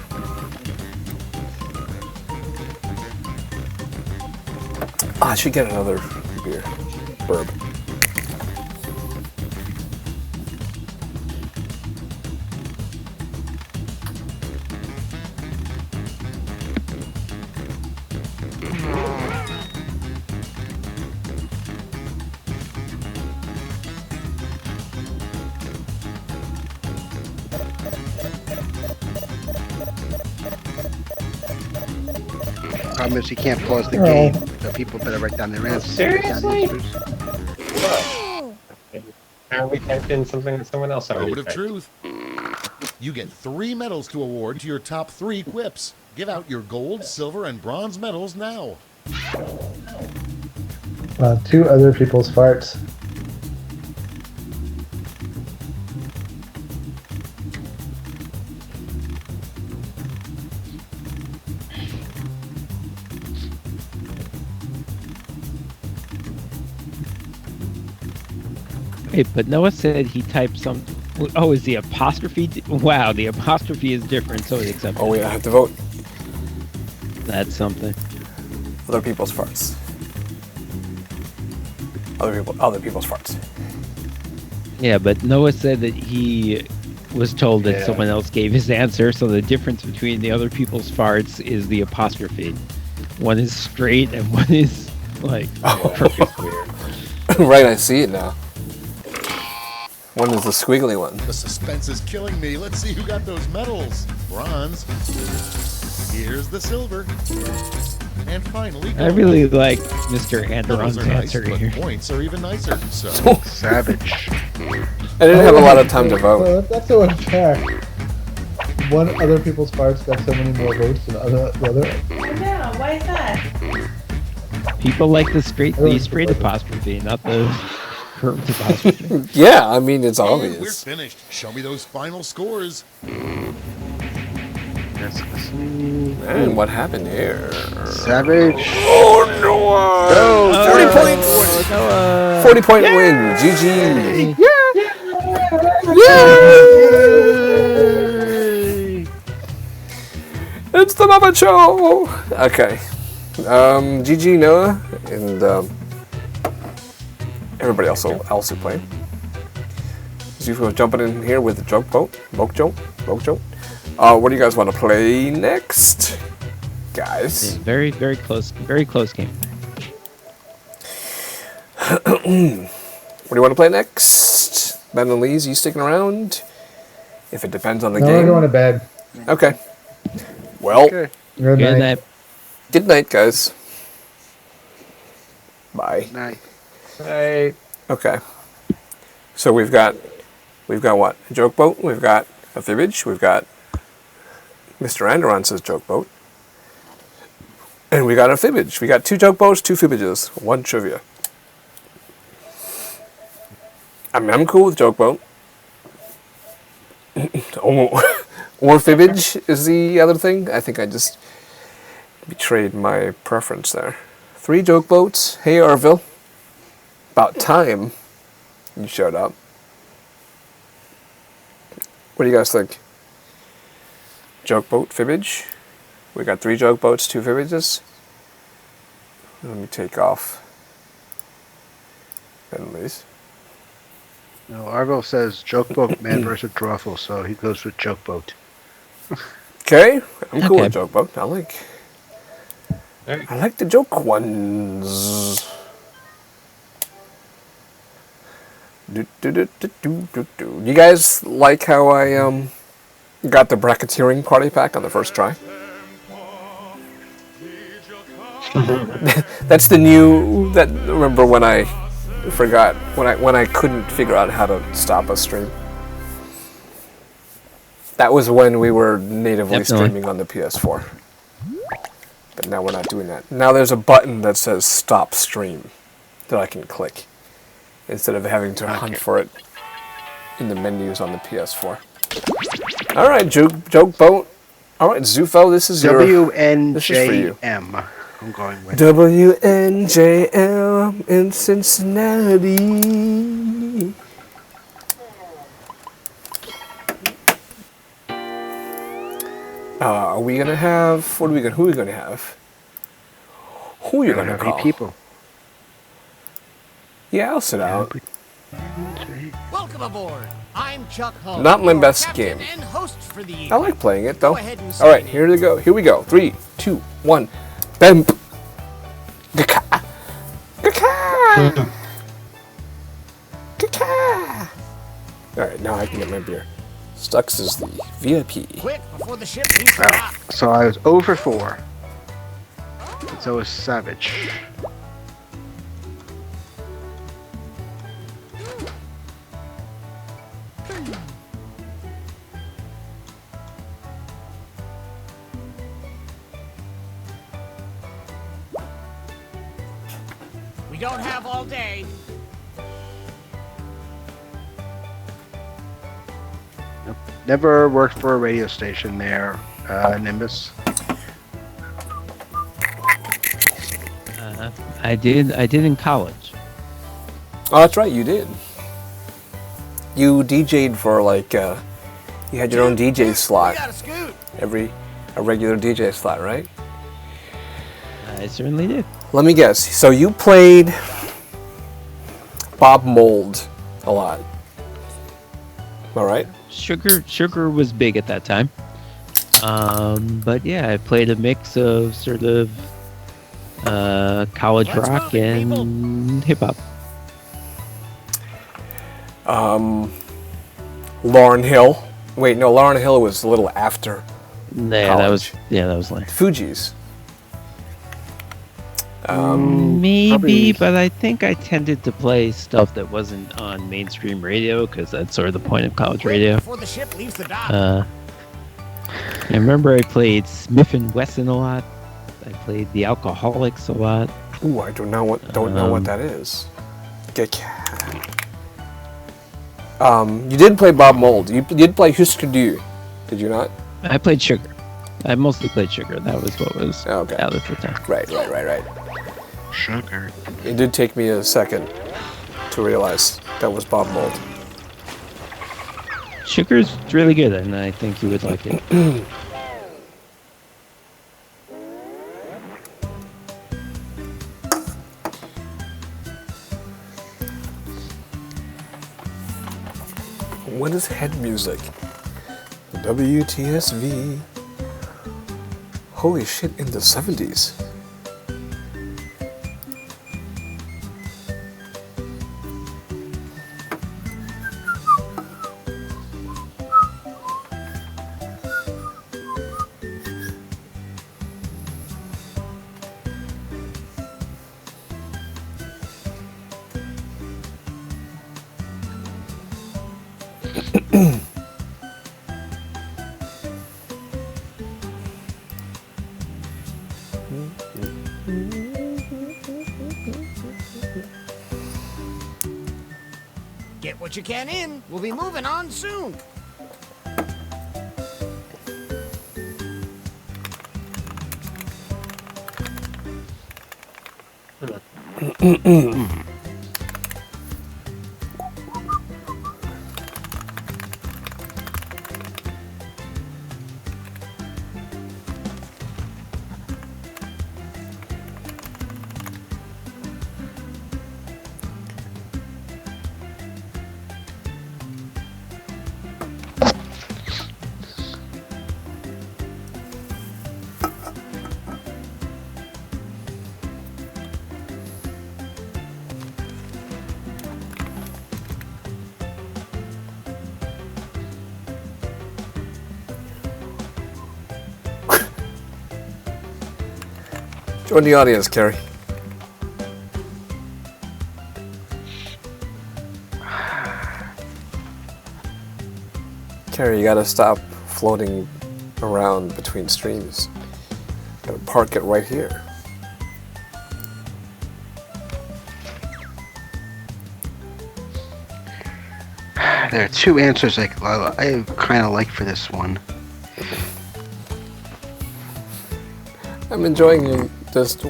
I should get another beer. Burb. Problem is, you can't pause the game, so people better write down their answers. Seriously? Apparently typed in something that someone else already Moment of typed. truth. You get 3 medals to award to your top 3 quips. Give out your gold, silver, and bronze medals now. 2 other people's farts. Wait, but Noah said he typed some. Oh, is the apostrophe? Wow, the apostrophe is different, so it's acceptable. Oh wait, I have to vote. That's something. Other people's farts. Other people's farts. Yeah, but Noah said that he was told that Yeah. someone else gave his answer, so the difference between the other people's farts is the apostrophe. One is straight and one is like perfect. Right, I see it now. One is the squiggly one. The suspense is killing me. Let's see who got those medals. Bronze. Here's the silver. And finally, I gold. really like Mr. Medals Anderon's are nice, answer but here. points are even nicer. So Savage. I didn't have a lot of time to vote. Well, that's so unfair. One other people's farts got so many more votes than the other. No, why is that? People like the straight apostrophe, not the curved apostrophe. Yeah, I mean it's and we're obvious. finished. Show me those final scores. And what happened here? Savage. Oh no! 40 point win. GG. It's the Muppet Show. Okay. GG Noah and everybody else who played. Zufu was jumping in here with the joke boat. What do you guys want to play next, guys? Very, very close game. What do you want to play next? Ben and Lee's, you sticking around? If it depends on the No, game. we're going to bed. Okay. Well, Okay. Good night. good night, guys. Bye. Night. Hey. Okay. So we've got what? A joke boat. We've got a fibbage. We've got Mr. Anderon says joke boat. And we got a fibbage. We got 2 joke boats, 2 fibbages, 1 trivia. I'm cool with joke boat. Or fibbage is the other thing. I think I just betrayed my preference there. 3 joke boats. Hey, Arville. About time you showed up. What do you guys think? Joke boat, fibbage. We got 3 joke boats, 2 fibbages. Let me take off. Anyways. No, Arville says joke boat man versus drawful, so he goes with joke boat. Okay, I'm cool Okay. with joke boat. I like the joke ones. You guys like how I got the bracketeering party pack on the first try? That's the new. Remember when I forgot when I couldn't figure out how to stop a stream? That was when we were natively Definitely. streaming on the PS4. But now we're not doing that. Now there's a button that says stop stream that I can click instead of having to hunt for it in the menus on the PS4. All right, joke boat. All right, Zufo, this is your. This is for you. WNJM. I'm going with. WNJM in Cincinnati. Are we gonna have? Who are we gonna have? Who are you gonna call? People. Yeah, I'll sit out. Welcome aboard. I'm Chuck Hull. Not my your best captain game. and host for the I evening. like playing it though. Go ahead and All right, sign here we go. Here we go. 3, 2, 1. Bam. Gaka. Gaka. Gaka. All right, now I can get my beer. Stux is the VIP. Quick before the ship leaves the dock. So I was 0 for 4. And so was Savage. We don't have all day. Never worked for a radio station there, Nimbus. I did in college. Oh, that's right, you did. You DJ'd for like, you had your own DJ slot. A regular DJ slot, right? I certainly did. Let me guess. So you played Bob Mould a lot. All right. Sugar was big at that time. But yeah, I played a mix of sort of college rock and hip hop. Lauryn Hill. Wait, no, Lauryn Hill was a little after. Yeah, college. that was like Fugees. maybe, probably- but I think I tended to play stuff that wasn't on mainstream radio because that's sort of the point of college radio. Before the ship leaves the dock. I remember I played Smith and Wesson a lot. I played the Alcoholics a lot. Ooh, I don't know what that is. You did play Bob Mould. You did play Husker Du, did you not? I played Sugar. I mostly played Sugar. That was what was out at the time. Right. Sugar. It did take me a second to realize that was Bob Mould. Sugar's really good, and I think you would like it. What is head music? WTSV. Holy shit, in the 70s. Get what you can in. We'll be moving on soon. Join the audience, Carrie. Carrie, you gotta stop floating around between streams. Gotta park it right here. There are two answers I kind of like for this one. I'm enjoying just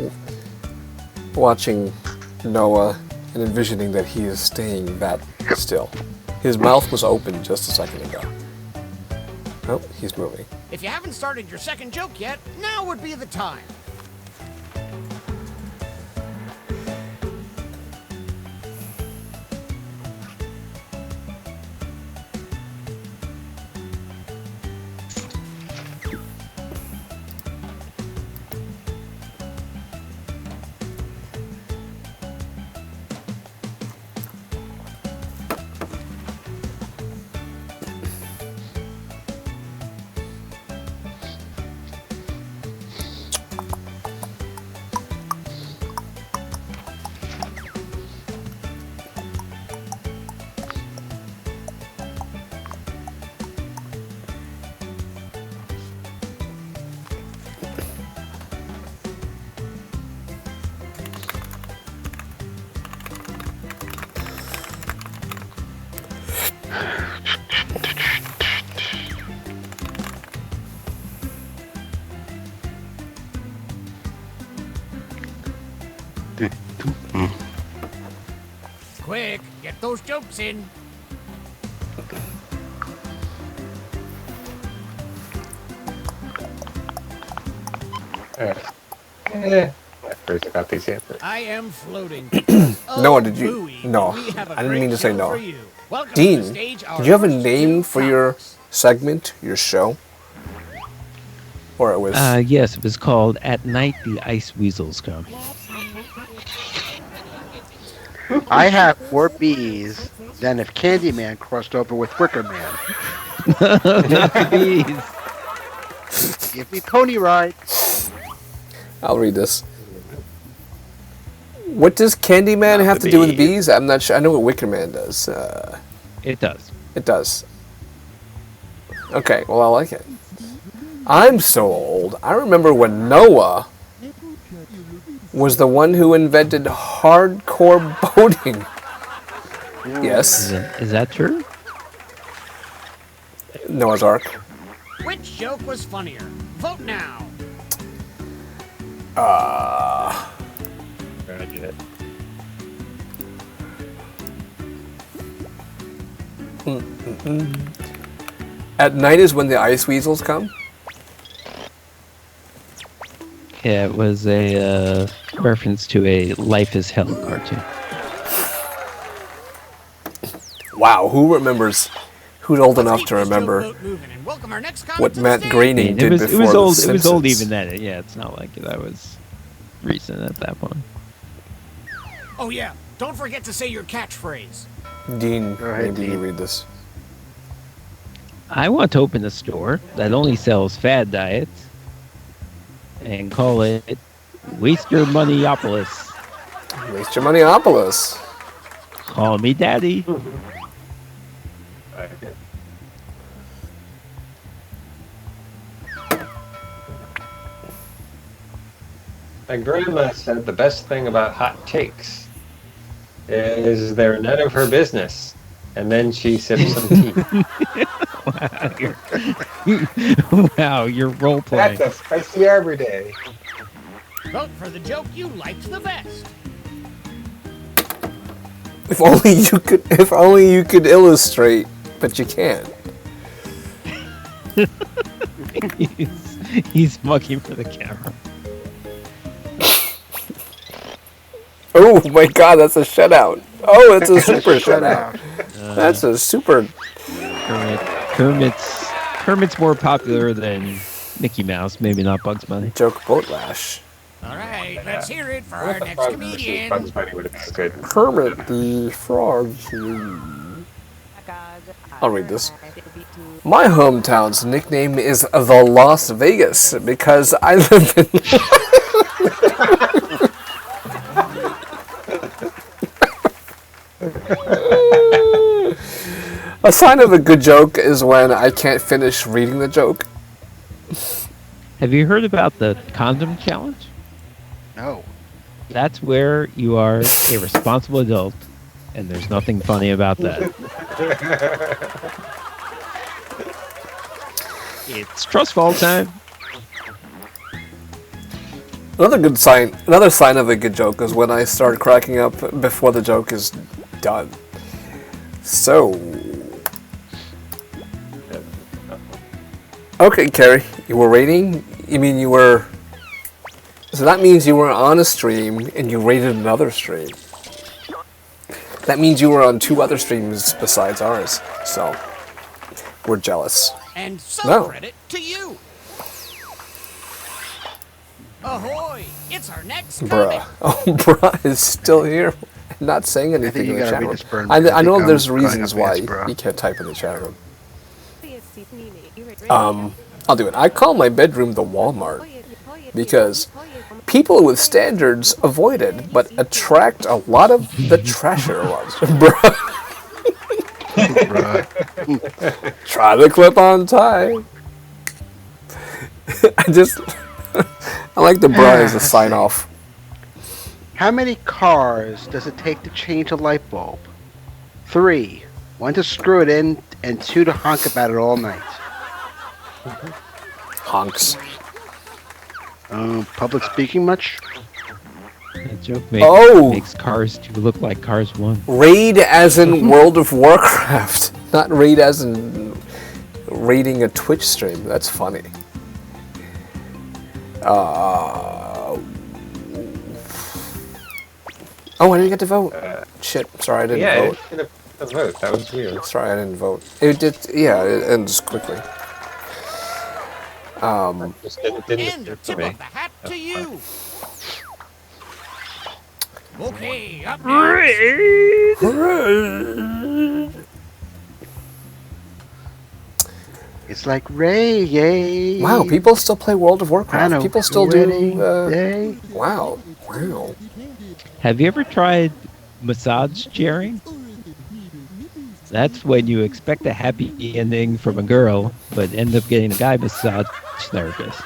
watching Noah and envisioning that he is staying that still. His mouth was open just a second ago. Oh, he's moving. If you haven't started your second joke yet, now would be the time. Quick, get those jokes in. I forgot these answers. I am floating. Noah, did you? No, I didn't mean to say no. Dean, did you have a name for your segment, your show? Or it was... Yes, it was called At Night the Ice Weasels Come. I have more bees than if Candyman crossed over with Wicker Man. Not the bees. Give me pony ride. I'll read this. What does Candyman have to do with bees? I'm not sure. I know what Wicker Man does. It does. It does. Okay, well, I like it. I'm so old. I remember when Noah was the one who invented hardcore boating. Yes. Is that true? Noah's Ark. Which joke was funnier? Vote now. I did it. At night is when the ice weasels come? Yeah, it was a reference to a Life is Hell cartoon. Wow, who remembers? Who's old enough to remember what Matt Groening did before it was old. The It was old Simpsons? even then. Yeah, it's not like that was recent at that point. Oh yeah, don't forget to say your catchphrase. Dean, maybe you read this. I want to open a store that only sells fad diets and call it Waste Your Moneyopolis. Waste Your Moneyopolis. Call me daddy. My grandma said the best thing about hot takes is they're none of her business. And then she sips some tea. Wow, you're role playing. That's a spicy every day. Vote for the joke you liked the best. If only you could illustrate, but you can't. He's mugging for the camera. Oh my god, that's a shutout. Oh, it's a super shutout. That's a super... Kermit's more popular than Mickey Mouse, maybe not Bugs Bunny. Joke Boat Lash. All right, let's hear it for our next comedian. Bugs Bunny would have been good. Kermit the Frog. I'll read this. My hometown's nickname is the Las Vegas because I live in... A sign of a good joke is when I can't finish reading the joke. Have you heard about the condom challenge? No. That's where you are a responsible adult, and there's nothing funny about that. It's trust fall time. Another sign of a good joke is when I start cracking up before the joke is done. So, okay, Carrie, you were rating? You mean you were... So that means you were on a stream and you rated another stream. That means you were on 2 other streams besides ours. So, we're jealous. And some No. credit to you. Ahoy! It's our next comic. Bruh. Oh, bruh is still here. Not saying anything you in the gotta chat read room. this, Burn, I because I know think there's I'm going reasons up why against bruh. you can't type in the chat room. I'll do it. I call my bedroom the Walmart because people with standards avoid it, but attract a lot of the trashier ones. Bruh. Try the clip-on tie. I like the bruh as a sign-off. How many cars does it take to change a light bulb? 3. 1 to screw it in, and 2 to honk about it all night. Honks. Public speaking much? That joke makes Cars 2 look like Cars 1. Raid as in World of Warcraft, not raid as in raiding a Twitch stream. That's funny. Oh, I didn't get to vote. Shit, sorry, I didn't vote. Yeah, I didn't get a vote. That was weird. Sorry, I didn't vote. It did. Yeah, it ends quickly. Just didn't And a tip of the hat to you. Okay, up next. It's like Ray, yay. Wow, people still play World of I Warcraft. know. People still Ready, do. yay. Wow. Wow. Have you ever tried massage chairing? That's when you expect a happy ending from a girl, but end up getting a guy massage therapist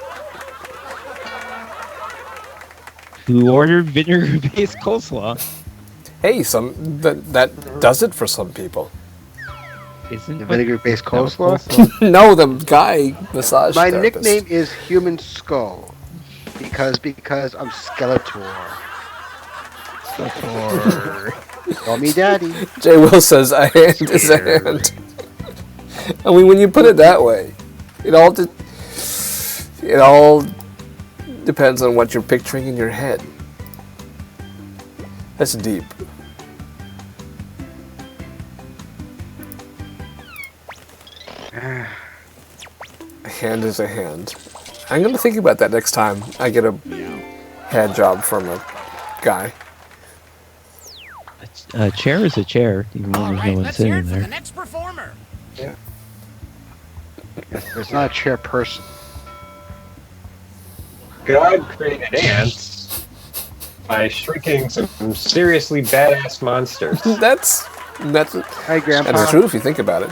who ordered vinegar-based coleslaw. Hey, that does it for some people. Isn't The vinegar-based coleslaw? No, the guy massage My therapist. nickname is Human Skull because I'm Skeletor. Call me Daddy. Jay Will says a hand is a hand. I mean, when you put it that way, it all depends on what you're picturing in your head. That's deep. A hand is a hand. I'm gonna think about that next time I get a hand job from a guy. A chair is a chair, even when All there's right, no one let's hear sitting it for the there. next performer. Yeah. It's not a chair person. God created ants by shrinking some seriously badass monsters. That's Hi, Grandpa. That's true if you think about it.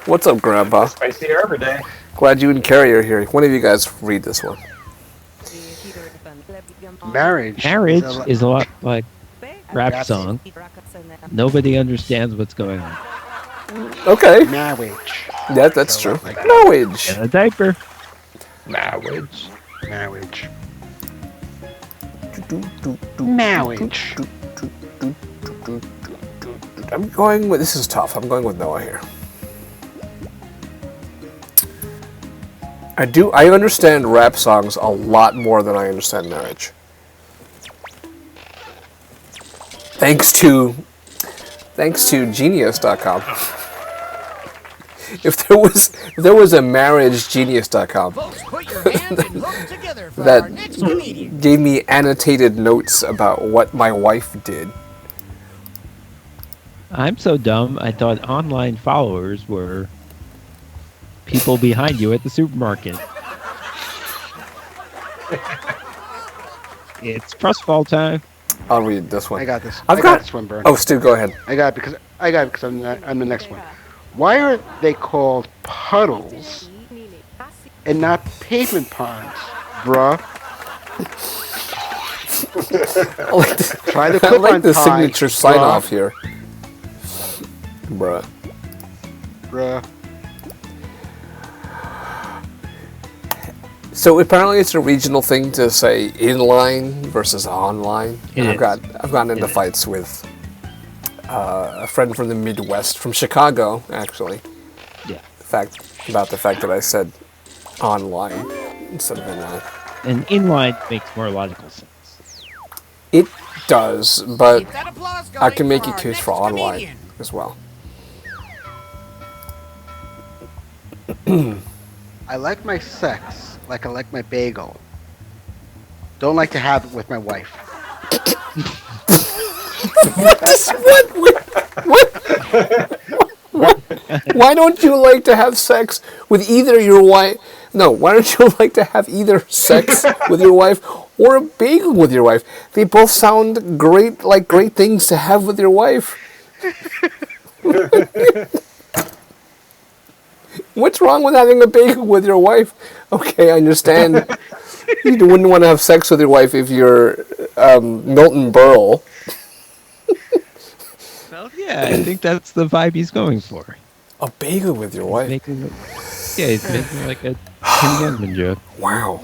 What's up, Grandpa? Spicy Arbor Day. Glad you and Carrie are here. One of you guys read this one. Marriage. Marriage is a lot like rap song. Nobody understands what's going on. Okay. Marriage. Yeah, that's true. Marriage. And a diaper. Marriage. Marriage. Marriage. I'm going with... This is tough. I'm going with Noah here. I understand rap songs a lot more than I understand marriage. Thanks to Genius.com. If there was a marriage Genius.com that gave me annotated notes about what my wife did. I'm so dumb, I thought online followers were people behind you at the supermarket. It's trust fall time. I'll read this one. I got this. I've got this one, Burn. Oh, Stu, go ahead. I got it because I'm the next one. Why are they called puddles and not pavement ponds, bruh? Try the signature sign bruh. off here. Bruh. Bruh. So apparently it's a regional thing to say inline versus online. I've gotten into fights with a friend from the Midwest, from Chicago, actually. Yeah. About the fact that I said online instead of inline. And inline makes more logical sense. It does, but Keep that applause going I can make for a our case next for online comedian. as well. I like my sex like I like my bagel. Don't like to have it with my wife. What? Why don't you like to have sex with either your wife? No, why don't you like to have either sex with your wife or a bagel with your wife? They both sound great, like great things to have with your wife. What's wrong with having a bagel with your wife? Okay, I understand. You wouldn't want to have sex with your wife if you're Milton Berle. Well, yeah, I think that's the vibe he's going for. A bagel with your wife? He's making like a Tim Gunman joke. Wow.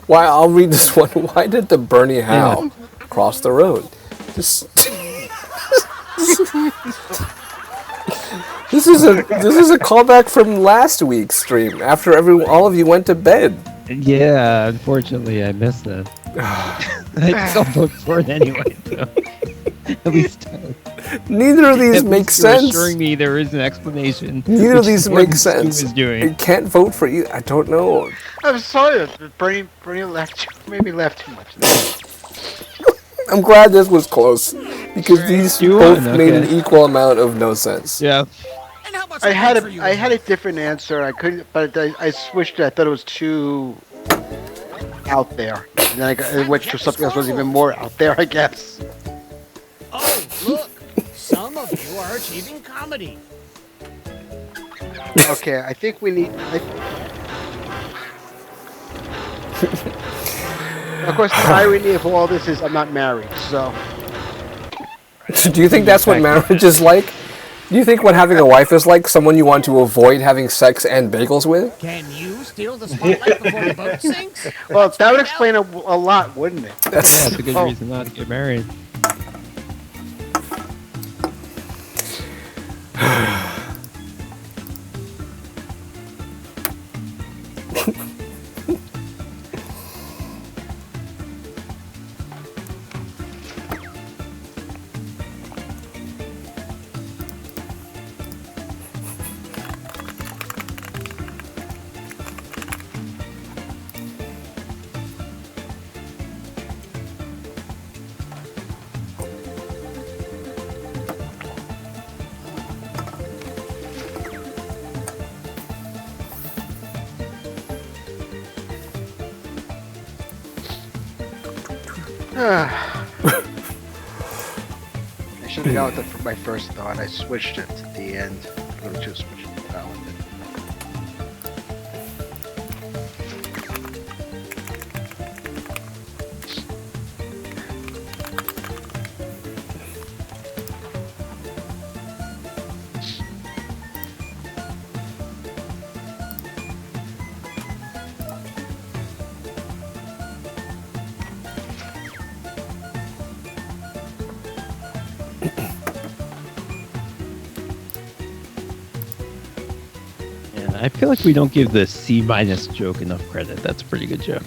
Why? I'll read this one. Why did the Bernie Howe cross the road? This is a callback from last week's stream after all of you went to bed. Yeah, unfortunately, I missed that. I still vote for it anyway, though. At least. Neither of these make sense. Assuring me there is an explanation. Neither of these make sense. Doing. You can't vote for you. I don't know. I'm sorry, Bernie made me laugh too much. I'm glad this was close because these both made an equal amount of no sense. Yeah. I had a different answer. I couldn't, but I switched it. I thought it was too out there, and then I went to something else that was even more out there, I guess. Oh, look! Some of you are achieving comedy. Okay, I think we need. Of course, the irony of all this is I'm not married, so. Do you think that's what marriage is like? Do you think what having a wife is like? Someone you want to avoid having sex and bagels with? Can you steal the spotlight before the boat sinks? Well, that would explain a lot, wouldn't it? That's a good reason not to get married. I should have gone with it for my first thought. I switched it at the end. I would just switch it out with it. I feel like we don't give the C- joke enough credit. That's a pretty good joke.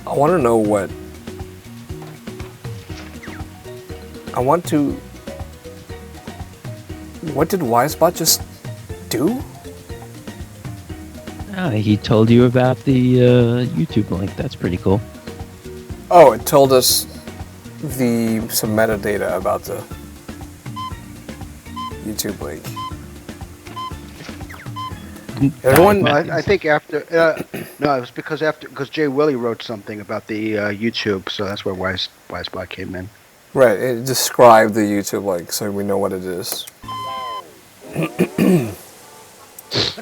I want to know what. What did Wisebot just do? He told you about the YouTube link. That's pretty cool. Oh, it told us some metadata about the YouTube link. Everyone, well, I think after no, it was because Jay Willie wrote something about the YouTube, so that's where Wisebot came in. Right, it described the YouTube link, so we know what it is. The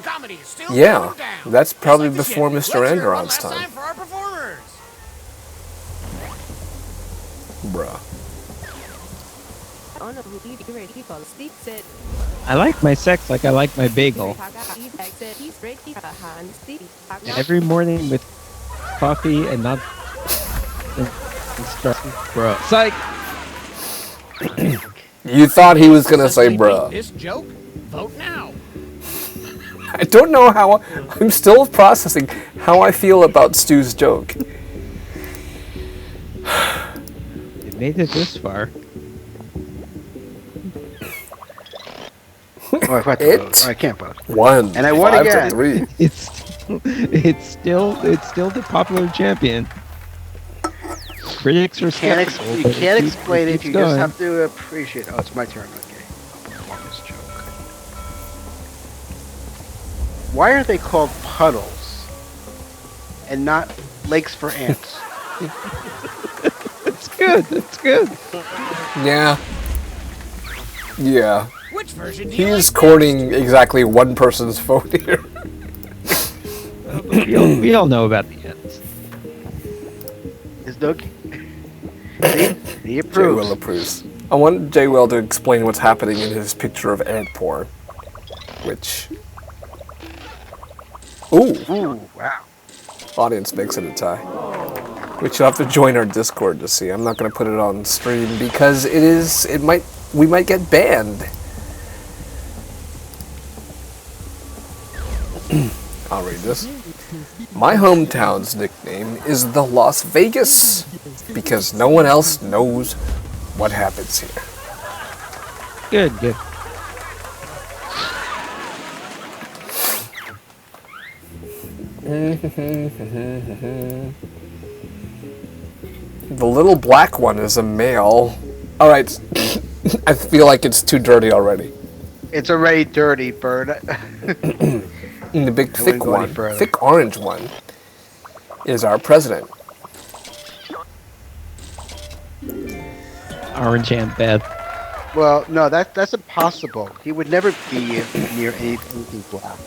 comedy is still Yeah, down. that's probably Just like before the shit. Mr. Let's hear one Enderon's last time. for our performers. Bruh. I like my sex like I like my bagel. Every morning with coffee and not bro. Psych. You thought he was gonna say bruh. This joke? Vote now. I don't know how. I'm still processing how I feel about Stu's joke. It made it this far. Oh, I have to vote. I can't vote. Won. And I won 5 again. to 3. It's still the popular champion. Critics are skeptical. You can't explain it. keeps You going. just have to appreciate. Oh, it's my turn. Okay. This joke. Why are they called puddles and not lakes for ants? That's good. That's good. Yeah. Yeah. Which version do you He's courting exactly one person's vote here. We all know about the ants. Is Doug? He approves. Jay Will approves. I want Jay Will to explain what's happening in his picture of ant porn. Which... Ooh, wow. Audience makes it a tie. Which you'll have to join our Discord to see. I'm not going to put it on stream because we might get banned. I'll read this. My hometown's nickname is the Las Vegas because no one else knows what happens here. Good, good. The little black one is a male. Alright, I feel like it's too dirty already. It's already dirty, bird. And the big thick one, thick orange one, is our president. Orange Ant Beth. Well, no, that's impossible. He would never be near anything black.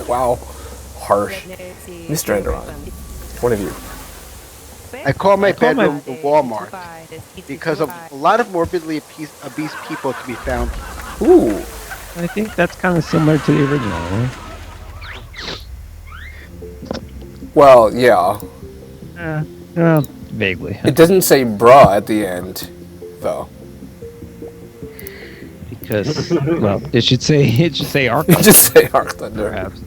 Wow, harsh. Mr. Enderon, one of you. I call my bedroom the Walmart because of a lot of morbidly obese people to be found. Ooh. I think that's kind of similar to the original, right? Well, yeah. Vaguely. It doesn't say bruh at the end, though. Because, well, it should say Arc It should say Arc Thunder. Perhaps.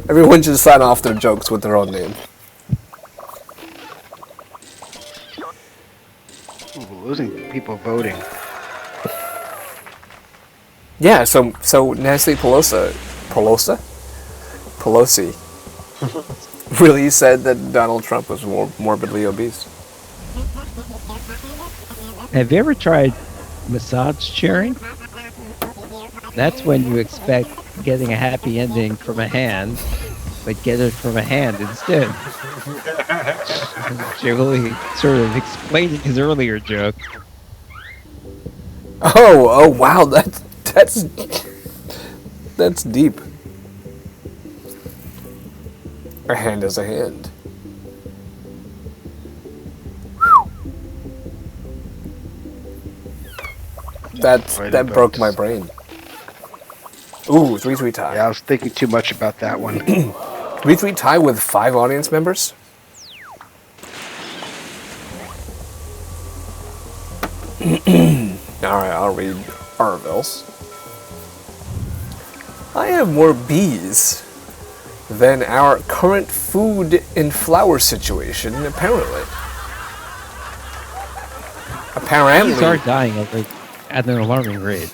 Everyone should sign off their jokes with their own name. Ooh, losing people voting. Yeah, so Nancy Pelosi really said that Donald Trump was morbidly obese. Have you ever tried massage chairing? That's when you expect getting a happy ending from a hand, but get it from a hand instead. Really sort of explaining his earlier joke. Oh wow, that's deep. A hand is a hand. That broke my brain. Ooh, 3-3 tie. Yeah, I was thinking too much about that one. 3-3 tie with 5 audience members? Alright, I'll read Arville's. I have more bees than our current food and flour situation, apparently. Bees are dying at an alarming rate.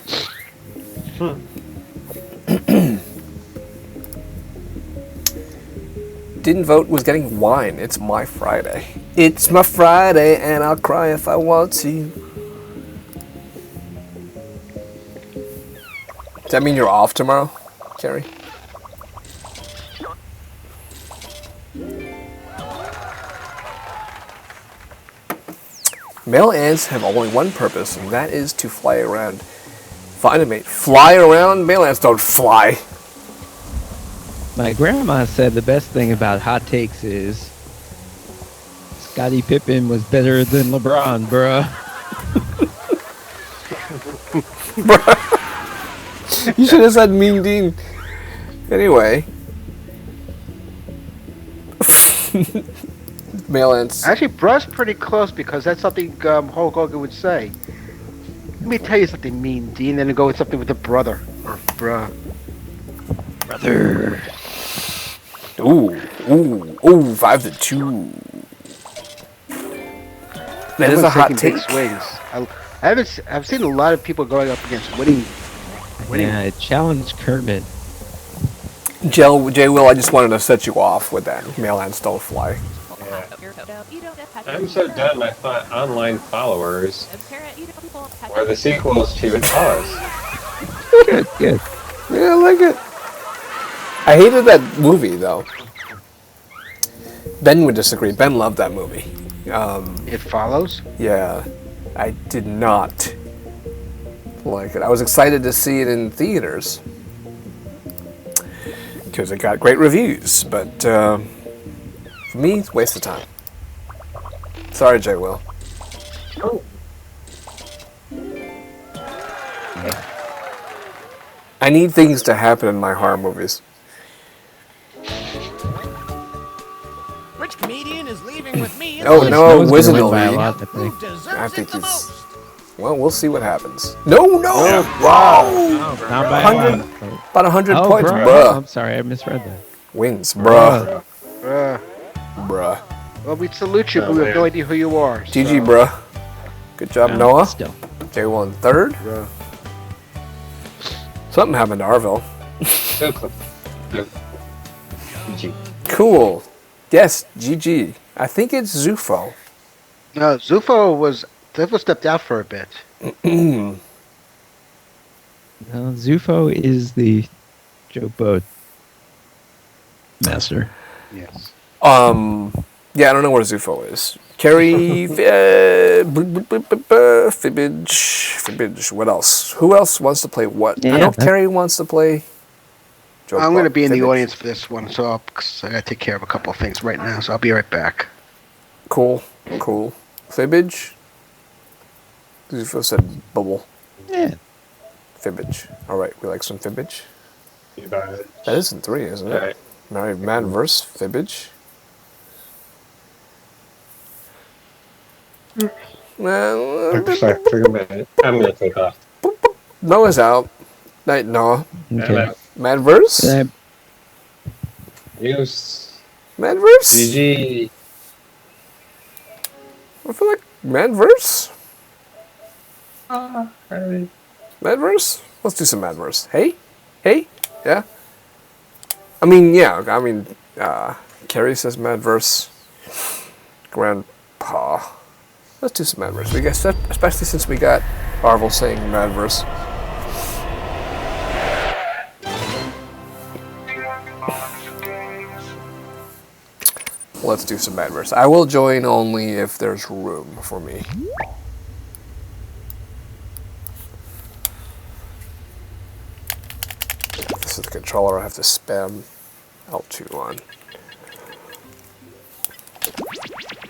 Didn't vote was getting wine. It's my Friday. It's my Friday and I'll cry if I want to. Does that mean you're off tomorrow, Jerry? Male ants have only one purpose, and that is to fly around. Find a mate. Fly around? Male ants don't fly. My grandma said the best thing about hot takes is Scottie Pippen was better than LeBron, bruh. You should have said Mean Dean. Anyway. Male ants. Actually, bruh's pretty close because that's something Hulk Hogan would say. Let me tell you something, Mean Dean, then go with something with a brother or bruh. Brother. Ooh, 5-2. That is a hot take. Swings. I've seen a lot of people going up against winning. Yeah, it challenged Kermit. Jay Will, I just wanted to set you off with that. Male ants don't fly. I'm so done. I thought online followers were the sequels to Pause. Good. Yeah, I like it. I hated that movie though. Ben would disagree. Ben loved that movie. It Follows? Yeah, I did not like it. I was excited to see it in theaters because it got great reviews, but for me, it's a waste of time. Sorry, Jay Will. Oh. I need things to happen in my horror movies. Which comedian is leaving with me? Oh no, Wizard will by a lead. lot, I think he's. Well, we'll see what happens. No! Not by a lot. About 100 Oh, points, bruh. bruh. I'm sorry, I misread that. Wins, bruh. Bruh. Well, we salute you, but we have no idea who you are. So. GG, bruh. Good job, Yeah, Noah. still. J1 in third. Bruh. Something happened to Arville. GG. Cool. Yes, GG. I think it's Zufo. No, Zufo stepped out for a bit. Zufo is the joke boat master. Yes. Yeah, I don't know where Zufo is. Carrie, Fibbage. What else? Who else wants to play what? Yeah, I know Carrie wants to play. I'm going to be in the Fibbage. audience for this one, so I got to take care of a couple of things right now, so I'll be right back. Cool. Fibbage. Zufo said bubble. Yeah. Fibbage. All right, we like some Fibbage. That That is in 3, isn't it? Right. Married Man vs. Fibbage. Sorry, forget about it. I'm gonna take off. Noah's out. Night, Noah. Okay. Madverse? Yes. Madverse? GG. I feel like Madverse? Alright. Madverse? Let's do some Madverse. Hey? Yeah? I mean, Carrie says Madverse. Grandpa. Let's do some Madverse. We guess, especially since we got Arville saying Madverse. Let's do some Madverse. I will join only if there's room for me. This is the controller I have to spam L2 on.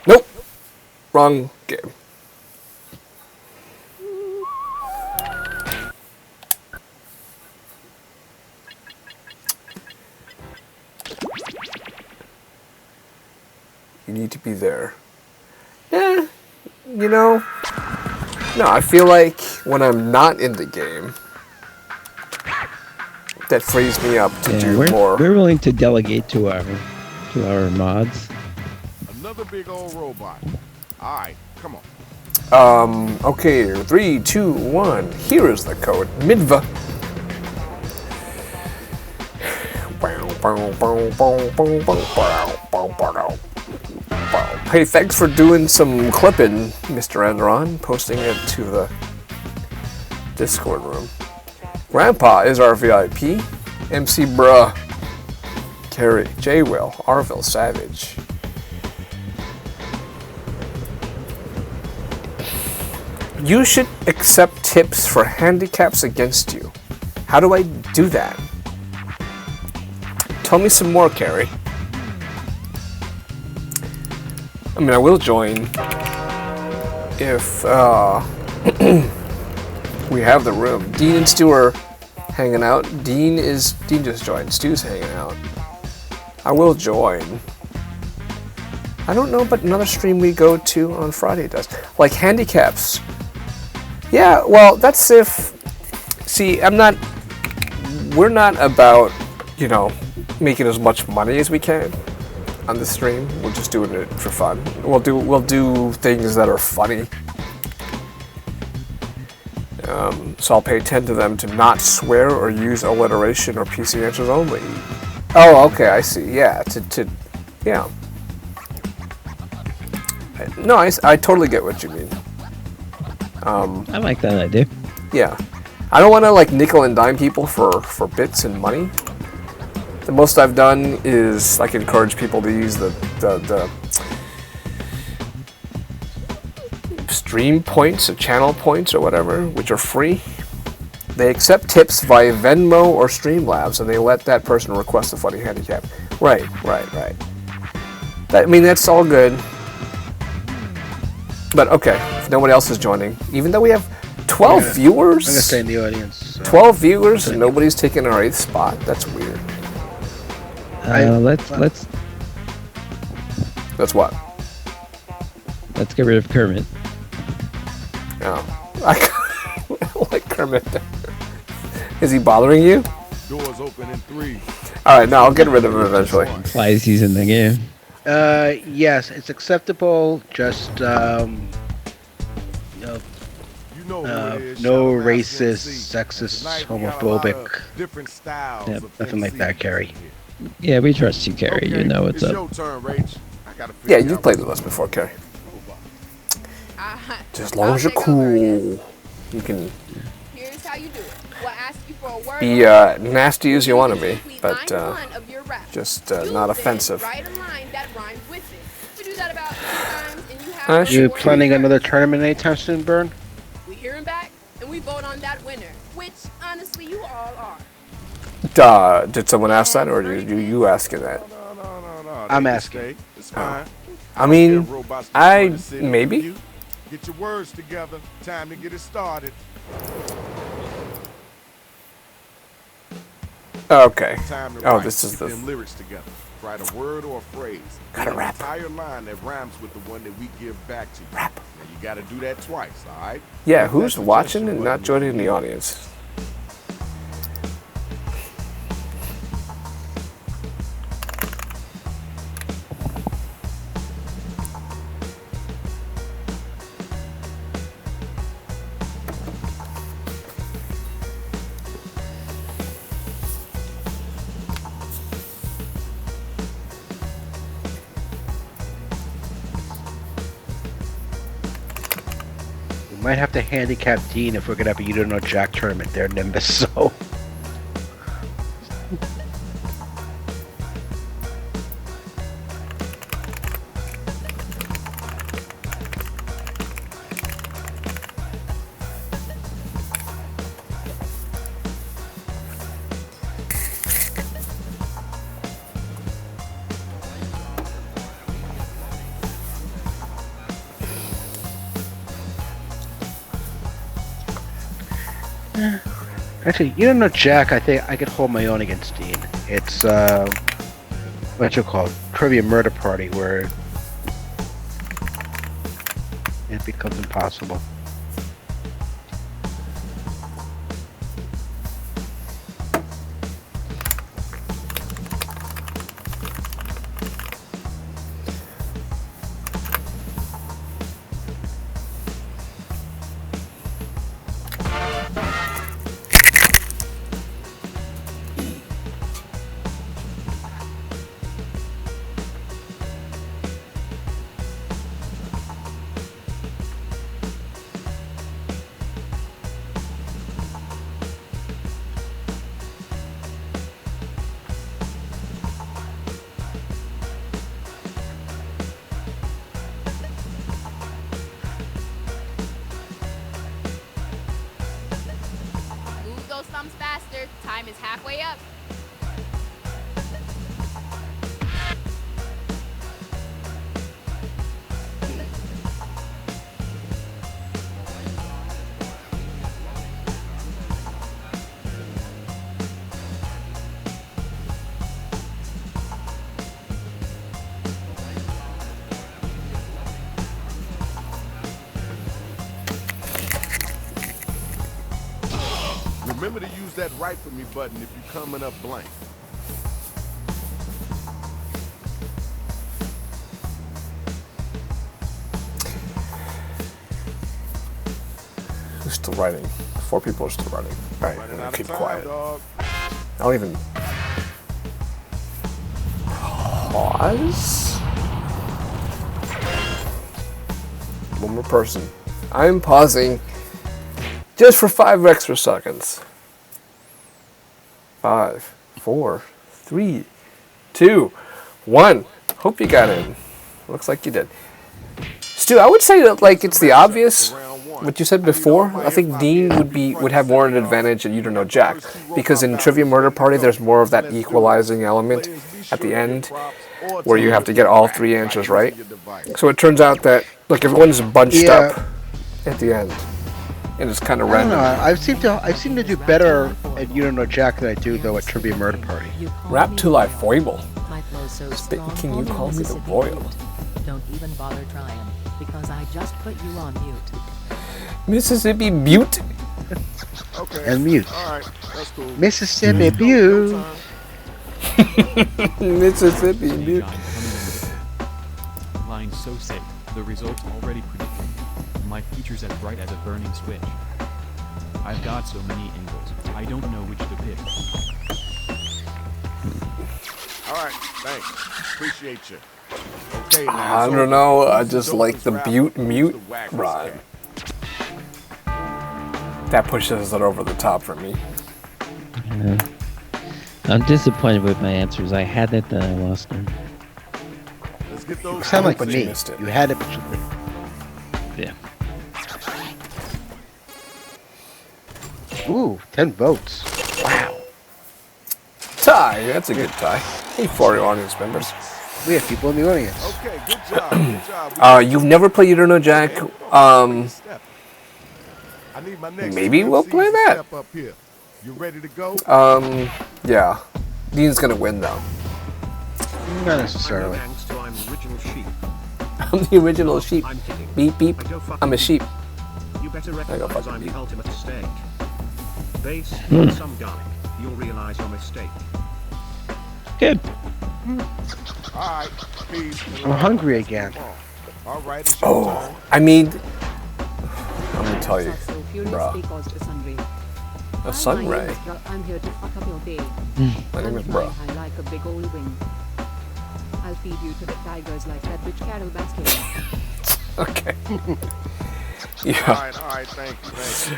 Nope! Wrong game. You need to be there. No, I feel like when I'm not in the game, that frees me up to do more. We're willing to delegate to our mods. Another big old robot. All right, come on. Okay, 3, 2, 1. Here is the code. Midva. Hey, thanks for doing some clipping, Mr. Enron, posting it to the Discord room. Grandpa is our VIP. MC Bruh. Carrie, J-Will, Arville, Savage. You should accept tips for handicaps against you. How do I do that? Tell me some more, Carrie. I mean, I will join if we have the room. Dean and Stu are hanging out. Dean just joined. Stu's hanging out. I will join. I don't know, but another stream we go to on Friday does. Like handicaps. Yeah, well, that's if... See, we're not about, making as much money as we can on the stream. We're just doing it for fun. We'll do things that are funny. So I'll pay 10 to them to not swear or use alliteration or PC answers only. Oh, okay, I see. Yeah, yeah. No, I totally get what you mean. I like that idea. Yeah. I don't want to nickel and dime people for bits and money. The most I've done is encourage people to use the stream points or channel points or whatever, which are free. They accept tips via Venmo or Streamlabs, and they let that person request a funny handicap. Right. That's all good. But okay, if no one else is joining, even though we have 12 viewers, I'm gonna stay in the audience. So. 12 viewers and nobody's taking our 8th spot. That's weird. Let's. That's what? Let's get rid of Kermit. Oh, I like Kermit. Is he bothering you? Doors open in 3. All right, no, I'll get rid of him eventually. Why is he in the game? Yes, it's acceptable. Just no racist, sexist, homophobic. Different styles. Yeah, nothing like that, Kerry. Yeah, we trust you, Kerry. You know what's up. Your turn, Rach. Yeah, you've played with us before, Kerry. Just as long as you're cool, you can Here's how you do it. We'll ask you for a word be nasty as you want to be, but just not offensive. Write a line that rhymes with it. We do that about 3 times, and you have You planning another tournament anytime soon, Burn? We hear him back, and we vote on that winner, which honestly you all are. Did someone ask that, or are you asking that? No. I'm asking. It's fine. I mean, maybe. Get your words together. Time to get it started. Okay. Time to Oh, write. this is Get the. them lyrics together. Write a word or a phrase. Gotta rap. An entire line that rhymes with the one that we give back to you. Rap. Now you gotta do that twice, all right? Yeah, who's watching and not joining the audience? Might have to handicap Dean if we're gonna have a You Don't Know Jack tournament there, Nimbus. So. Actually, You Don't Know Jack, I think I could hold my own against Dean. It's, what you call it? Trivia Murder Party, where it becomes impossible. Move those thumbs faster. Time is halfway up. Remember to use that write for me button if you're coming up blank. Who's still writing? 4 people are still writing. Alright, I'm gonna keep quiet. I'll even pause. One more person. I'm pausing just for 5 extra seconds. 5, 4, 3, 2, 1. Hope you got in. Looks like you did. Stu, I would say that like it's the obvious what you said before. I think Dean would have more of an advantage and you don't know Jack. Because in Trivia Murder Party there's more of that equalizing element at the end where you have to get all 3 answers right. So it turns out that look, everyone's bunched up at the end. And it's kind of random. I seem to do better at You Don't Know Jack than I do though at Trivia Murder Party. Rap till I foible. Can you call me the Royal? Don't even bother trying, because I just put you on mute. Mississippi Butte. And mute. All right, that's cool. Mississippi Butte. Mississippi Butte. Line so sick, the results already predicted. My feature's as bright as a burning switch. I've got so many angles, I don't know which to pick. All right, thanks. Appreciate you. Okay, now, I don't know, I just like the Butte mute rhyme. That pushes it over the top for me. I'm disappointed with my answers. I had it, then I lost them. Let's get those. You sound like But me. you missed it. You had it, but you Yeah. Ooh, 10 votes. Wow. Tie, that's a good tie. Hey, 40 audience members. We have people in the audience. Okay, good job. Good job. You've never played You Don't Know Jack. I need my next Maybe we'll play MCs to that. step up here. You ready to go? Yeah. Dean's gonna win though. Not necessarily. I'm original sheep. I'm the original sheep. I'm kidding. Beep beep. I'm a sheep. You better I go recognize fucking I'm beep. the ultimate steak. Base, some garlic. You'll realize your mistake. Good. All right, peace. I'm hungry again. All right, it's your Oh, turn. I mean, I'm gonna tell you, bruh. A sunray. I'm here to fuck up your day. My name is bruh. I like a big old wing. I'll feed you to the tigers like that bitch Carol Baskin. Okay. All Yeah. right, thank you.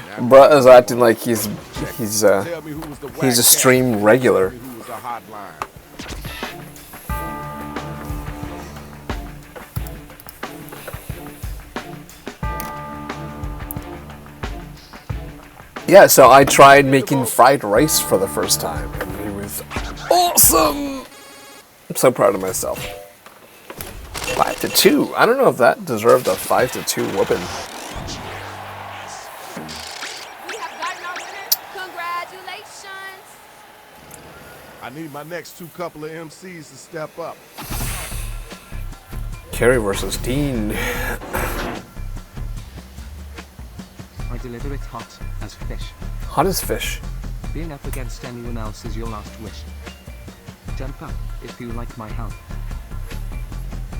Now, Bruh is acting like he's tell me who was the a whack stream cat. regular. Tell me who was the hotline. Yeah, so I tried making fried rice for the first time, and it was awesome. I'm so proud of myself. 5-2. I don't know if that deserved a 5-2 whooping. We have gotten our winner. Congratulations. I need my next two couple of MCs to step up. Kerry versus Dean. I deliver it hot as fish. Hot as fish. Being up against anyone else is your last wish. Jump up if you like my help.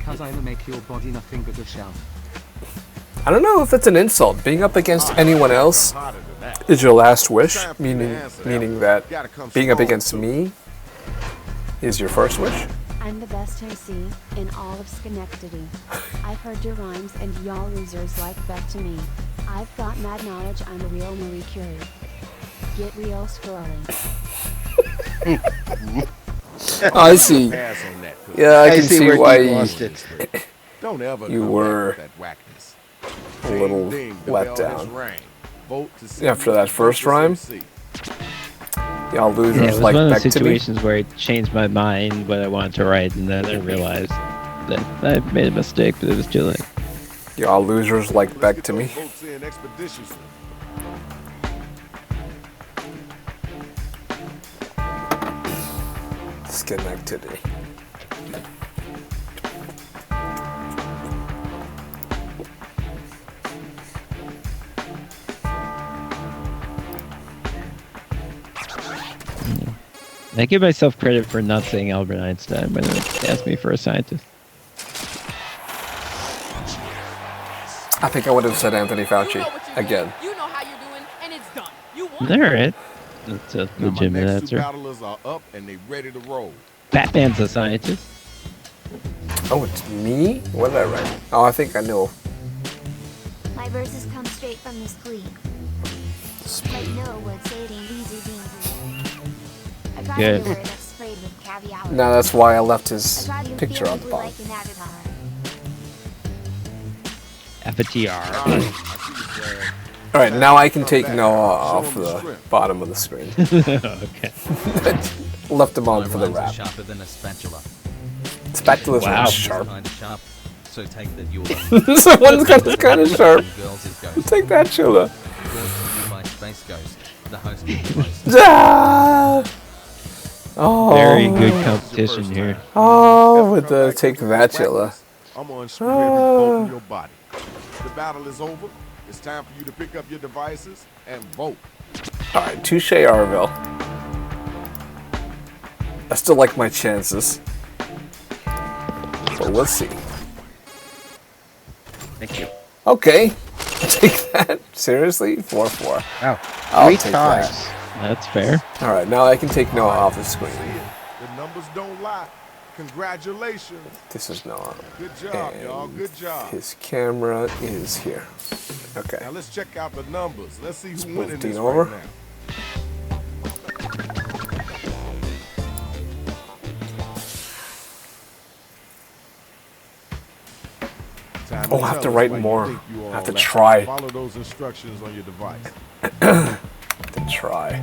Cause I'll make your body nothing but a shell. I don't know if it's an insult. Being up against anyone else is your last wish, meaning that being up against me is your first wish. I'm the best MC in all of Schenectady. I've heard your rhymes and y'all losers like back to me. I've got mad knowledge, I'm the real Marie Curie. Get real scrolling. I see. Yeah, I can see why you were a little let down. After that first rhyme, y'all losers Yeah, it was like one of back those to me. situations where I changed my mind what I wanted to write, and then I realized that I made a mistake, but it was too late. Y'all losers like back to me. Schenectady. I give myself credit for not saying Albert Einstein when they asked me for a scientist. I think I would have said Anthony Fauci again. You know how you're doing, and it's done. You All right. That's a legitimate answer. battlers are up and they ready to roll. Batman's a scientist. Oh, it's me? What did I write? Oh, I think I know. My verses come straight from the spleen. Like Noah would say it ain't easy being green. I'd rather Good. be a word that's sprayed with caviar. Now that's why I left his I'd rather you picture feel on the blue bottom. like an avatar. FTR. Alright, now I can take Noah off the bottom of the screen. Okay. Left him on My for the rhymes are wrap. sharper than a spatula. Spatula's Wow. not sharp. Kind of sharp. So take that your So one's kind of sharp. Girls is ghost. Take that, Chula. Brought to you by Space Ghost, the host of the most. Ah! Oh. Very good competition here. Oh, with the take that, Chilla. I'm gonna screw every bolt in your body. The battle is over. It's time for you to pick up your devices and vote. Alright, touche Arville. I still like my chances. But we'll see. Thank you. Okay. Take that. Seriously? 4-4. Wow. I'll 3 take times. that. That's fair. Alright, now I can take Noah off the screen. The numbers don't lie. Congratulations. This is Noah. Good job, y'all. And Good job. his camera is here. Okay. Now let's check out the numbers. Let's see who's move winning Dean this over. right now. Time Oh, I have tell to us write why you more. think you I have all to at. try. Follow those instructions on your device. To try.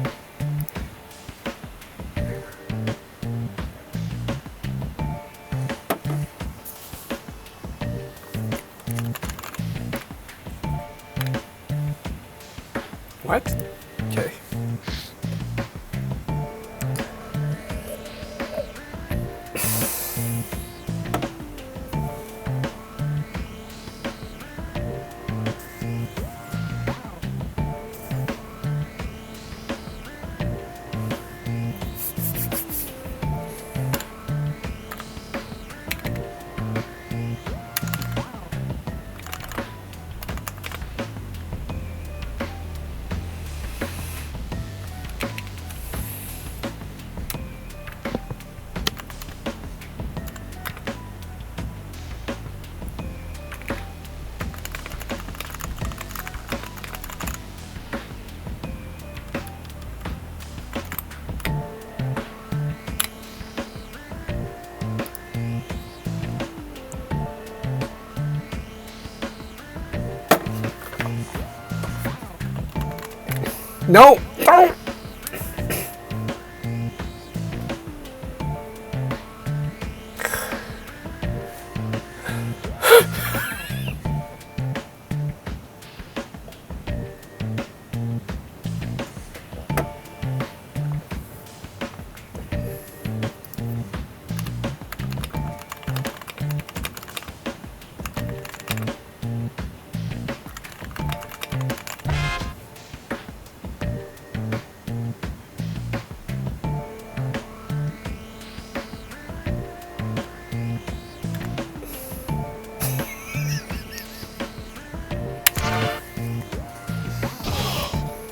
What? Okay. No! Don't!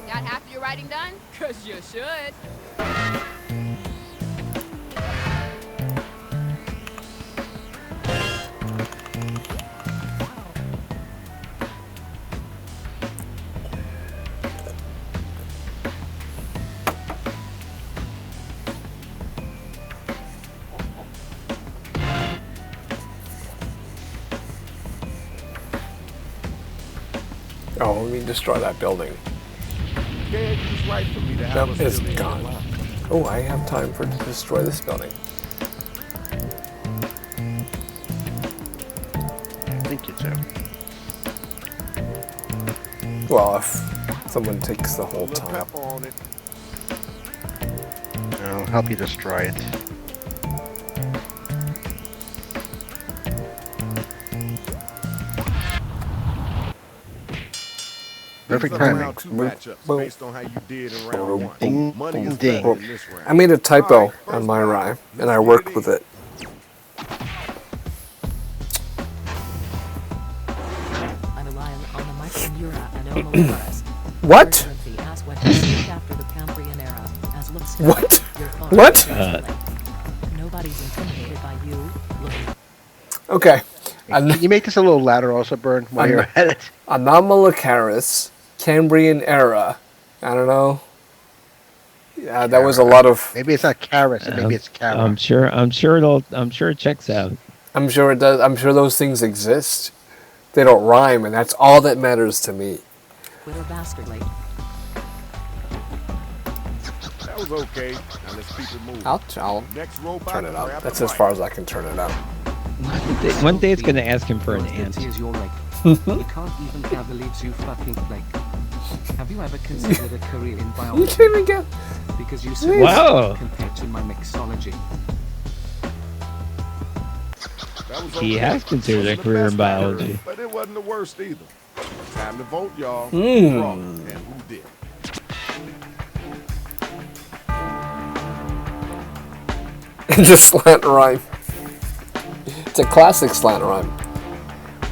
Got half your writing done? Cause you should. Oh, let me destroy that building. Can't use right for me to have Nope, us it's still in gone. line. Oh, I have time to destroy this building. Thank you, sir. Well, if someone takes the whole Little time. pepper on it. I'll help you destroy it. Perfect These are timing. round 2 matchups based on how you did in round 1. Ding, Money is ding. better in this round. I made a typo All right, on first my round. rhyme, and Let's I get worked it with in. it. I'm a lion on the Micronura and Omaloras. What? Presidency as what received after the Cambrian era, as looks to What? your father What? personally. Nobody's intimidated by you. Look. Okay. Can you make this a little louder also, Bern, while you're at it? Anomalocaris, Cambrian era. I don't know. Yeah, that was a lot of. Maybe it's not Caris, maybe it's Cara. I'm sure it checks out. I'm sure it does. I'm sure those things exist. They don't rhyme, and that's all that matters to me. Twitter bastardly. That was okay. Now let's keep it moving. I'll Next robot, turn it up. grab That's the as mic. far as I can turn it up. One day it's going to ask him for an Your ant. dirty as your leg. You can't even count the leaves, you fucking flake. Have you ever considered a career in biology? You can't even get. Because you said Wow. compared to my mixology. That was He okay. has considered a Wasn't the career in best biology. effort, but it wasn't the worst either. Time to vote, y'all. Mm. Who wrong and who did? It's a slant rhyme. It's a classic slant rhyme.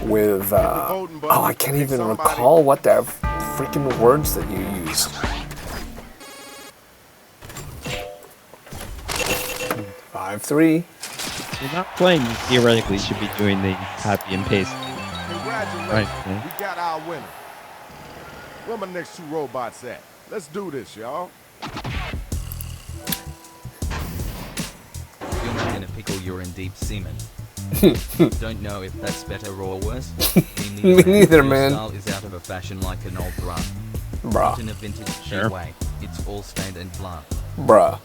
With, I can't even recall what the freaking words that you use. 5-3. You're not playing. You theoretically should be doing the copy and paste. Congratulations. Right. We got our winner. Where my next 2 robots at? Let's do this, y'all. You're not in a pickle, you're in deep semen. Don't know if that's better or worse. Me neither, Your man. style is out of a fashion like an old bra. Bruh. Not in a vintage Sure. way. It's all stained and blah. Bruh.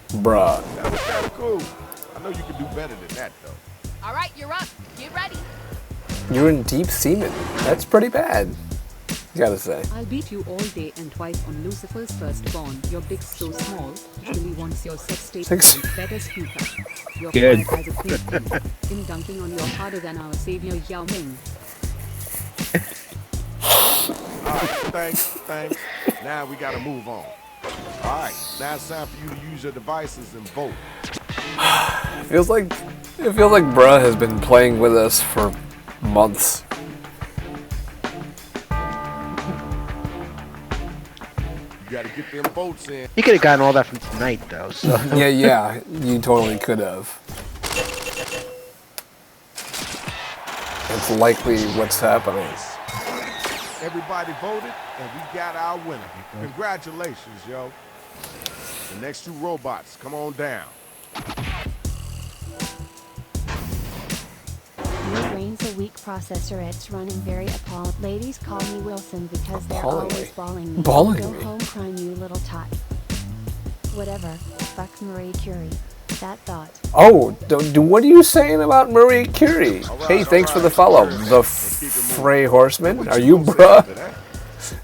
Bruh. That was kind of cool. I know you can do better than that, though. All right, you're up. Get ready. You're in deep semen. That's pretty bad. You gotta say. I'll beat you all day and twice on Lucifer's firstborn. Your dick's so small, it really wants your sex tape Sex- and better speaker. Your Good. pride as a queen in dunking on you harder than our savior Yao Ming. All right, thanks. Now we got to move on. All right, now it's time for you to use your devices and vote. It feels like bruh has been playing with us for months. You got to get them votes in. You could have gotten all that from tonight, though. So. Yeah, you totally could have. It's likely what's happening. Everybody voted, and we got our winner. Congratulations, yo. The next 2 robots, come on down. Your brain's a weak processor, it's running very appalled. Ladies call me Wilson because they're Appallingly. always balling me. Balling Go me. home crying, you little tot. Whatever. Fuck Marie Curie. That thought. Oh, what are you saying about Marie Curie? Hey, thanks for the follow. The Frey Horseman? Are you bruh?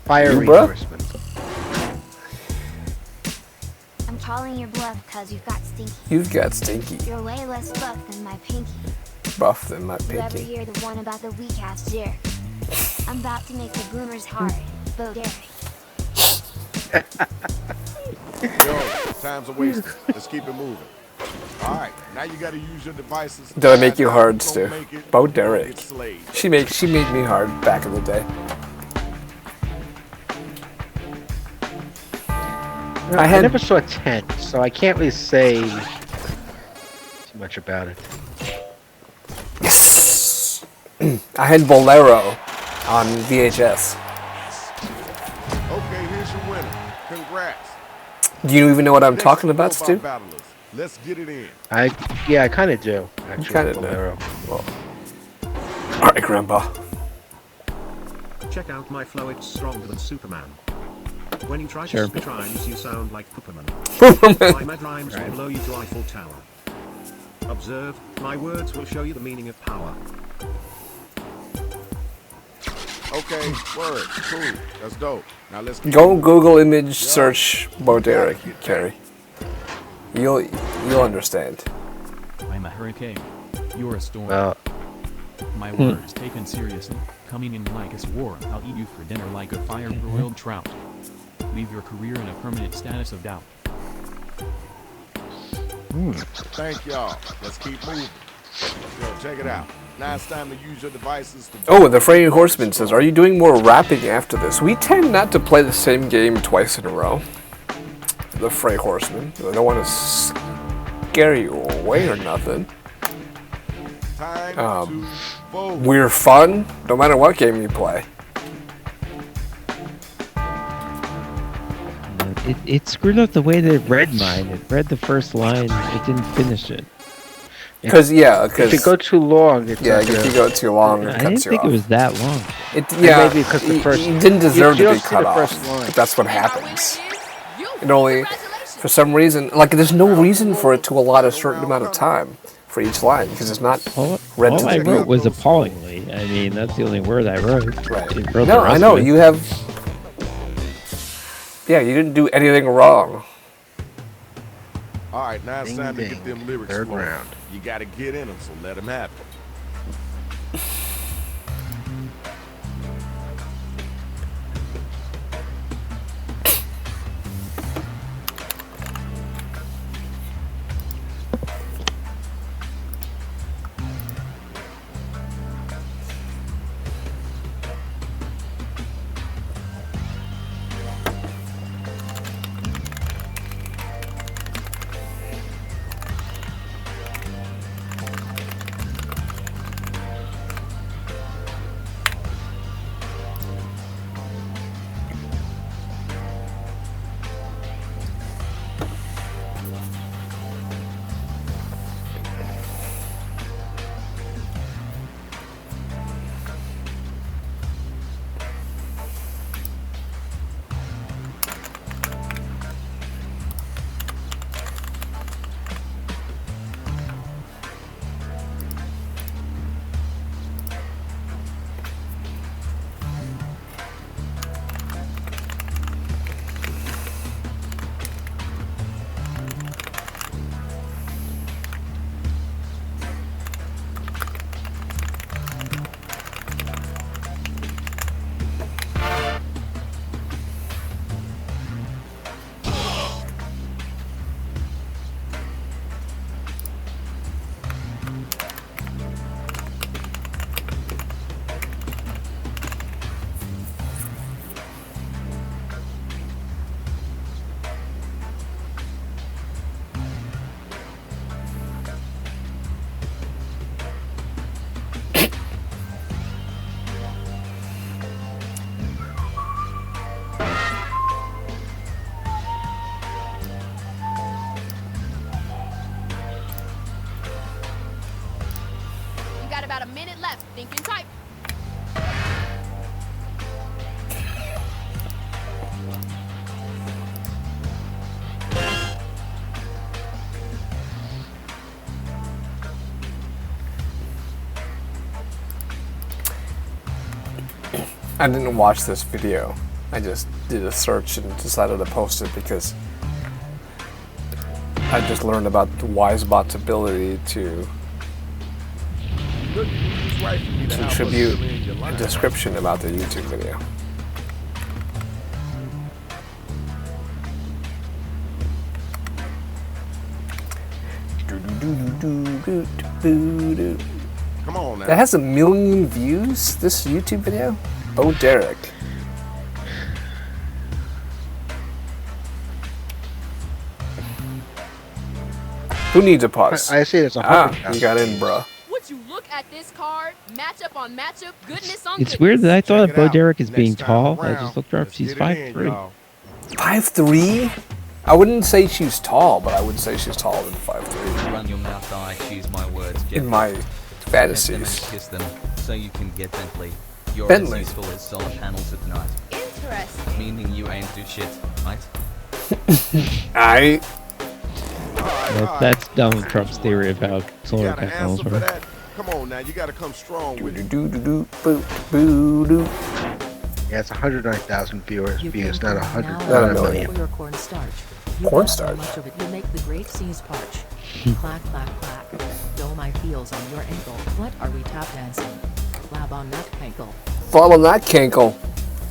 Fiery You bruh? Horseman. I'm calling your bluff because you've got stinky. You've got stinky. You're way less buff than my pinky. Buff than my You ever pinky. hear the one about the weak ass jerk? I'm about to make the boomers hard. Bo Derek. Yo, time's a waste. Let's keep it moving. All right, now you got to use your devices. Did I make you hard, Don't Stu? make it, Bo you're gonna Derek. get slayed. She made me hard back in the day. I never saw 10, so I can't really say too much about it. Yes! I had Bolero on VHS. Okay, here's your winner. Congrats. Do you even know what I'm Next talking about, robot Stu? battlers. Let's get it in. I kind of do, actually. Kinda do. Bolero. Well, alright, Grandpa. Check out my flow, it's stronger than Superman. When you try Sure. to spit rhymes, you sound like Pooperman. Pooperman. My mad rhymes will blow you to Eiffel Tower. Observe, my words will show you the meaning of power. Okay, word. Cool. That's dope. Now let's keep Go moving. Google image search Bo Derek, Carrie. You'll understand. I'm a hurricane. You're a storm. Well, My words taken seriously. Coming in like a swarm, I'll eat you for dinner like a fire-broiled trout. Leave your career in a permanent status of doubt. Thank y'all. Let's keep moving. Yo, check it out. Now it's time to use your devices to... Oh, the Frey Horseman says, are you doing more rapping after this? We tend not to play the same game twice in a row. The Frey Horseman. I don't want to scare you away or nothing. We're fun, no matter what game you play. It screwed up the way that it read mine. It read the first line, it didn't finish it. Because if you go too long, it's if you go too long, it I cuts didn't you think off. it was that long. Maybe because the first you didn't deserve you to be don't see cut the off. first line. But that's what happens. It only, for some reason, like there's no reason for it to allot a certain amount of time for each line because it's not read All to I the wrote beat. was appallingly. I mean, that's the only word I wrote. Right. It wrote No, the rest I know of it. you have. Yeah, you didn't do anything wrong. All right, now it's Ding, time to ding. get them lyrics Third flowing. round. You got to get in them, so let them happen. You got about a minute left. Think and type. I didn't watch this video. I just did a search and decided to post it because I just learned about the Wisebot's ability to contribute a description about the YouTube video. Come on now. That has 1 million views, this YouTube video? Oh, Derek. Who needs a pause? I see it's 100. You got in, bruh. Would you look at this card? Matchup on matchup, goodness on It's weird that I thought Check Bo it out. Derek is Next being time tall. I around, just looked her up. let's She's get it in, 5'3". y'all. 5'3"? I wouldn't say she's tall, but I would say she's taller than 5'3". Run your mouth, I choose my words. In my fantasies. Kiss them so you can get Bentley. You're Bentley. as useful as solar panels at night. Interesting. Meaning you ain't do shit, right? That's Donald Trump's theory of how You solar got an panels answer for work. that? Come on now, you got to come strong with it. Yeah, it's 109,000 views, not 100. Not a Not a million. million. For your cornstarch. Cornstarch? So much of it, you make the great C's parch. Clack, clack, clack. Dough my feels on your ankle. What are we tap dancing? Lab on that ankle. Fall on that kinkle.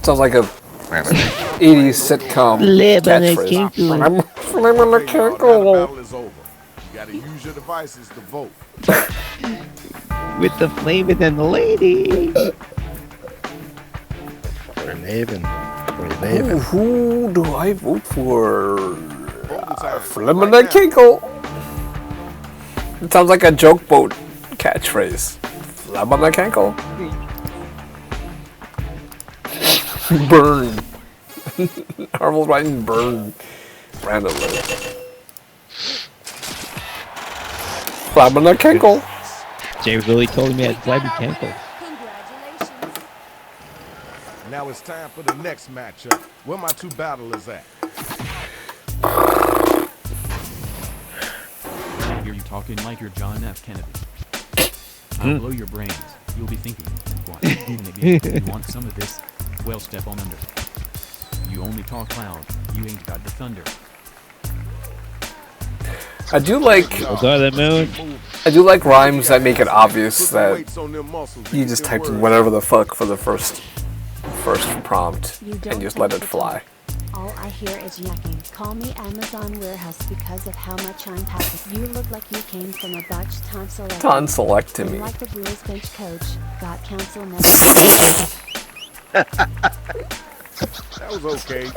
Sounds like a 80s sitcom catchphrase. Flame on the kinkle. Battle is over. You gotta use your devices to vote. With the flaming and the lady. For Maven. Who do I vote for? Flame on the kinkle. It sounds like a joke boat catchphrase. Flame on the kinkle. Burn. Harville's writing burn randomly. Flab on the kinkle. James Billy told me I'd flabby kinkle. Now it's time for the next matchup. Where my two battlers at? I hear you talking like you're John F. Kennedy. I'll blow your brains. You'll be thinking, what? You want some of this? Well, step on under. You only talk loud. You ain't got the thunder. I do like rhymes that make it obvious that you just typed in whatever the fuck for the first prompt and just let it fly. All I hear is yakking. Call me Amazon warehouse because of how much I'm packing. You look like you came from a botched tonsillectomy. Tonsillectomy. Like the Brewers bench coach, got council message. That was okay.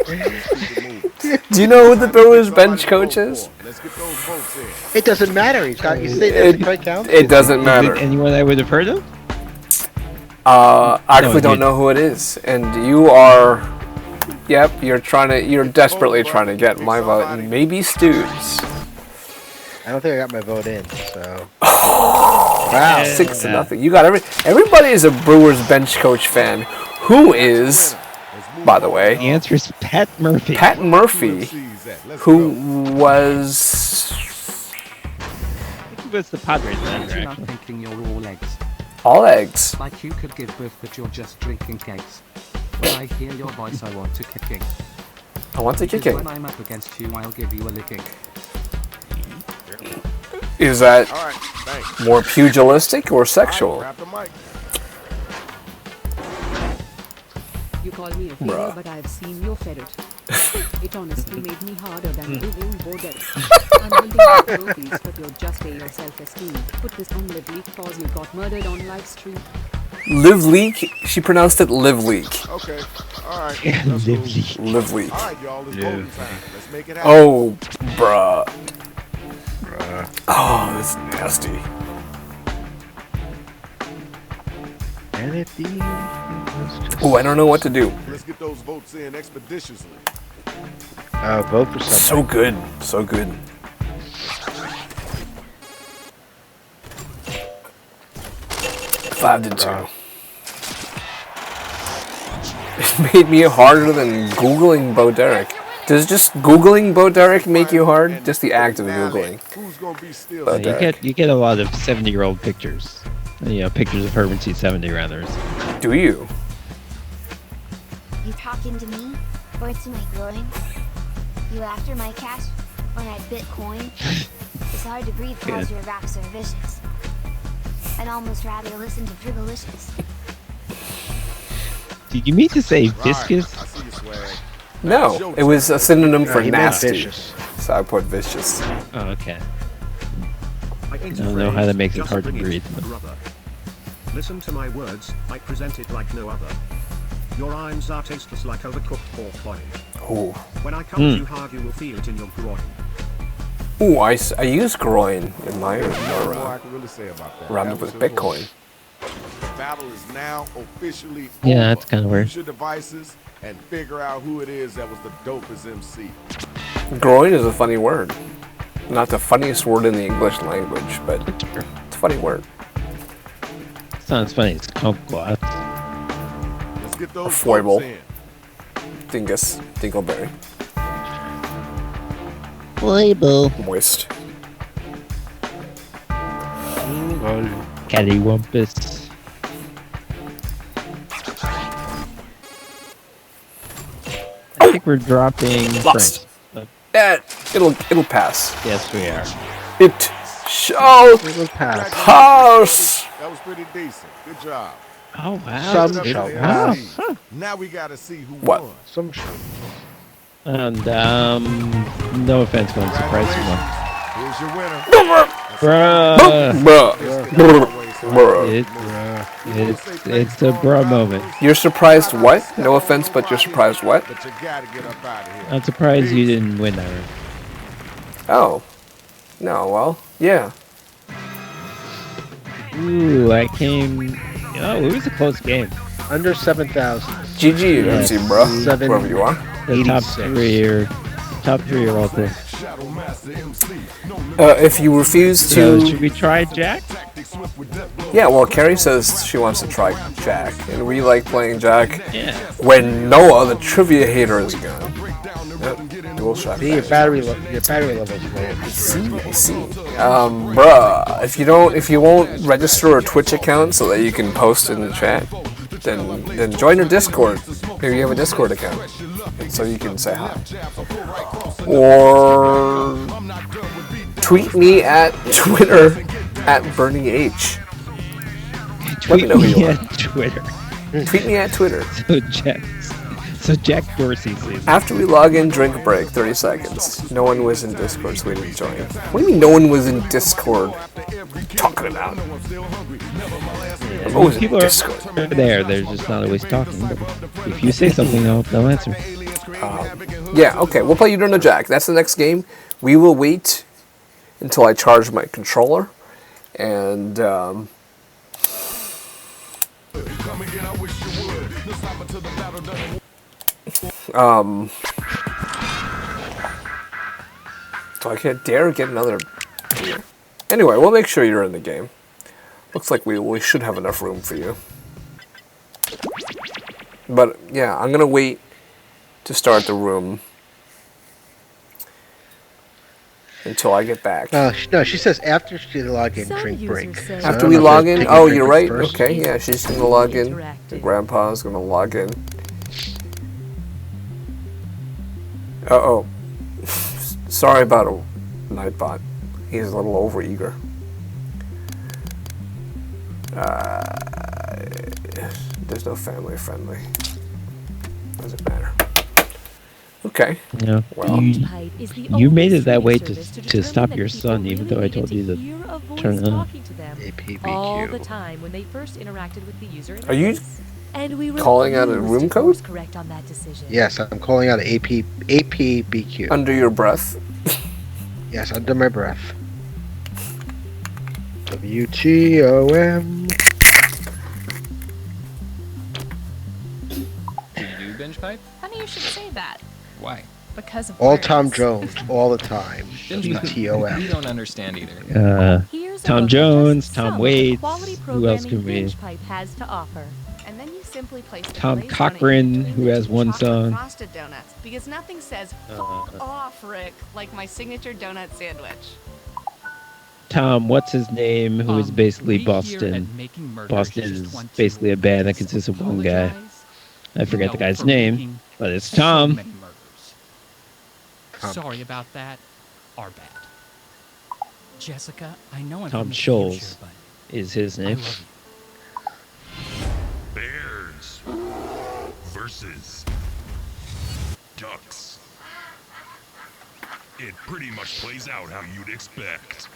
Do you know who the Brewers bench coach is? Let's get those votes in. It doesn't matter. He's got. You say that right count. It doesn't matter. Anyone I would have heard of? I actually don't know who it is, and you are. Yep, you're desperately trying to get my vote, and maybe Stu's. I don't think I got my vote in, so. Wow, 6-0. You got everybody is a Brewers bench coach fan. Who is, by the way? The answer is Pat Murphy. Pat Murphy, who was. I think it was the Padres manager. You're not thinking you're all eggs. All eggs. Like you could give birth, but you're just drinking eggs. When I hear your voice, I want to kicking. I want to kicking. When I'm up against you, I'll give you a licking. Is that more pugilistic or sexual? You call me a failure, but I've seen your ferret. It honestly made me harder than Google border. I'm building trophies, but you're just a your self-esteem. Put this on live leak cause you got murdered on live stream. Live leak? She pronounced it live leak. Okay. Alright. Live leak. Live leak. Alright, y'all. It's voting time. Let's make it happen. Oh, bruh. Oh, this is nasty. Oh, I don't know what to do. Let's get those votes in expeditiously. Vote for something. So good. So good. Five to 2. It made me harder than Googling Bo Derek. Does just Googling Bo Derek make you hard? Just the act of Googling. Bo Derek. You get a lot of 70-year-old pictures. You know, pictures of her when she's 70 rather. Do you? You talking to me? Or to my groin? You after my cash? Or my Bitcoin? It's hard to breathe cause your raps are vicious. I'd almost rather listen to Frivolicious. Did you mean to say viscous? No, it was a synonym for he meant nasty. vicious. So I put vicious. Oh, okay. I don't know how that makes it hard to breathe. Listen to my words, I present it like no other. Your rhymes are tasteless like overcooked pork loin. Ooh. When I come too hard, you will feel it in your groin. Ooh, I use groin in my I can really say about that. round up with Bitcoin. The battle is now officially Yeah, over. that's kind of weird. Use your devices and figure out who it is that was the dopest MC. Groin is a funny word. Not the funniest word in the English language, but it's a funny word. Sounds funny. It's kumquat. Let's get A those foible. votes in. Dingus. Dingleberry. Foible. Moist. Cattywampus. I think we're dropping Lost. Prince. Yeah, it'll pass. Yes, we are. It shall pass. pass. That was pretty decent. Good job. Oh wow. Some Good. shall Wow. pass. Huh. Now we gotta see who What? won. Some shall. And no offense, but I'm surprised you won. Here's your winner. It's a bruh moment. You're surprised what? No offense, but you're surprised what? But you gotta get up out of here. I'm surprised you didn't win that round. Oh. No, well, yeah. Ooh, I came. Oh, it was a close game. Under 7,000. GG, Yes. MC, bro. Seven- Wherever you are. The top 3 are all cool. If you refuse So, to... should we try Jack? Yeah, well, Carrie says she wants to try Jack, and we like playing Jack Yeah. when Noah, the trivia hater, is gone. Yep, dual shot. See, your battery level's low. I see. Bruh, if you won't register a Twitch account so that you can post in the chat, then join your Discord. Maybe you have a Discord account, so you can say hi. Or tweet me at Twitter at BernieH. Let me know who you are. at Twitter. Tweet me at Twitter. So Jack Dorsey sees. After we log in, drink break, 30 seconds. No one was in Discord, so we didn't join. What do you mean no one was in Discord? What are you talking about? I'm always in People Discord. are there. They're just not always talking. But if you say something, they'll answer. Yeah, okay. We'll play You Don't Know Jack. That's the next game. We will wait until I charge my controller. And, so I can't dare get another beer. Anyway, we'll make sure you're in the game. Looks like we should have enough room for you. But yeah, I'm gonna wait to start the room until I get back. No, she says after she log in, drink break. So After we log in? Oh, you're right. Okay, yeah, she's gonna log in. The grandpa's gonna log in. Uh-oh. Sorry about a Nightbot. He's a little overeager. There's no family friendly. Doesn't matter. Okay. Yeah. Well, you made it that way to stop your son, even though I told you to turn it on. All the time when they first interacted with the user. Are you And we calling out a room code? correct on that decision. Yes, I'm calling out APBQ. Under your breath? Yes, under my breath. WTOM. Do you do binge pipe? Funny you should say that. Why? Because of All words. Tom Jones, all the time. Binge pipe. WTOM. You don't understand either. Tom Jones, Tom Some Waits. quality Who else programming can we? Binge Pipe has to offer. And then you simply place the Tom glaze on it Cochran, between who the has two one chocolate song. Frosted donuts, because nothing says "fuck off, Rick" like my signature donut sandwich. Tom, what's his name? Who is basically we here at Boston. Making Murders Boston just is want to basically a band that consists of one guy. I forget the guy's name, but it's so Tom. many murders. Sorry about that. Our bad. Jessica, I know I'm Tom from New Hampshire, Scholes but is his I name. love you. Bears versus ducks. It pretty much plays out how you'd expect.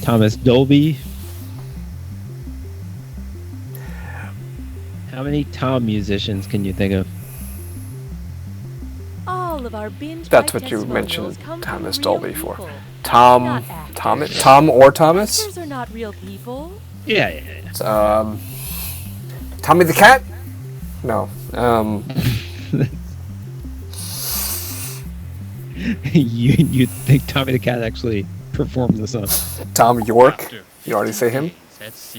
Thomas Dolby. How many Tom musicians can you think of? All of our binge That's pipe what you testimonials mentioned come from Thomas real Dolby for. people. Tom or Thomas? Actors are not real people. Yeah. Tommy the Cat? No. you think Tommy the Cat actually performed the song? Tom York? You already say him?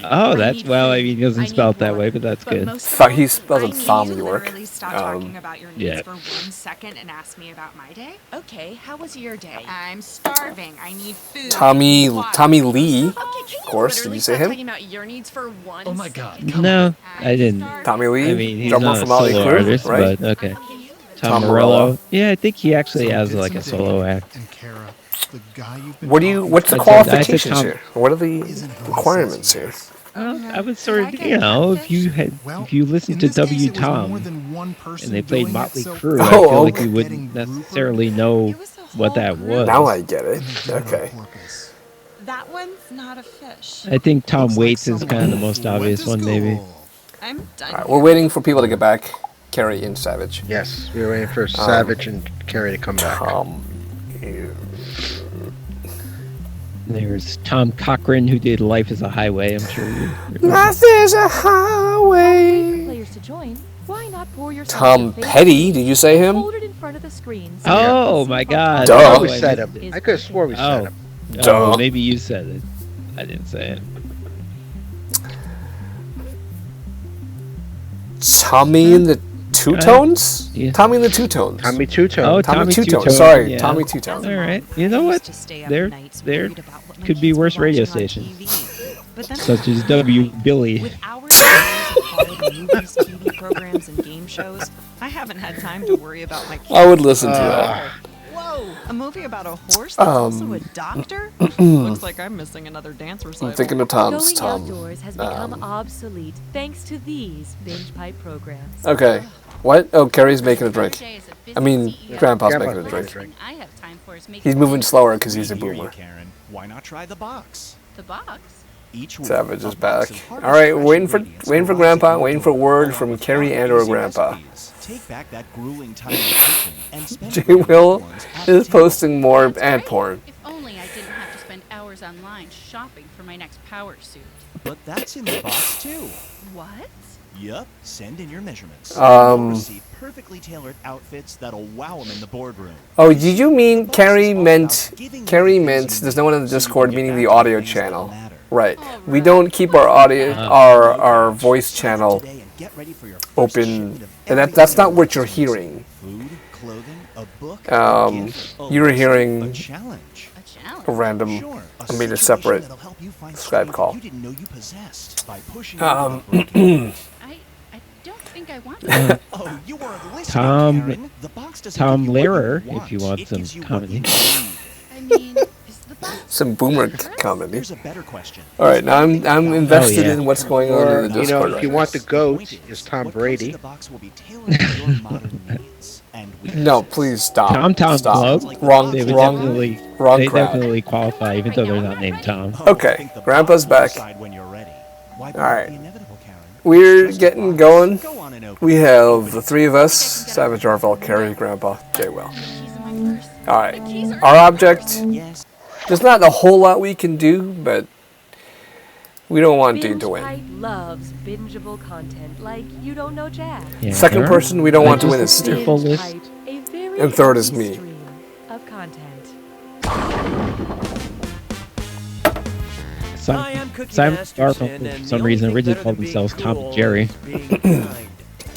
Oh, that's well. I mean, he doesn't spell it that way, but that's good. He spells it Thom York. Literally stop talking about your needs yeah. for 1 second and ask me about my day. Okay, how was your day? I'm starving. I need food. Tommy Lee, Okay, of course. Did you say stop him? talking about your needs for 1 Oh my God. No, I didn't. Tommy Lee, I mean, he's drummer not a from Motley solo Crue, artist, right? but okay. Tom Tom Morello. Yeah, I think he actually has like a solo act. the guy you've been What do you? What's the I said qualifications Tom- here? What are the requirements here? I would sort of, if you listen to W. Tom and they played Motley Crue, I feel like you wouldn't necessarily know what that was. Now I get it. Okay. That one's not a fish. I think Tom Waits is kind of the most obvious one, maybe. I'm done. All right, we're waiting for people to get back. Carrie and Savage. Yes, we're waiting for Savage and Carrie to come back. There's Tom Cochran, who did Life is a Highway, I'm sure you remember. Life is a highway. Players to join. Why not pour yourself Tom a face Petty, did you say him? Hold it in front of the screen. Oh my God! Duh. I thought we said him. I could have swore we said him. Duh. Oh, maybe you said it. I didn't say it. Tommy and the Two Tones? Tommy and the Two Tones. Tommy Two Tones. Oh, Tommy Two Tones. Two-Tone, Sorry, yeah. Tommy Two Tones. All right. You know what? There could be worse radio stations, such as W. Billy. With hours and hours of quality movies, TV programs, and game shows, I haven't had time to worry about my kids. I would listen to that. Whoa! A movie about a horse that's also a doctor? Looks like I'm missing another dance recital. I'm thinking of Tom's. Going Tom. outdoors has become obsolete thanks to these binge pipe programs. Okay. What? Oh, Carrie's making a drink. I mean, Grandpa's making a drink. I have time for is making He's moving slower because he's a boomer. Karen. Why not try the box? the box. Savage is back. All right, waiting for Grandpa. Waiting for word from Carrie and/or Grandpa. Take back that grueling time in the kitchen and spend J. Will is posting more ad porn. If only I didn't have to spend hours online shopping for my next power suit. But that's in the box too. What? Yup. Send in your measurements. Um, You'll receive perfectly tailored outfits that'll wow them in the boardroom. Oh, did you mean Carrie meant? There's no one in the Discord, meaning the audio channel. Right. We don't keep our audio, our voice channel open, and that's not what you're hearing. Food, clothing, a book, You're hearing a challenge. a random, I mean a separate Skype call. You didn't know you possessed by pushing I don't think I want that. Oh, you weren't listening, Karen. The box doesn't Tom give you what you Lehrer, want. if you want It some gives you what comedy. you need. I mean, is the box Some boomer comedy. Here's a better question. All right, now I'm invested in what's going on Or, in the you Discord. know, if you want the goat, is Tom Brady. The box will be tailored to your modern needs. And we No, please stop. Tom Stop. Club? Wrong, They would wrong, definitely, wrong they crowd. definitely qualify, even though they're not named Tom. Okay, Grandpa's back. when you're ready. All right, we're getting going. We have the three of us: Savage, Arvel, Carrie, Grandpa, J. Will. All right, our object. There's not a whole lot we can do, but we don't want Dean to win. Pipe loves bingeable content like you don't know Jack. Yeah, Second person we don't want to win is Stu. full list. A very And third is healthy me. stream of content. Simon Garfunkel, for some reason, originally called themselves Tom and Jerry.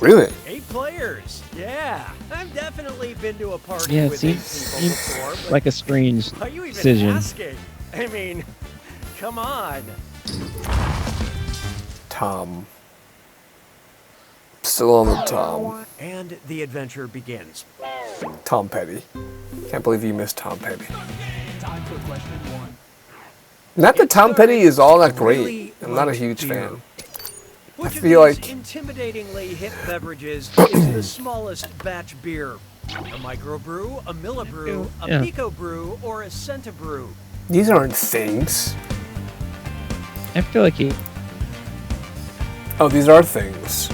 Really? 8 players. Yeah, I've definitely been to a party Yeah, it with 8 seems people before. But like a strange are you even decision. asking? I mean, come on. Tom. Still on the Tom. And the adventure begins. Tom Petty. Can't believe you missed Tom Petty. Time for question 1. Not that Tom Petty is all that great. I'm not a huge fan. I Which feel of these like intimidatingly hip beverages is the smallest batch beer? A microbrew, a millibrew, a Yeah. pico brew, or a centibrew? these aren't things. I feel like he. Oh, these are things.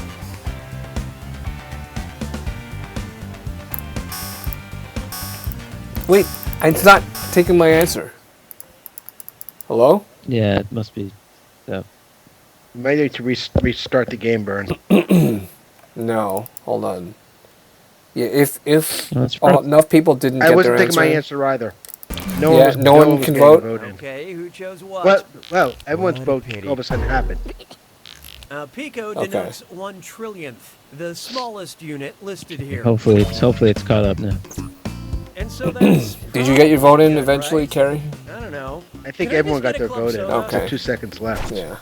Wait, it's not taking my answer. Hello? Yeah, it must be. So. You might need to restart the game, Burn. No, hold on. Yeah, if That's enough people didn't I get wasn't their taking my answer. answer either. No one can was getting vote? voted. Okay, who chose what? Well, everyone's vote all of a sudden happened. Pico Okay. denotes 1/1,000,000th, the smallest unit listed here. Hopefully it's caught up now. And so that's Did you get your vote in eventually, Carrie? I don't know. I think Could I everyone just got get their a vote club in. soda? Okay. 2 seconds left. Yeah.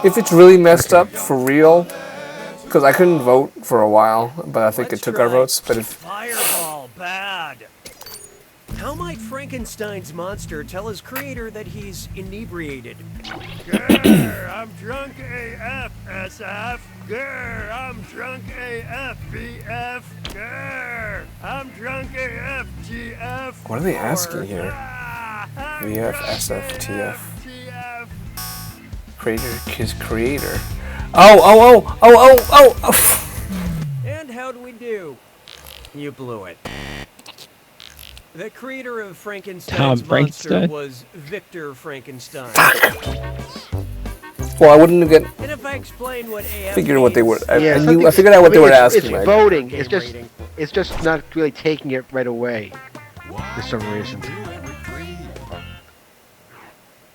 If it's really messed up for real, because I couldn't vote for a while, but I think it took our votes. But if Fireball, bad. How might Frankenstein's monster tell his creator that he's inebriated? Grr, I'm drunk AF, SF. Grr, I'm drunk AF, BF. Grr, I'm drunk AF, GF. What are they asking here? VF, SF, TF. Creator, his creator. Oh. And how do we do? You blew it. The creator of Frankenstein's monster was Victor Frankenstein. Well, I wouldn't have And if I explain what AF figured what they were. I something- figured out what they were asking. It's Mike. voting. It's just not really taking it right away for some reason.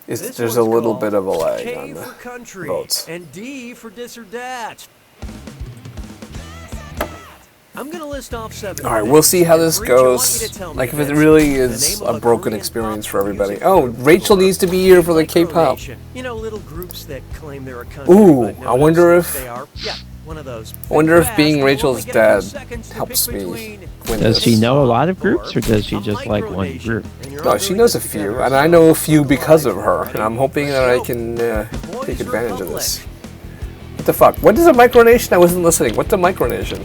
There's a little bit of a lag K on for the country votes. and D for this or that. I'm gonna list off 7. All right, we'll see how this For each, I want you goes. to tell me Like if if it it's really the is name a of broken Korean experience pop for everybody. music Oh, group Rachel needs to be here for the K-pop. Micronation. You know, little groups that claim they're a country. Ooh, but no I wonder one if. says they are. Yeah, one of those. I wonder if Fast, being we'll Rachel's only get a dad few seconds to helps pick me between win Does this. she know a lot of groups, or does she just like one group? No, she knows a few, and I know a few because of her, and I'm hoping that I can take advantage of this. What the fuck? What is a micronation? I wasn't listening. What's a micronation?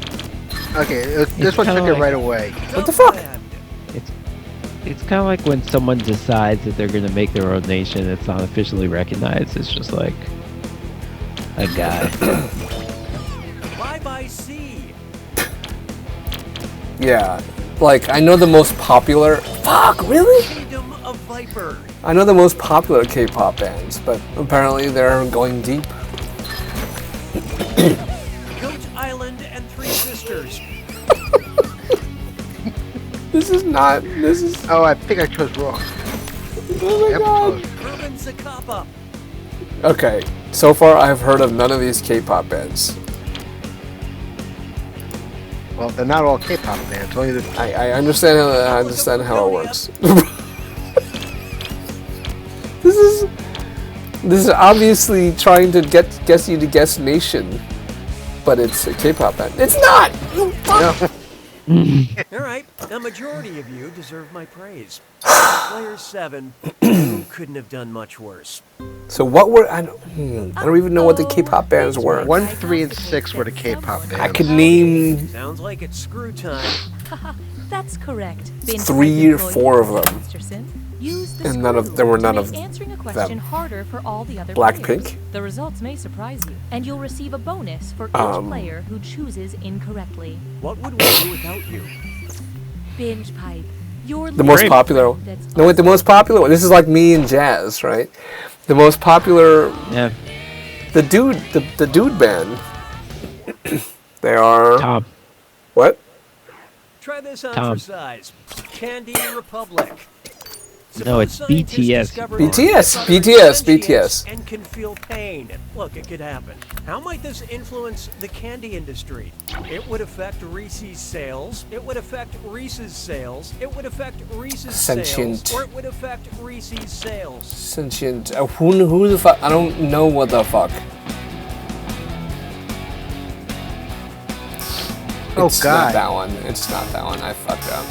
Okay, this one took it right away. What the fuck? It's kind of like when someone decides that they're going to make their own nation. It's not officially recognized. It's just like a guy. Fly by sea. Yeah, like I know the most popular. Fuck, really? Kingdom of Viper. I know the most popular K-pop bands, but apparently they're going deep. Goat Island and Three Sisters. This is not. This is. Oh, I think I chose wrong. Oh my god. Urban Zacapa. Okay, so far I've heard of none of these K-pop bands. Well, they're not all K-pop bands. Only the. I understand. I understand how it works. This is obviously trying to guess you to guess nation, but it's a K-pop band. It's not. You fuck. All right, a majority of you deserve my praise. Player 7, who couldn't have done much worse. So what were I don't even know what the K-pop bands were. 1, 3, and 6 were the K-pop bands. I could name Sounds like it's screw time. That's correct. 3 or 4 of them, Use the and none of screw there were to none make of answering a question them. harder for all the other Blackpink? players. The results may surprise you, and you'll receive a bonus for each player who chooses incorrectly. What would we do without you? Binge pipe. Your The most popular. No, wait, the most popular one. This is like me and Jazz, right? The most popular. Yeah. The dude band. They are. Tom. What? Try this on Tom. for size. Candy Republic. No, it's BTS. BTS. And can feel pain. Look, it could happen. How might this influence the candy industry? It would affect Reese's sales. It would affect Reese's sales. It would affect Reese's Sentient. sales. Or it would affect Reese's sales. Sentient. Who the fuck? I don't know what the fuck. Oh, It's God. not that one. It's not that one. I fucked up.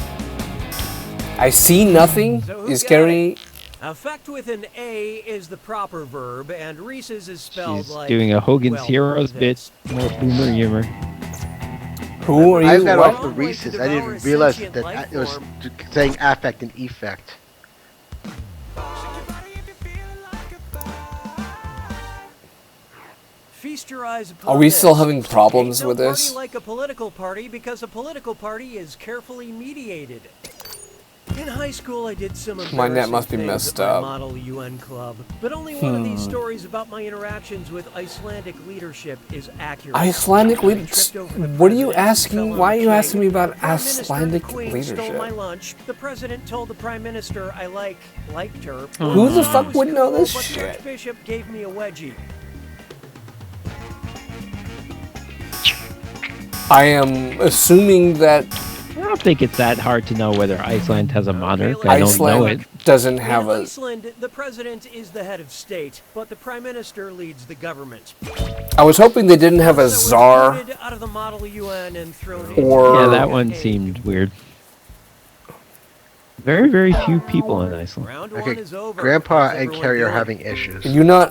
I see nothing. So who Is got Gary? Affect with an A is the proper verb, and Reese's is spelled She's like. doing a Hogan's well, Heroes this. bit. More boomer humor. Who are you? I got What? off the Reese's. I didn't realize that it was saying affect and effect. Feast your eyes upon Are we still this. having problems Ain't no with party this? like a political party because a political party is carefully mediated. In high school, I did some My net embarrassing must be things messed at my up. Model UN club, but only one of these stories about my interactions with Icelandic leadership is accurate. Icelandic I leadership? tripped over the What are you president, asking? fell on Why are a you king. asking me about The Prime Minister and Icelandic the Queen stole my leadership? lunch. The president told the prime minister I liked her. Who the fuck was would know cool, this but shit? Archbishop gave me a wedgie. I am assuming that I don't think it's that hard to know whether Iceland has a monarch. I don't know it. Iceland doesn't have In a. Iceland, the president is the head of state, but the prime minister leads the government. I was hoping they didn't have a czar Voted out of the Model UN and thrown or. Yeah, that one seemed weird. Very, very few people in Iceland. Round Okay, one is over. Grandpa How's and everyone Carrie are doing? having issues. Are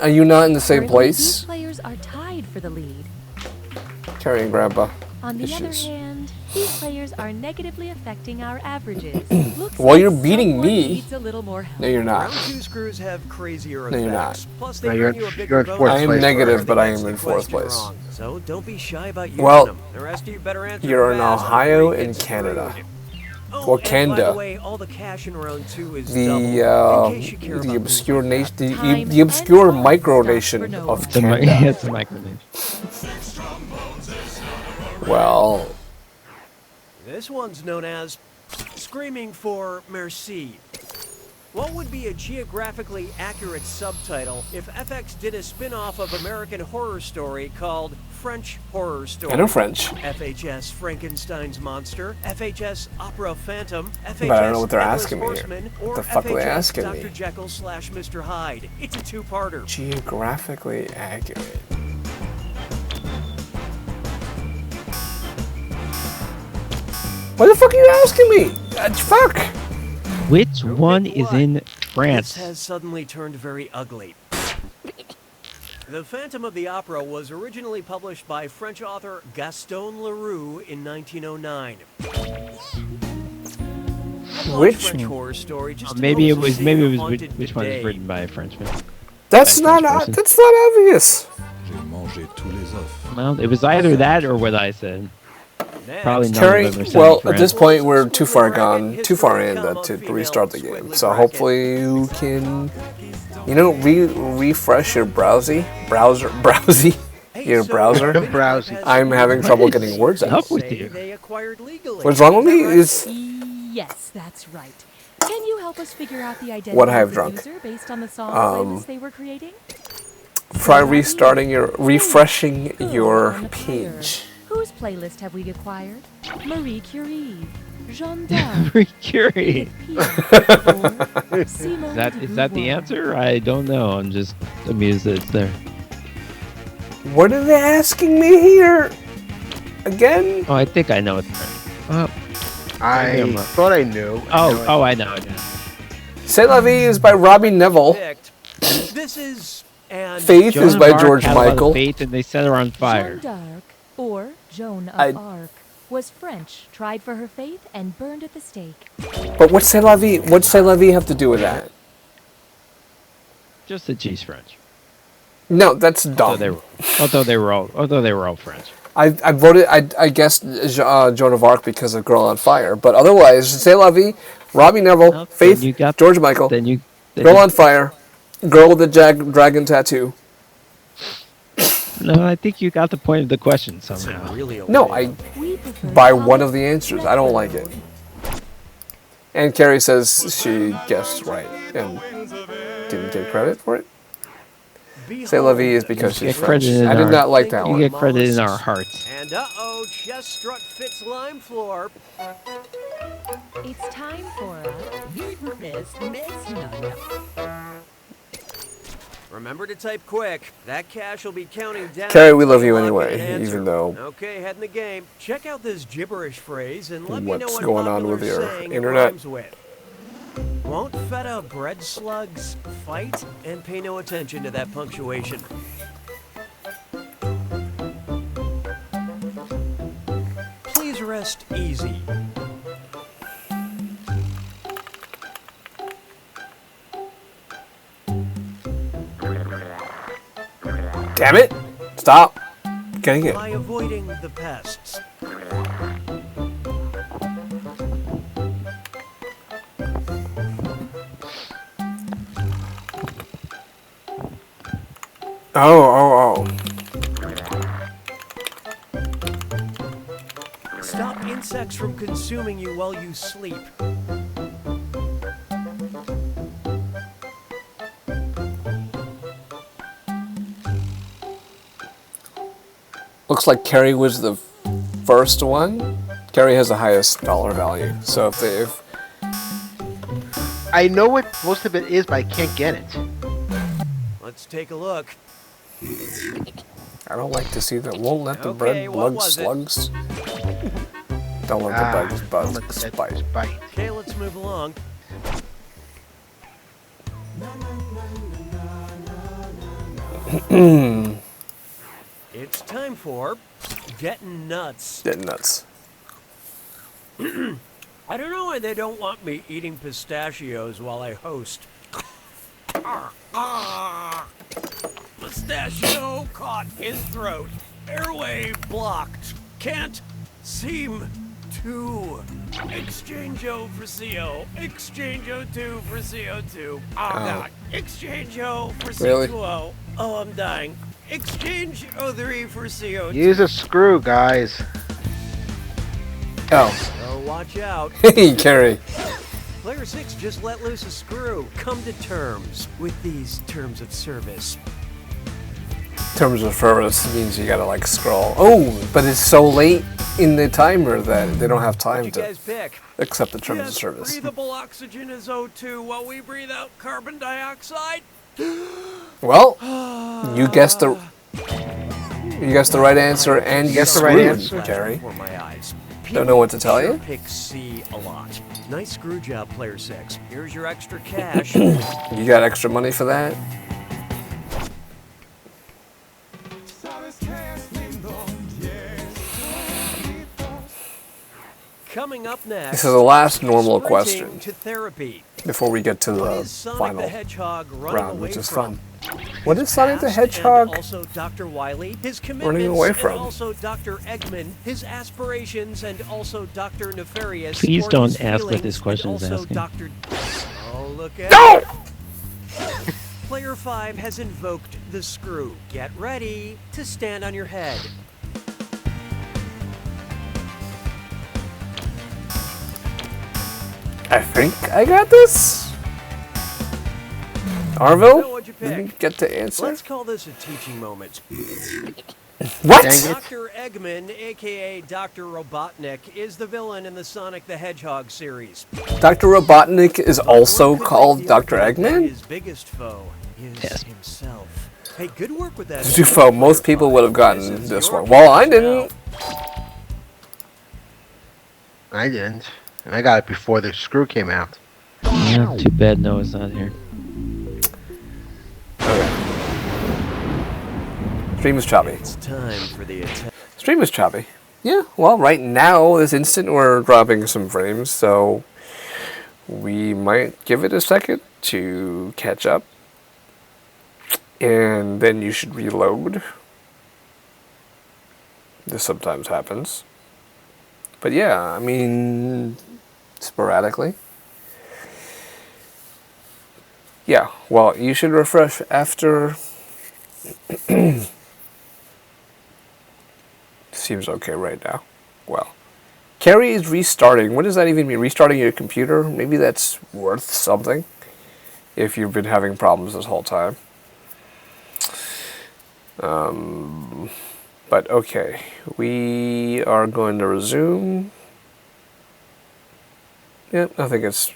you not in the same Currently, these place? players are tied for the lead. Carrie and Grandpa. On the Issues. other hand, these players are negatively affecting our averages. Looks Well, like you're beating someone me. needs a little more help. No, you're not. Round two screws have crazier No, you're not. effects. Plus, No, they you're earn in- you a bigger you're in bonus fourth I am place. negative, but I Gets am the in fourth question place. wrong. So don't be shy about using Well, them. The rest of you better answer you're in fast Ohio before you and get Canada. screwed. Oh, and by the Wakanda. way, all the cash in round two is The double. In case you care the about obscure things like nation, that. the obscure micronation of It's a, Canada. it's a micronation. Well, This one's known as Screaming for Merci. What would be a geographically accurate subtitle if FX did a spin-off of American Horror Story called French Horror Story? I know French. FHS Frankenstein's Monster, FHS Opera Phantom, FHS But I don't know what they're Headless asking me here. Horseman, What or the fuck are they FHS asking Dr. me? Jekyll / Mr. Hyde. It's a two-parter. Geographically accurate. What the fuck are you asking me? Fuck! Which one is in This France? has suddenly turned very ugly. The Phantom of the Opera was originally published by French author Gaston Leroux in 1909. Which? French horror story, just to Maybe it help was. see Maybe the it was. haunted Which one is day. written by a Frenchman? That's By a not French person. that's not obvious. Well, it was either that or what I said. Probably none Carrie, of them are saying well, at France. this point we're too far gone, too far in to restart the game. So hopefully you can, refresh your browsy, your browser. Browsy. I'm having trouble getting words out. Up with you. They acquired legally. What's wrong with me is Yes, that's right. Can you help us figure out the identity What I have of the drunk. user based on the song playlist they were creating? try refreshing your page. Whose playlist have we acquired? Marie Curie, Jeanne d'Arc, Marie Curie. Simone Is that the answer? I don't know. I'm just amused that it's there. What are they asking me here? Again? Oh, I think I know it's French. Oh, I thought I knew. I know it. C'est la vie is by Robbie Neville. This is and Faith is by Arc George had a lot of Michael. Faith, and they set her on fire. Jeanne d'Arc, or Joan of Arc, was French, tried for her faith, and burned at the stake. But what's C'est la vie? What's C'est la vie have to do with that? Just that she's French. No, that's dumb. Although they were all French. I voted. I guessed Joan of Arc because of Girl on Fire, but otherwise, C'est la vie, Robbie Neville, Faith, George Michael, Girl on Fire, Girl with the dragon tattoo. No, I think you got the point of the question somehow. No, by one of the answers. I don't like it. And Carrie says she guessed right and didn't get credit for it. C'est la vie is because she's French. I did not like that one. You get credit in our hearts. And chest strut fits lime floor. It's time for a Remember to type quick. That cash will be counting down. Carrie, we love you Lock in anyway, an answer. even though Okay, head in the game. Check out this gibberish phrase and let me know what's what going on popular with your saying it internet. rhymes with. Won't feta bread slugs fight? And pay no attention to that punctuation. Please rest easy. Damn it! Stop getting it. By avoiding the pests. Oh. Stop insects from consuming you while you sleep. Looks like Carrie was the first one. Carrie has the highest dollar value. So if I know what most of it is, but I can't get it. Let's take a look. I don't like to see that. Won't let the bread bug slugs. Don't let the bugs bite. Okay, let's move along. It's time for Getting Nuts. Getting nuts. I don't know why they don't want me eating pistachios while I host. Pistachio caught in throat. Airway blocked. Can't seem to. Exchange-o for CO. Exchange-o2 for CO2. Oh, God. Exchange-o for CO2. Really? Oh, I'm dying. Exchange-o3 for CO2. Use a screw, guys. Oh. So watch out. Hey, Carrie. Player 6 just let loose a screw. Come to terms with these terms of service. Terms of service means you gotta like scroll. Oh, but it's so late in the timer that they don't have time What'd to you guys pick? accept the terms of Yes, service. breathable oxygen is O2 while we breathe out carbon dioxide. Well, you guessed the right answer and you guessed the right answer, Jerry. For my eyes. Don't know what to tell you. Pick C a lot. Nice screw job, player 6. Here's your extra cash. You got extra money for that? Coming up next. This is the last normal sprinting question to therapy. before we get to What the is Sonic final the Hedgehog running round, away which is from? fun. What is Sonic the Past Hedgehog and also Dr. Wily, his running commitments, away from? and also Dr. Eggman, his aspirations, and also Dr. Nefarious. Please or don't his ask what feelings, this question and is also asking. Dr. Oh, look at No! Player 5 has invoked the screw. Get ready to stand on your head. I think I got this. Arville, So what'd you didn't pick? get to answer. Let's call this a teaching moment. What? Dr. Eggman, aka Dr. Robotnik, is the villain in the Sonic the Hedgehog series. Dr. Robotnik is also called Dr. Eggman? His biggest foe is himself. Hey, good work with that. Foe. Most people would have gotten this one. Well, I didn't. I didn't. And I got it before the screw came out. Yeah, too bad Noah's not here. Stream is choppy. It's time for the attack. Stream is choppy. Yeah, well, right now, this instant, we're dropping some frames, so we might give it a second to catch up. And then you should reload. This sometimes happens. But yeah, I mean, sporadically. Yeah, well, you should refresh after. Seems okay right now. Well, Carrie is restarting. What does that even mean? Restarting your computer? Maybe that's worth something if you've been having problems this whole time. But okay, we are going to resume. Yep, I think it's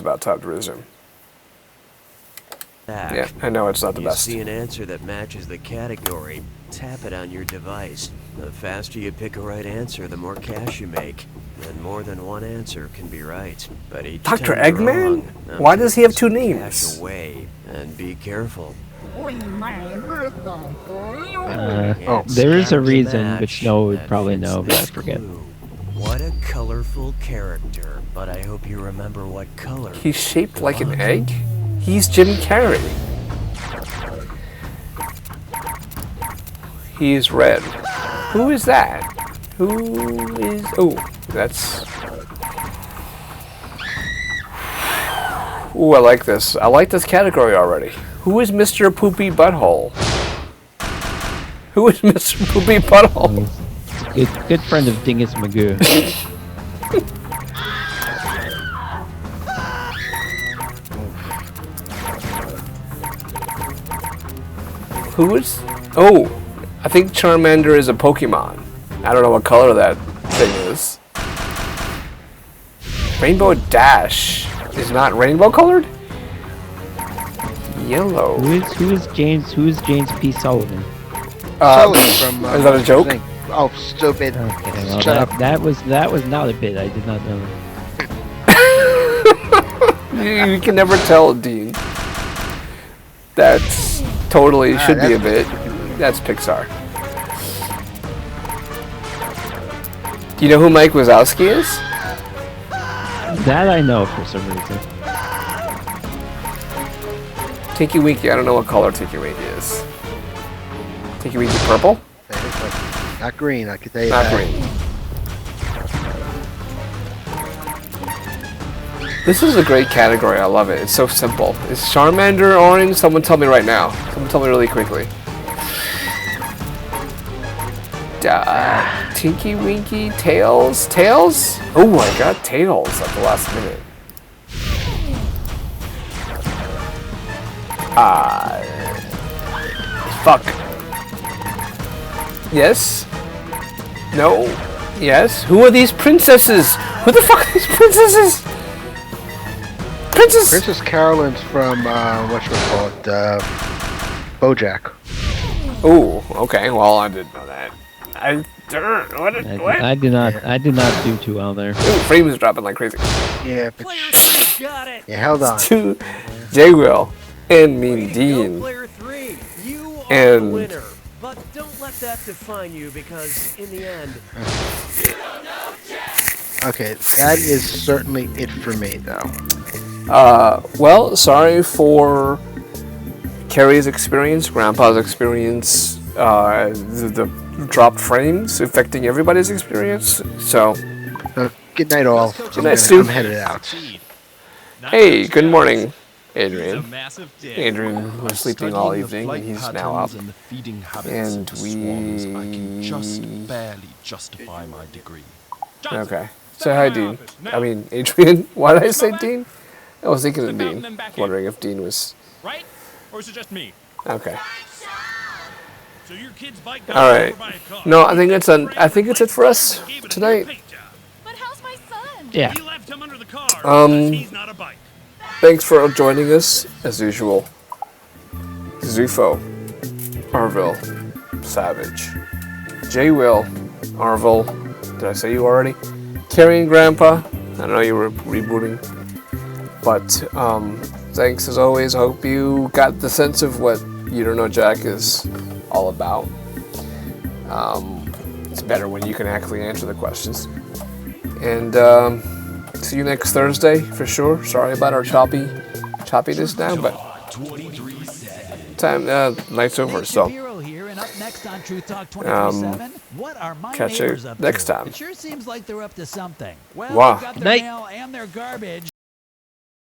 about time to resume. Yeah, I know it's not the best. You see an answer that matches the category, tap it on your device. The faster you pick a right answer, the more cash you make. And more than one answer can be right. But each Dr. time you're Eggman? wrong, Why does he have two cash names? away, and be careful. There is a reason which Noah would probably know, but I forget. What a colorful character, but I hope you remember what color. He's shaped like an egg? He's Jim Carrey. He's red. Who is that? Who is... Oh, that's... Ooh, I like this. I like this category already. Who is Mr. Poopy Butthole? Who is Mr. Poopy Butthole? Good friend of Dingus Magoo. Who is... Oh, I think Charmander is a Pokemon. I don't know what color that thing is. Rainbow Dash is not rainbow colored? Yellow. Who is James P. Sullivan? From, is that a joke? Oh, stupid. Okay, well, Shut up. that was not a bit. I did not know. You can never tell, Dean. That's totally should be a bit. That's Pixar. Do you know who Mike Wazowski is? That I know for some reason. Tinky Winky. I don't know what color Tinky Winky is. Tinky Winky purple? Not green, I can tell you Not that. green. This is a great category. I love it. It's so simple. Is Charmander orange? Someone tell me right now. Someone tell me really quickly. Tinky Winky, Tails? Tails? Oh, I got Tails at the last minute. Fuck. Yes? No? Yes? Who are these princesses? Who the fuck are these princesses? Princess Carolyn's from, whatchamacallit, BoJack. Ooh, okay, well, I didn't know that. What? I did not do too well there. Ooh, frames dropping like crazy. Yeah, but Got it. yeah, held on. To J. Will and Mean Dean. Player 3, you are And- the winner. But don't let that define you, because in the end... Okay, that is certainly it for me, though. Well, sorry for Carrie's experience, Grandpa's experience, the dropped frames affecting everybody's experience. So, Good night, all. Good night, Stu. I'm headed out. Hey, good morning, Adrian. Adrian was sleeping all evening, and he's now up. And we... just barely justify my degree. Okay. Say hi, Dean. I mean, Adrian. Why did I say Dean? I was thinking of Dean. Wondering if Dean was... Right? Or is it just me? Okay. So your kid's bike got All right. over by a car. No, I think it's it for us tonight. Yeah. He left him under the car. He's not a bike. Thanks for joining us as usual. Zufo, Arville, Savage, J. Will, Arville. Did I say you already? Carrie and Grandpa. I know you were rebooting, but thanks as always. I hope you got the sense of what You Don't Know Jack is all about. It's better when you can actually answer the questions. And see you next Thursday for sure. Sorry about our choppiness now, but time night's over. So catch you next time. It sure seems like they're up to something. Well, Wow. they've got their Night. mail and their garbage.